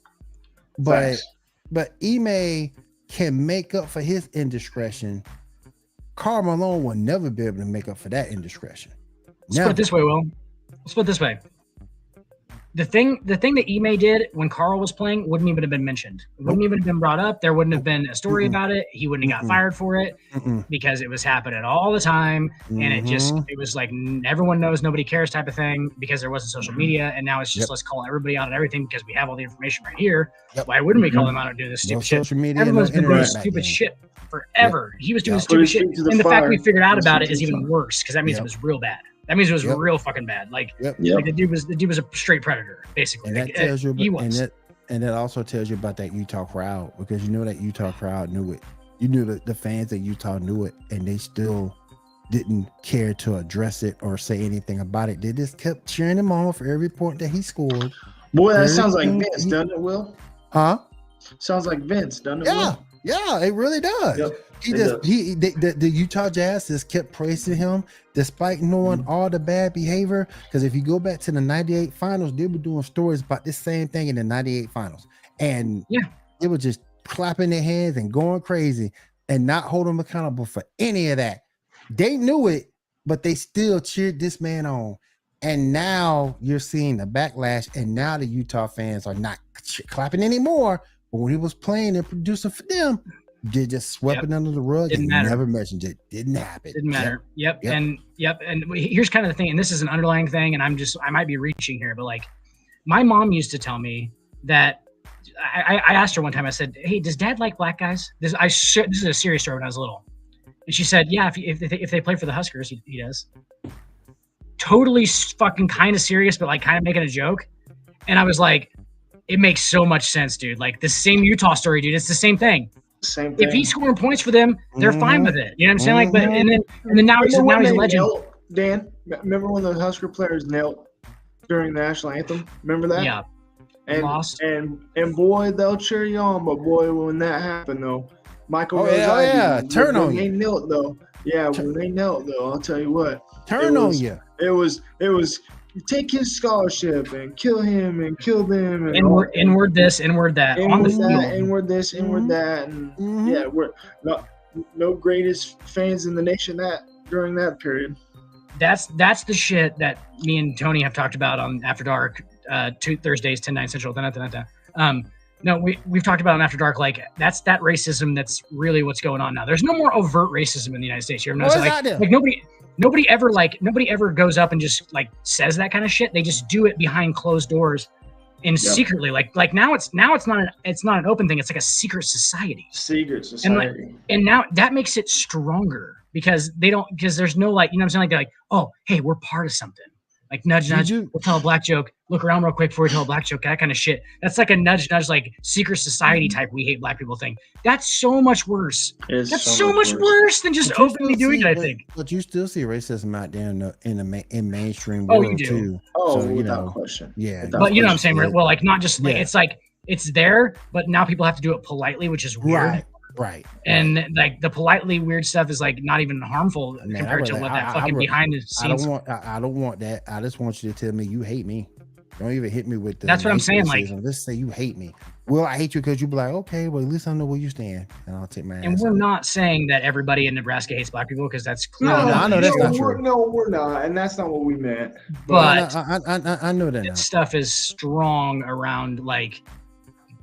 but Ime can make up for his indiscretion. Karl Malone will never be able to make up for that indiscretion. Let's put it this way, Will. Let's put it this way. the thing that Ime did when Carl was playing wouldn't even have been mentioned. It wouldn't even have been brought up. There wouldn't have been a story about it. He wouldn't have got fired for it because it was happening all the time. And it was like everyone knows, nobody cares type of thing because there wasn't social media. And now it's just let's call everybody out on everything because we have all the information right here. Why wouldn't we call them out and do this stupid shit? Social media, everyone's been doing stupid shit forever. He was doing stupid shit. And the fact we figured out about it is even worse because that means it was real bad. That means it was real fucking bad. Like, like the dude was a straight predator, basically. And that tells you about, and that also tells you about that Utah crowd, because you know that Utah crowd knew it. You knew that the fans of Utah knew it, and they still didn't care to address it or say anything about it. They just kept cheering him on for every point that he scored. Boy, that sounds like Vince, doesn't it, Will? Huh? Sounds like Vince, doesn't it, Will? Yeah, it really does. The Utah Jazz just kept praising him despite knowing all the bad behavior. Because if you go back to the 98 finals, they were doing stories about this same thing in the 98 finals. And they were just clapping their hands and going crazy and not holding him accountable for any of that. They knew it, but they still cheered this man on. And now you're seeing the backlash, and now the Utah fans are not clapping anymore. But when he was playing and producing for them, they just swept it under the rug. Didn't matter. Never mentioned it. Didn't happen. Didn't matter. And here's kind of the thing, and this is an underlying thing, and I might be reaching here, but like my mom used to tell me that I asked her one time, I said, hey, does dad like black guys? This is a serious story when I was little. And she said, yeah, if they play for the Huskers, he does. Totally fucking kind of serious, but like kind of making a joke. And I was like, it makes so much sense, dude. Like the same Utah story, dude. It's the same thing. Same thing. If he's scoring points for them, they're fine with it. You know what I'm saying? Like, but and then now he's a legend. Dan, remember when the Husker players knelt during the national anthem? Remember that? Yeah. And lost. And boy, they'll cheer you on. But boy, when that happened though, Michael. Turn on you. They knelt though. Yeah, when they knelt though, I'll tell you what. Turn on you. It was take his scholarship and kill him and kill them and inward this, inward that, inward this, inward that, and we're no greatest fans in the nation during that period. That's the shit that me and Tony have talked about on After Dark, 2 Thursdays, 10/9 Central. No, we've talked about on After Dark, like that's that racism that's really what's going on now. There's no more overt racism in the United States. You ever notice like nobody ever goes up and just like says that kind of shit. They just do it behind closed doors and secretly. Like now it's not an open thing. It's like a secret society. And now that makes it stronger because there's no like, you know what I'm saying? Like they're like, oh, hey, we're part of something. Like nudge, we'll tell a black joke. Look around real quick before we tell a black joke. That kind of shit. That's like a nudge, like secret society type. We hate black people thing. That's so much worse. That's so much worse than just openly doing it. I think. But you still see racism out there in mainstream world you do. Too. Oh, so, without question. Yeah, but you know what I'm saying? Well, like not just like it's like it's there, but now people have to do it politely, which is weird. Right. And like the politely weird stuff is like not even harmful compared to what that fucking behind the scenes. I don't want that. I just want you to tell me you hate me. Don't even hit me with the. That's what I'm saying. Like, let's say you hate me. Well, I hate you because you be like, okay, well, at least I know where you stand, and I'll take my ass. And we're not saying that everybody in Nebraska hates black people because that's clear. No, I know that's not true. No, we're not, and that's not what we meant. But I know that stuff is strong around like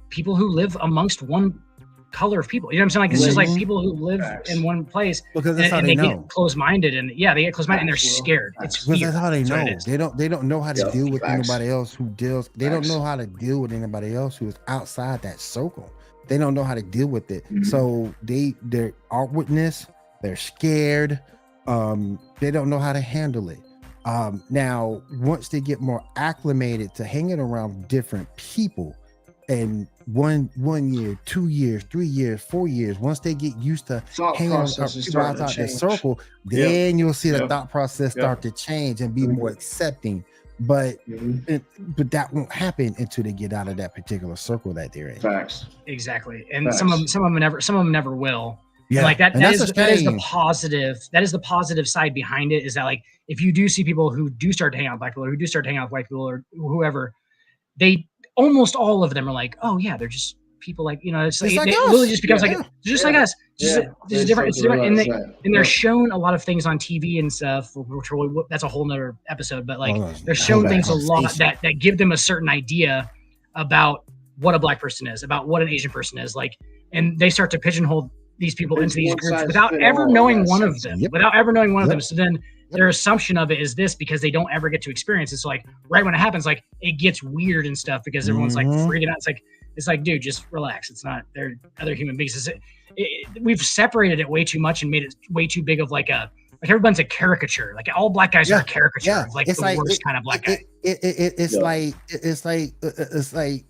people who live amongst one color of people. You know what I'm saying? Like it's just like people who live in one place because that's how they know. Get closed-minded and they get closed-minded and they're scared. It's because that's how they know. They don't know how to deal with anybody else who deals. They don't know how to deal with anybody else who is outside that circle. They don't know how to deal with it. So their awkwardness, they're scared. They don't know how to handle it. Now once they get more acclimated to hanging around different people, and 1 year, 2 years, 3 years, 4 years, once they get used to hanging outside the circle, then you'll see the thought process start to change and be more accepting. But but that won't happen until they get out of that particular circle that they're in. Facts. Exactly. And some of them never will. Yeah. Like that is the positive. That is the positive side behind it, is that like if you do see people who do start to hang out with black people or who do start to hang out with white people or whoever, they almost all of them are like, oh yeah, they're just people like, you know, it's Just like, like it us. really just becomes Yeah. just like us. Just different. It's different. And they're Yeah. shown a lot of things on TV and stuff, which that's a whole nother episode. But like, they're Whole shown nother things a lot conversation. that give them a certain idea about what a black person is, about what an Asian person is like, and they start to pigeonhole these people It's into these one groups size without fit ever all in knowing that one of sense. them. Yep. Without ever knowing one of Yep. them. So then their assumption of it is this because they don't ever get to experience it. So like right when it happens, like it gets weird and stuff because everyone's like Mhm. freaking out. It's like, dude, just relax. It's not, they're other human beings. We've separated it way too much and made it way too big of like everyone's a caricature. Like all black guys are a caricature of like It's the worst kind of black guy. It's like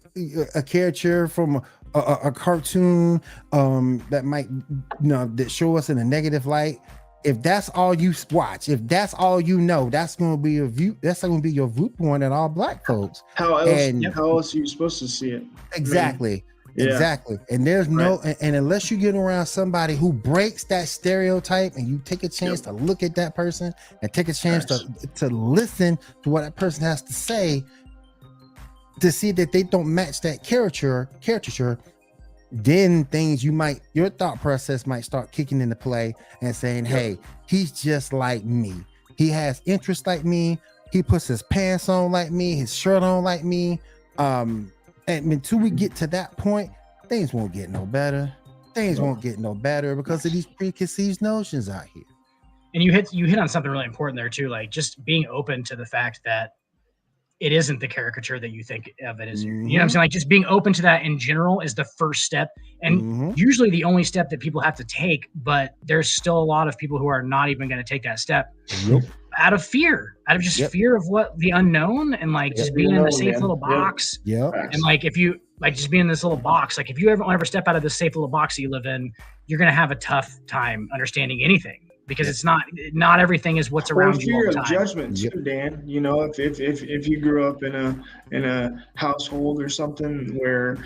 a caricature from a cartoon that might that show us in a negative light. If that's all you watch, if that's all you know, that's going to be your view. That's going to be your viewpoint at all black folks. How else? And- How else are you supposed to see it? Exactly. Yeah. Exactly. And there's no, and unless you get around somebody who breaks that stereotype and you take a chance to look at that person and take a chance to listen to what that person has to say to see that they don't match that caricature, then your thought process might start kicking into play and saying, hey, he's just like me. He has interests like me. He puts his pants on like me, his shirt on like me. And until we get to that point, things won't get no better. Things won't get no better because of these preconceived notions out here. And you hit on something really important there too, like just being open to the fact that it isn't the caricature that you think of it as. You know what I'm saying? Like just being open to that in general is the first step, and usually the only step that people have to take. But there's still a lot of people who are not even going to take that step out of fear, fear of what the unknown, and like just being in the safe little box. And like if you like just being in this little box, like if you ever step out of this safe little box that you live in, you're going to have a tough time understanding anything. Because it's not everything is what's around you all the time. Fear of judgment too, Dan. You know, if you grew up in a household or something where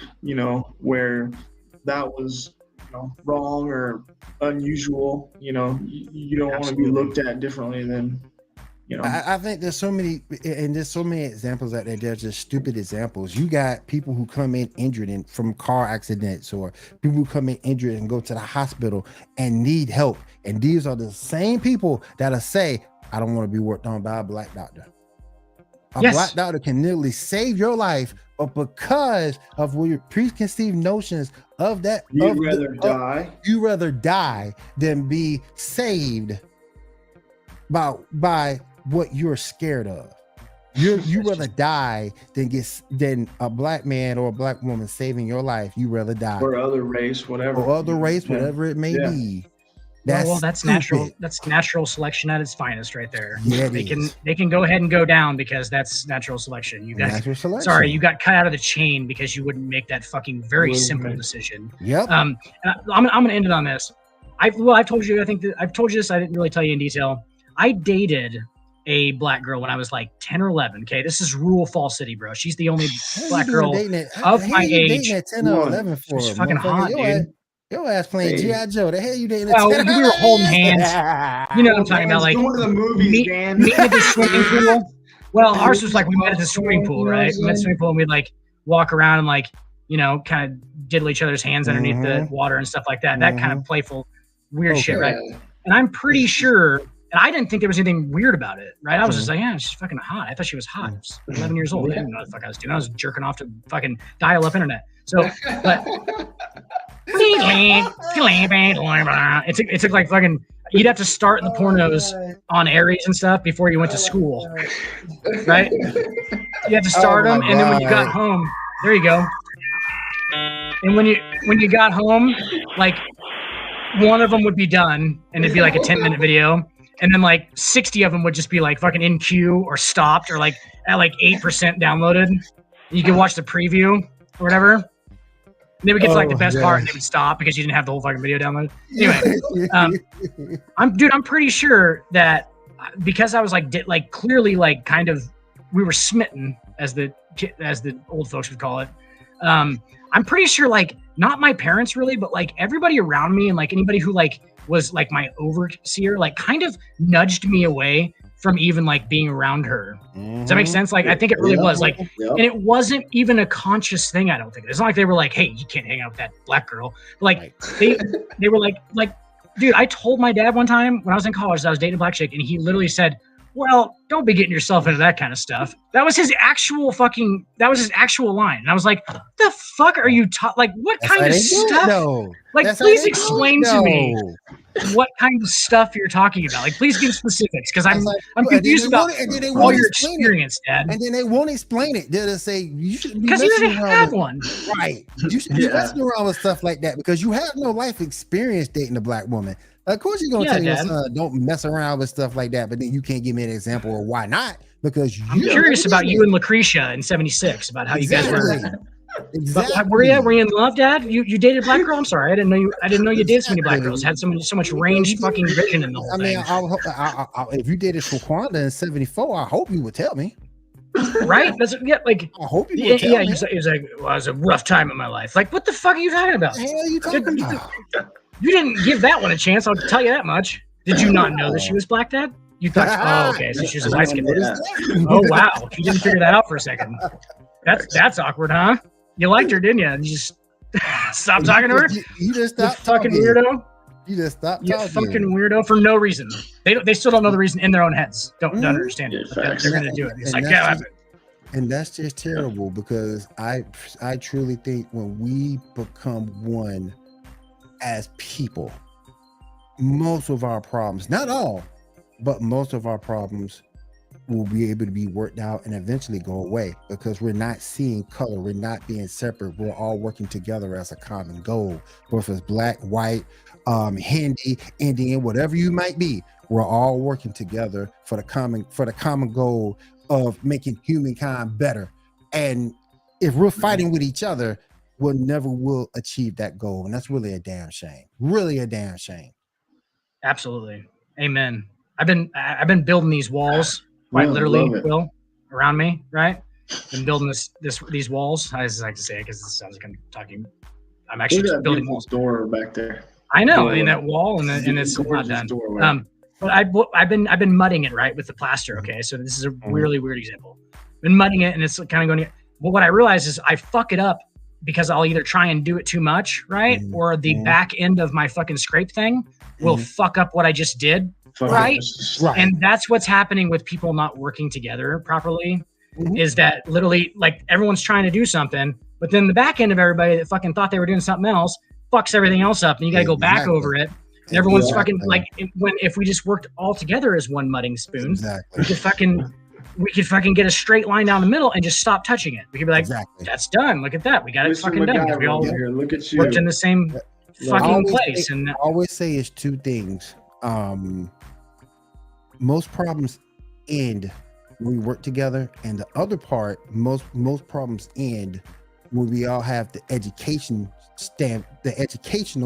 that was wrong or unusual, you don't want to be looked at differently than. I think there's so many examples out there. They're just stupid examples. You got people who come in injured from car accidents, or people who come in injured and go to the hospital and need help. And these are the same people that'll say, I don't want to be worked on by a black doctor. A black doctor can nearly save your life, but because of your preconceived notions of that, you rather die than be saved by what you're scared of. You rather die than a black man or a black woman saving your life. You rather die, or other race, whatever, whatever it may be. That's natural. That's natural selection at its finest, right there. Yeah, they can go ahead and go down because that's natural selection. You got you got cut out of the chain because you wouldn't make that fucking very simple decision. Yep. And I'm gonna end it on this. I've told you. I've told you this. I didn't really tell you in detail. I dated a black girl when I was like 10 or 11. Okay, this is rural Fall City, bro. She's the only black girl of my age. 10 or 11 for she's fucking hot, dude. Your ass playing G.I. Joe. The hell you dating? Well, we were holding hands. You know what I'm talking about? Like going to the movies, Dan. Meeting at the swimming pool. Well, ours was like we met at the swimming pool, right? We met at the swimming pool and we'd like walk around and like, kind of diddle each other's hands underneath the water and stuff like that. That kind of playful, weird shit, right? And I'm pretty sure. And I didn't think there was anything weird about it, right? I was just like, yeah, she's fucking hot. I thought she was hot. I was 11 years old. I didn't know what the fuck I was doing. I was jerking off to fucking dial-up internet. So, but it took like fucking. You'd have to start the pornos on Aries and stuff before you went to school, right? You had to start them, and then when you got home, there you go. And when you got home, like one of them would be done, and it'd be like a 10-minute video. And then like 60 of them would just be like fucking in queue or stopped or like at like 8% downloaded. You could watch the preview or whatever. And they would get to like the best part and they would stop because you didn't have the whole fucking video downloaded. Anyway, I'm pretty sure that because I was like clearly like kind of, we were smitten as the old folks would call it. I'm pretty sure like not my parents really, but like everybody around me and like anybody who like was like my overseer, like kind of nudged me away from even like being around her. Does that make sense? Like, I think it really was like, and it wasn't even a conscious thing. I don't think it's not like they were like, "Hey, you can't hang out with that black girl." But like they were like, dude, I told my dad one time when I was in college that I was dating a black chick, and he literally said, "Well, don't be getting yourself into that kind of stuff." That was his actual line. And I was like, "The fuck are you like what kind of stuff?" Like, please explain to me what kind of stuff you're talking about. Like, please give specifics, because I'm confused about all your experience, Dad. And then they won't explain it. They'll say you shouldn't be because you didn't have one. Right. You should be messing around with stuff like that because you have no life experience dating a black woman. Of course, you're gonna tell your son don't mess around with stuff like that, but then you can't give me an example of why not. Because I'm curious about you and Lucretia in '76 about how you guys were. Exactly. Were you in love, Dad? You dated a black girl? I'm sorry, I didn't know you dated so many black girls. Had so much range fucking vision in the whole thing. If you dated Shaquanda in '74, I hope you would tell me. Right? That's like. I hope you would tell me. He was like, well, it was a rough time in my life. Like, what the fuck are you talking about? What the hell are you talking about? You didn't give that one a chance. I'll tell you that much. Did you not know that she was black, Dad? You thought, oh, okay, so she was a light skin. Oh wow, you didn't figure that out for a second. That's awkward, huh? You liked her, didn't you? And you just stopped talking to her. You just stopped fucking weirdo. You just stopped talking. You fucking weirdo for no reason. They still don't know the reason in their own heads. Don't understand it. They're gonna do it. It's like, yeah, and that's just terrible because I truly think when we become one as people, most of our problems, not all, but most of our problems will be able to be worked out and eventually go away because we're not seeing color. We're not being separate. We're all working together as a common goal. Whether it's black, white, Hindi, Indian, whatever you might be, we're all working together for the common goal of making humankind better. And if we're fighting with each other, we'll never will achieve that goal. And that's really a damn shame. Really a damn shame. Absolutely. Amen. I've been building these walls. Quite literally, Will, around me, right? Been building these walls. I just like to say it because it sounds like I'm talking. I'm actually building walls. Door back there. I know, in that wall, and it's not done. But I've been mudding it right with the plaster. Okay, so this is a really weird example. Been mudding it, and it's kind of going. Well, what I realize is I fuck it up because I'll either try and do it too much, right, or the back end of my fucking scrape thing will fuck up what I just did. Right. And that's what's happening with people not working together properly is that literally like everyone's trying to do something, but then the back end of everybody that fucking thought they were doing something else fucks everything else up. And you got to go back over it. And everyone's fucking like if we just worked all together as one mudding spoon, we could fucking get a straight line down the middle and just stop touching it. We could be like, that's done. Look at that. We got it fucking done. Because we all worked in the same fucking place. And I always say it's two things. Most problems end when we work together, and the other part, most problems end when we all have the educational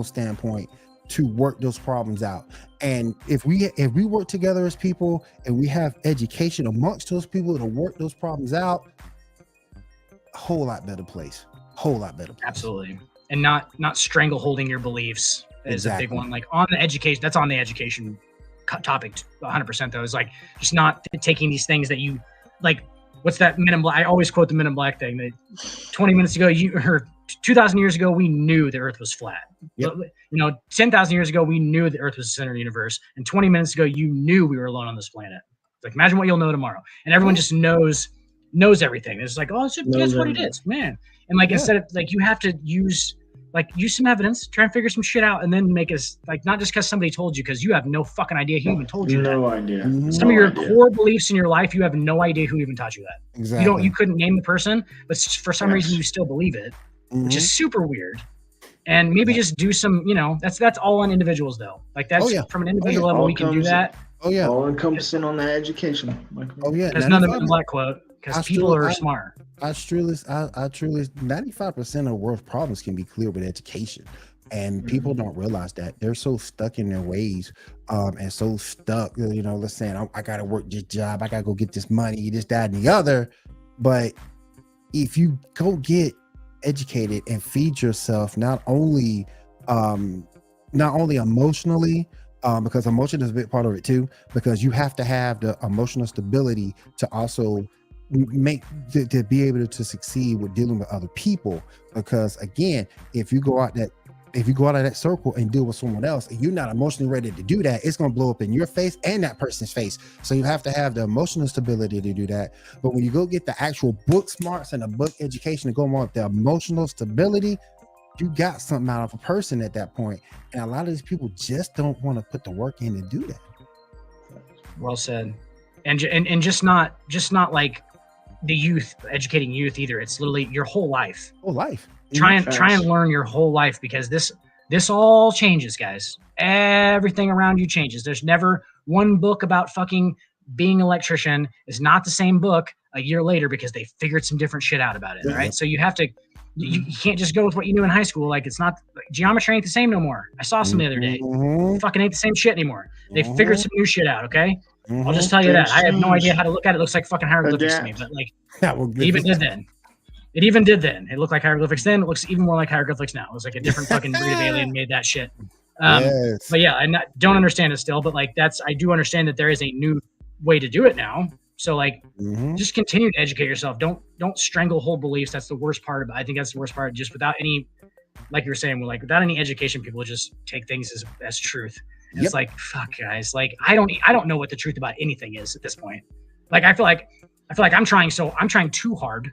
standpoint to work those problems out. And if we work together as people and we have education amongst those people to work those problems out, a whole lot better place. Absolutely. And not strangle holding your beliefs is a big one. Like on the education, that's on the education topic 100% though, is like just not taking these things that you like. What's that Men in Black? I always quote the Men in Black thing that 20 minutes ago, 2,000 years ago, we knew the earth was flat. 10,000 years ago, we knew the earth was the center of the universe. And 20 minutes ago, you knew we were alone on this planet. Like, imagine what you'll know tomorrow. And everyone just knows everything. It's like, oh, that's what it is, man. And like, instead of like, you have to use some evidence, try and figure some shit out, and then make us like, not just because somebody told you, because you have no fucking idea who even told you no that. Idea. Some of your core beliefs in your life, you have no idea who even taught you that. Exactly. You couldn't name the person, but for some reason you still believe it, which is super weird. And maybe just do some, that's all on individuals though. Like that's from an individual level, we can do that. All encompassing on that education. There's another Men in Black quote. Because people are smart. I truly 95% of the world's problems can be cleared with education. And people don't realize that. They're so stuck in their ways, and so stuck, let's say, I gotta work this job, I gotta go get this money, this, that, and the other. But if you go get educated and feed yourself not only emotionally, because emotion is a big part of it too, because you have to have the emotional stability to also to be able to succeed with dealing with other people. Because again, if you go out of that circle and deal with someone else and you're not emotionally ready to do that, it's going to blow up in your face and that person's face. So you have to have the emotional stability to do that. But when you go get the actual book smarts and the book education to go on with the emotional stability, you got something out of a person at that point. And a lot of these people just don't want to put the work in to do that. Well said. And just not like the youth, educating youth either. It's literally your whole life. Try and learn your whole life, because this all changes, guys. Everything around you changes. There's never one book about fucking being an electrician is not the same book a year later, because they figured some different shit out about it. Yeah. Right. So you have to, you can't just go with what you knew in high school. Like, it's not, geometry ain't the same no more. I saw some the other day. Fucking ain't the same shit anymore. They figured some new shit out. Okay. I'll just tell you that. I have no idea how to look at it. It looks like fucking hieroglyphics to me, but like, it even did then. It looked like hieroglyphics then. It looks even more like hieroglyphics now. It was like a different fucking breed of alien made that shit. Yes. But yeah, I don't understand it still. But like, I do understand that there is a new way to do it now. So like, just continue to educate yourself. Don't stranglehold beliefs. That's the worst part about it. I think that's the worst part. Just without any, like you were saying, without any education, people just take things as truth. And it's like, fuck, guys. Like, I don't know what the truth about anything is at this point. Like, I feel like I'm trying too hard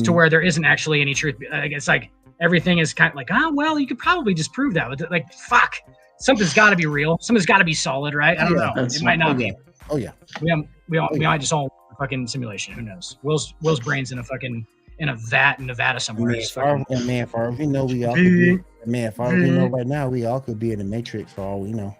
to where there isn't actually any truth. It's like everything is kind of like, oh well, you could probably disprove that. But like, fuck, something's got to be real. Something's got to be solid, right? I don't know. It might not be. Oh yeah. We might just all fucking simulation. Who knows? Will's brain's in a vat in Nevada somewhere. For all we know, we all could be. Man, for all we know right now, we all could be in the Matrix. For all we know.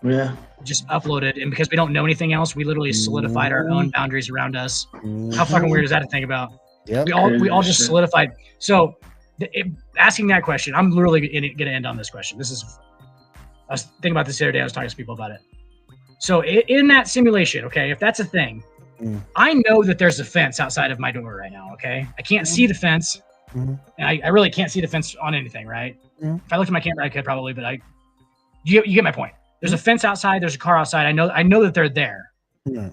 Yeah. Just uploaded, and because we don't know anything else, we literally solidified our own boundaries around us. How fucking weird is that to think about? Yep. We all just solidified. So asking that question, I'm literally going to end on this question. I was thinking about this the other day. I was talking to people about it. So in that simulation, okay, if that's a thing, I know that there's a fence outside of my door right now. Okay, I can't see the fence, and I really can't see the fence on anything, right? If I looked at my camera, I could probably, but you get my point. There's a fence outside. There's a car outside. I know that they're there.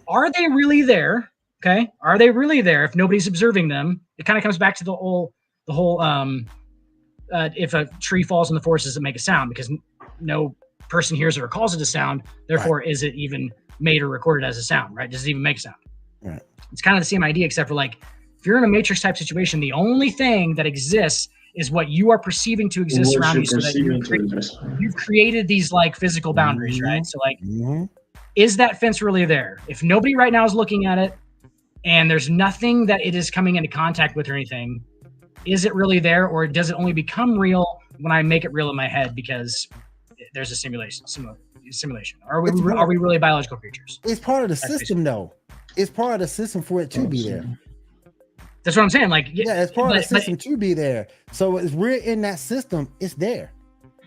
Are they really there? Okay. Are they really there if nobody's observing them? It kind of comes back to the whole if a tree falls in the forest, does it make a sound? Because no person hears it or calls it a sound. Therefore, is it even made or recorded as a sound, right? Does it even make a sound? Right. It's kind of the same idea, except for like, if you're in a Matrix type situation, the only thing that exists is what you are perceiving to exist around you, so that you've created these like physical boundaries, right? So like, is that fence really there? If nobody right now is looking at it and there's nothing that it is coming into contact with or anything, is it really there, or does it only become real when I make it real in my head because there's a simulation? Are we really biological creatures? It's part of the system, though. It's part of the system for it to be there. That's what I'm saying. Like, yeah, it's part of the system to be there. So if we're in that system, it's there.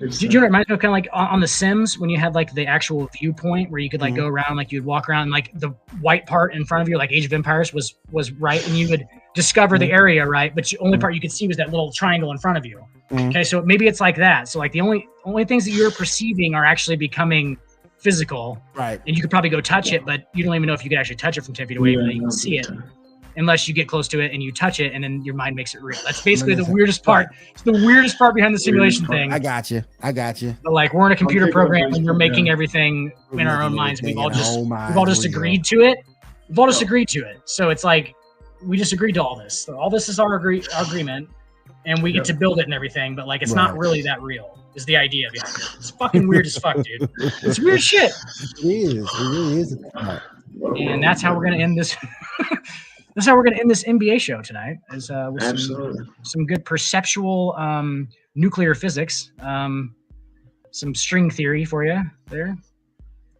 Do you know what it reminds me of? Kind of like on The Sims, when you had like the actual viewpoint where you could like go around, like you'd walk around, like the white part in front of you, like Age of Empires was right, and you would discover the area, right? But the only part you could see was that little triangle in front of you. Okay, so maybe it's like that. So like the only things that you're perceiving are actually becoming physical, right? And you could probably go touch it, but you don't even know if you could actually touch it from 10 feet away, but you can see it. Unless you get close to it and you touch it, and then your mind makes it real. That's basically the weirdest part. It's the weirdest part behind the simulation thing. I got you. But like, we're in a computer program and we're making everything in our own minds. We've all just agreed to it. We've all just agreed to it. So it's like we just agreed to all this. So all this is our agreement, and we get to build it and everything. But like, it's not really that real. Is the idea behind it? It's fucking weird as fuck, dude. It's weird shit. It is. It really is. And that's how we're gonna end this. That's how we're going to end this NBA show tonight, is with some good perceptual nuclear physics, some string theory for you there.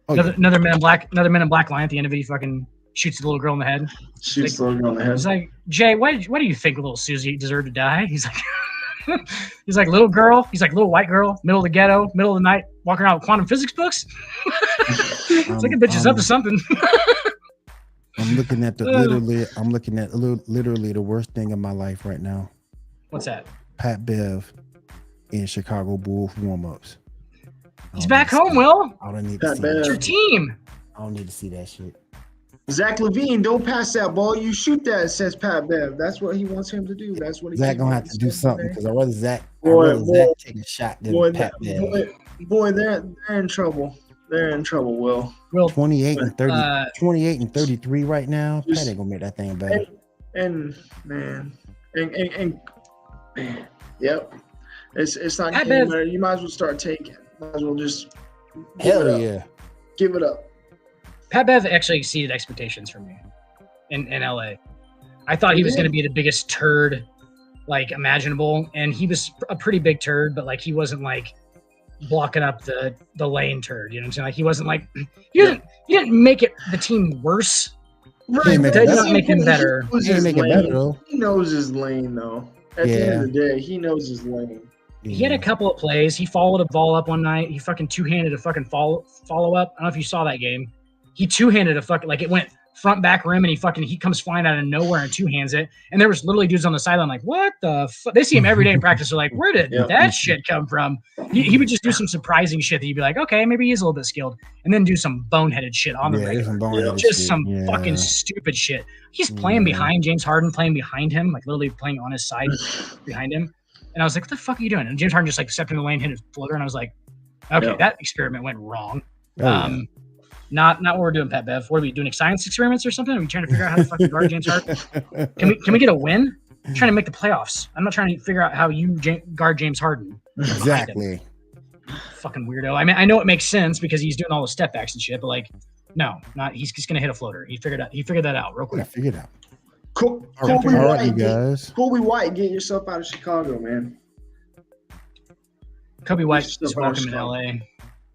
Another Men in Black line at the end of it. He fucking shoots the little girl in the head. Shoots the little girl in the head. He's like, Jay, why do you think little Susie deserved to die? He's like, little girl. He's like, little white girl, middle of the ghetto, middle of the night, walking around with quantum physics books. It's like a bitch is up to something. I'm looking at literally the worst thing in my life right now. What's that? Pat Bev in Chicago Bulls warm-ups. He's back home, Will. I don't need to see It's your that. team. I don't need to see that shit. Zach Levine, don't pass that ball. You shoot that, says Pat Bev. That's what he wants him to do. That's what he Zach gonna have to do something because I'd rather Zach take a shot than Pat Bev. Boy, they're in trouble. They're in trouble, Will. 28 and 30, 28 and 33 right now. Pat ain't gonna make that thing better. And man, yep. It's not Pat getting Bev. better. You might as well start taking. Might as well just Hell yeah. give it up. Pat Bev actually exceeded expectations for me in LA. I thought he was going to be the biggest turd like imaginable, and he was a pretty big turd, but like he wasn't like blocking up the lane turd. You know what I'm saying? Like he wasn't like he didn't make it the team worse. Right, He did not make him better. He didn't make it better though. He knows his lane though. At the end of the day, he knows his lane. He had a couple of plays. He followed a ball up one night. He fucking two-handed a fucking follow up. I don't know if you saw that game. He two-handed a fucking, like it went front back rim, and he comes flying out of nowhere and two-hands it. And there was literally dudes on the sideline like, what the fuck? They see him every day in practice. They're like, where did that shit come from? He would just do some surprising shit that you'd be like, okay, maybe he's a little bit skilled. And then do some boneheaded shit on the regular. Just some fucking stupid shit. He's playing behind James Harden, playing behind him, like literally playing on his side behind him. And I was like, what the fuck are you doing? And James Harden just like stepped in the lane, hit his floater, and I was like, okay, that experiment went wrong. Not what we're doing, Pat Bev. What are we doing? Science experiments or something? Are we trying to figure out how to fucking guard James Harden? Can we get a win? I'm trying to make the playoffs. I'm not trying to figure out how you guard James Harden. Exactly. Fucking weirdo. I mean, I know it makes sense because he's doing all the step backs and shit, but like, no, not. He's just gonna hit a floater. He figured that out real quick. Figured out. Kobe White, you guys. Kobe White, get yourself out of Chicago, man. Kobe White is welcome in LA.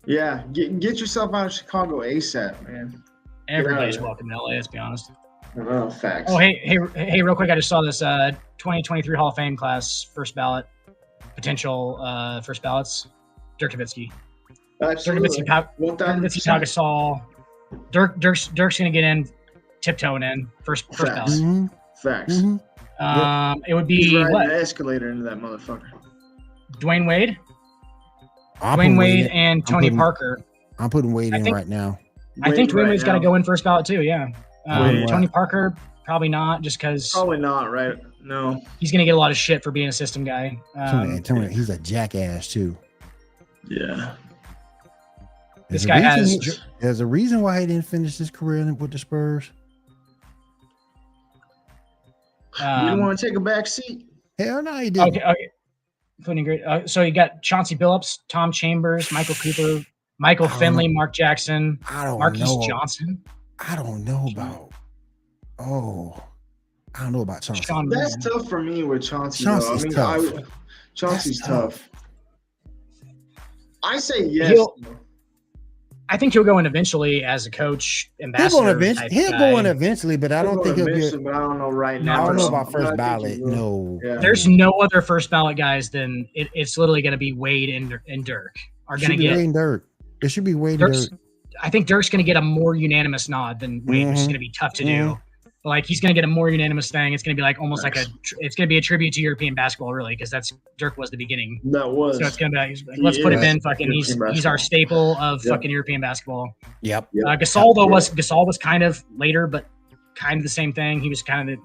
Yeah, get yourself out of Chicago ASAP, man. Everybody's welcome in LA. Let's be honest. Oh, facts. Oh, hey, real quick! I just saw this 2023 Hall of Fame class first ballot potential first ballots. Dirk Nowitzki. Absolutely. Dirk Nowitzki, Pau Gasol. Dirk's gonna get in, tiptoeing in first ballot. Mm-hmm. Facts. Mm-hmm. It would be He's riding what? the escalator into that motherfucker. Dwayne Wade. Dwayne Wade and Tony Parker. I'm putting Wade in right now. I think Dwayne Wade's got to go in first ballot too. Yeah. Tony Parker probably not, just because. Probably not, right? No. He's gonna get a lot of shit for being a system guy. Tony, he's a jackass too. Yeah. This guy has. There's a reason why he didn't finish his career with the Spurs. You don't want to take a back seat? Hell no, he didn't. Okay. Putting great. So you got Chauncey Billups, Tom Chambers, Michael Cooper, Michael Finley, Mark Jackson, Marquise Johnson. I don't know about. I don't know about Chauncey. That's tough for me with Chauncey. Chauncey's tough. Chauncey's tough. I say yes. I think he'll go in eventually as a coach, ambassador. He'll go in eventually, but I don't think he'll get. But I don't know right now. I don't know about first ballot. No. Yeah. There's no other first ballot guys than it's literally going to be Wade and Dirk are going to get. Wade and Dirk. It should be Wade and Dirk. I think Dirk's going to get a more unanimous nod than Wade, which is going to be tough to do. Like he's going to get a more unanimous thing. It's going to be like almost like it's going to be a tribute to European basketball, really, because that's Dirk was the beginning. That was. So it's going to be like, let's put him in. Fucking, he's our staple of fucking European basketball. Yep. Gasol was kind of later, but kind of the same thing. He was kind of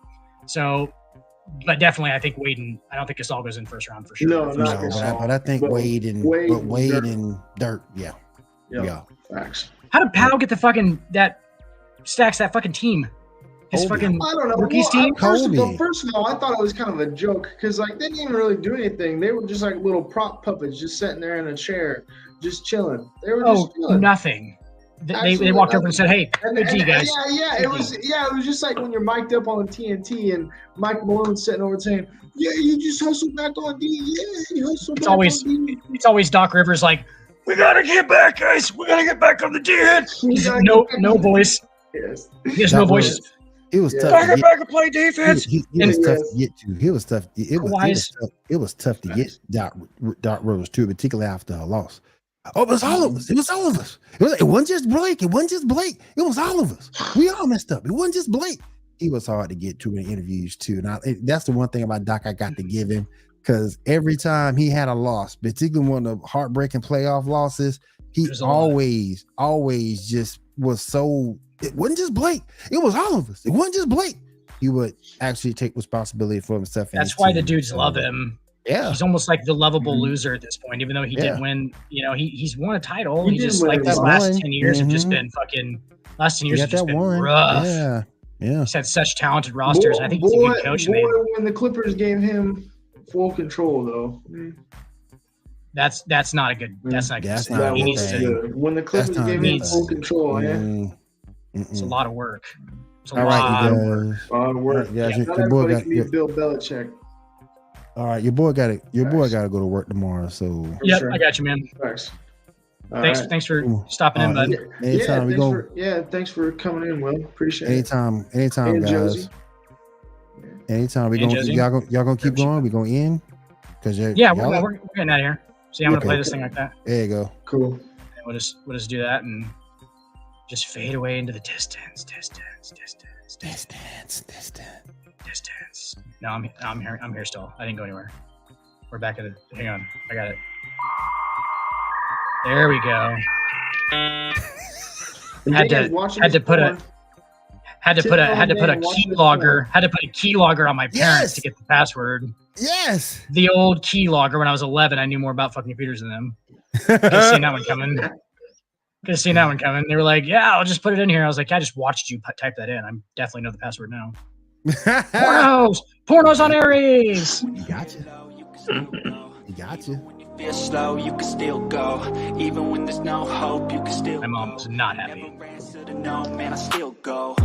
but definitely I think I don't think Gasol goes in first round for sure. No, not Gasol. But I think Wade and Dirk. Yeah. Facts. How did Powell get the fucking that fucking team? His fucking I don't know. rookies team. First of all, I thought it was kind of a joke because like they didn't even really do anything. They were just like little prop puppets, just sitting there in a chair, just chilling. They were just chilling. Nothing. They walked over and said, "Hey, good to you guys." It was just like when you're mic'd up on TNT and Mike Malone's sitting over saying, "Yeah, you just hustle back on D. Yeah, you hustle back on D." It's always Doc Rivers like, "We gotta get back, guys. We gotta get back on the D. No voice. Yes. He has no voice. It was tough. Get back and play defense. It was tough to get to. It was tough. It was tough to get Doc Rivers too, particularly after a loss. Oh, it was all of us. It was all of us. It wasn't just Blake. It wasn't just Blake. It was all of us. We all messed up. It wasn't just Blake. He was hard to get to in interviews too, and that's the one thing about Doc I got to give him because every time he had a loss, particularly one of the heartbreaking playoff losses, he always just was so. It wasn't just Blake. It was all of us. It wasn't just Blake. He would actually take responsibility for himself. That's why the dudes love him. Yeah, he's almost like the lovable loser at this point, even though he didn't win. You know, he's won a title. He just like the last 10 years have just been fucking. Last 10 years have just been rough. Yeah. He's had such talented rosters. I think he's a good coach. When the Clippers gave him full control, though. That's not a good. That's not good. He needs to. When the Clippers gave him full control, it's a lot of work. It's a lot of work. Guys, your boy got Bill Belichick. All right, your boy got to go to work tomorrow. So I got you, man. Thanks. Thanks for stopping in, bud. Thanks for coming in, Will. Appreciate it. Anytime, guys. Josie. Anytime y'all gonna keep going. We gonna end because we're getting out of here. See, I'm gonna play this thing like that. There you go. Cool. And we'll just do that and just fade away into the distance. No, I'm here still. I didn't go anywhere. We're back at it. Hang on, I got it. There we go. Had to put a keylogger on my parents to get the password. Yes. The old keylogger when I was 11. I knew more about fucking computers than them. Could have seen that one coming. They were like, "Yeah, I'll just put it in here." I was like, "I just watched you type that in. I definitely know the password now." Pornos on Aries. You got you. Feel slow, you can still go. Even when there's no hope, you can still. My mom was not happy. Man, I still go.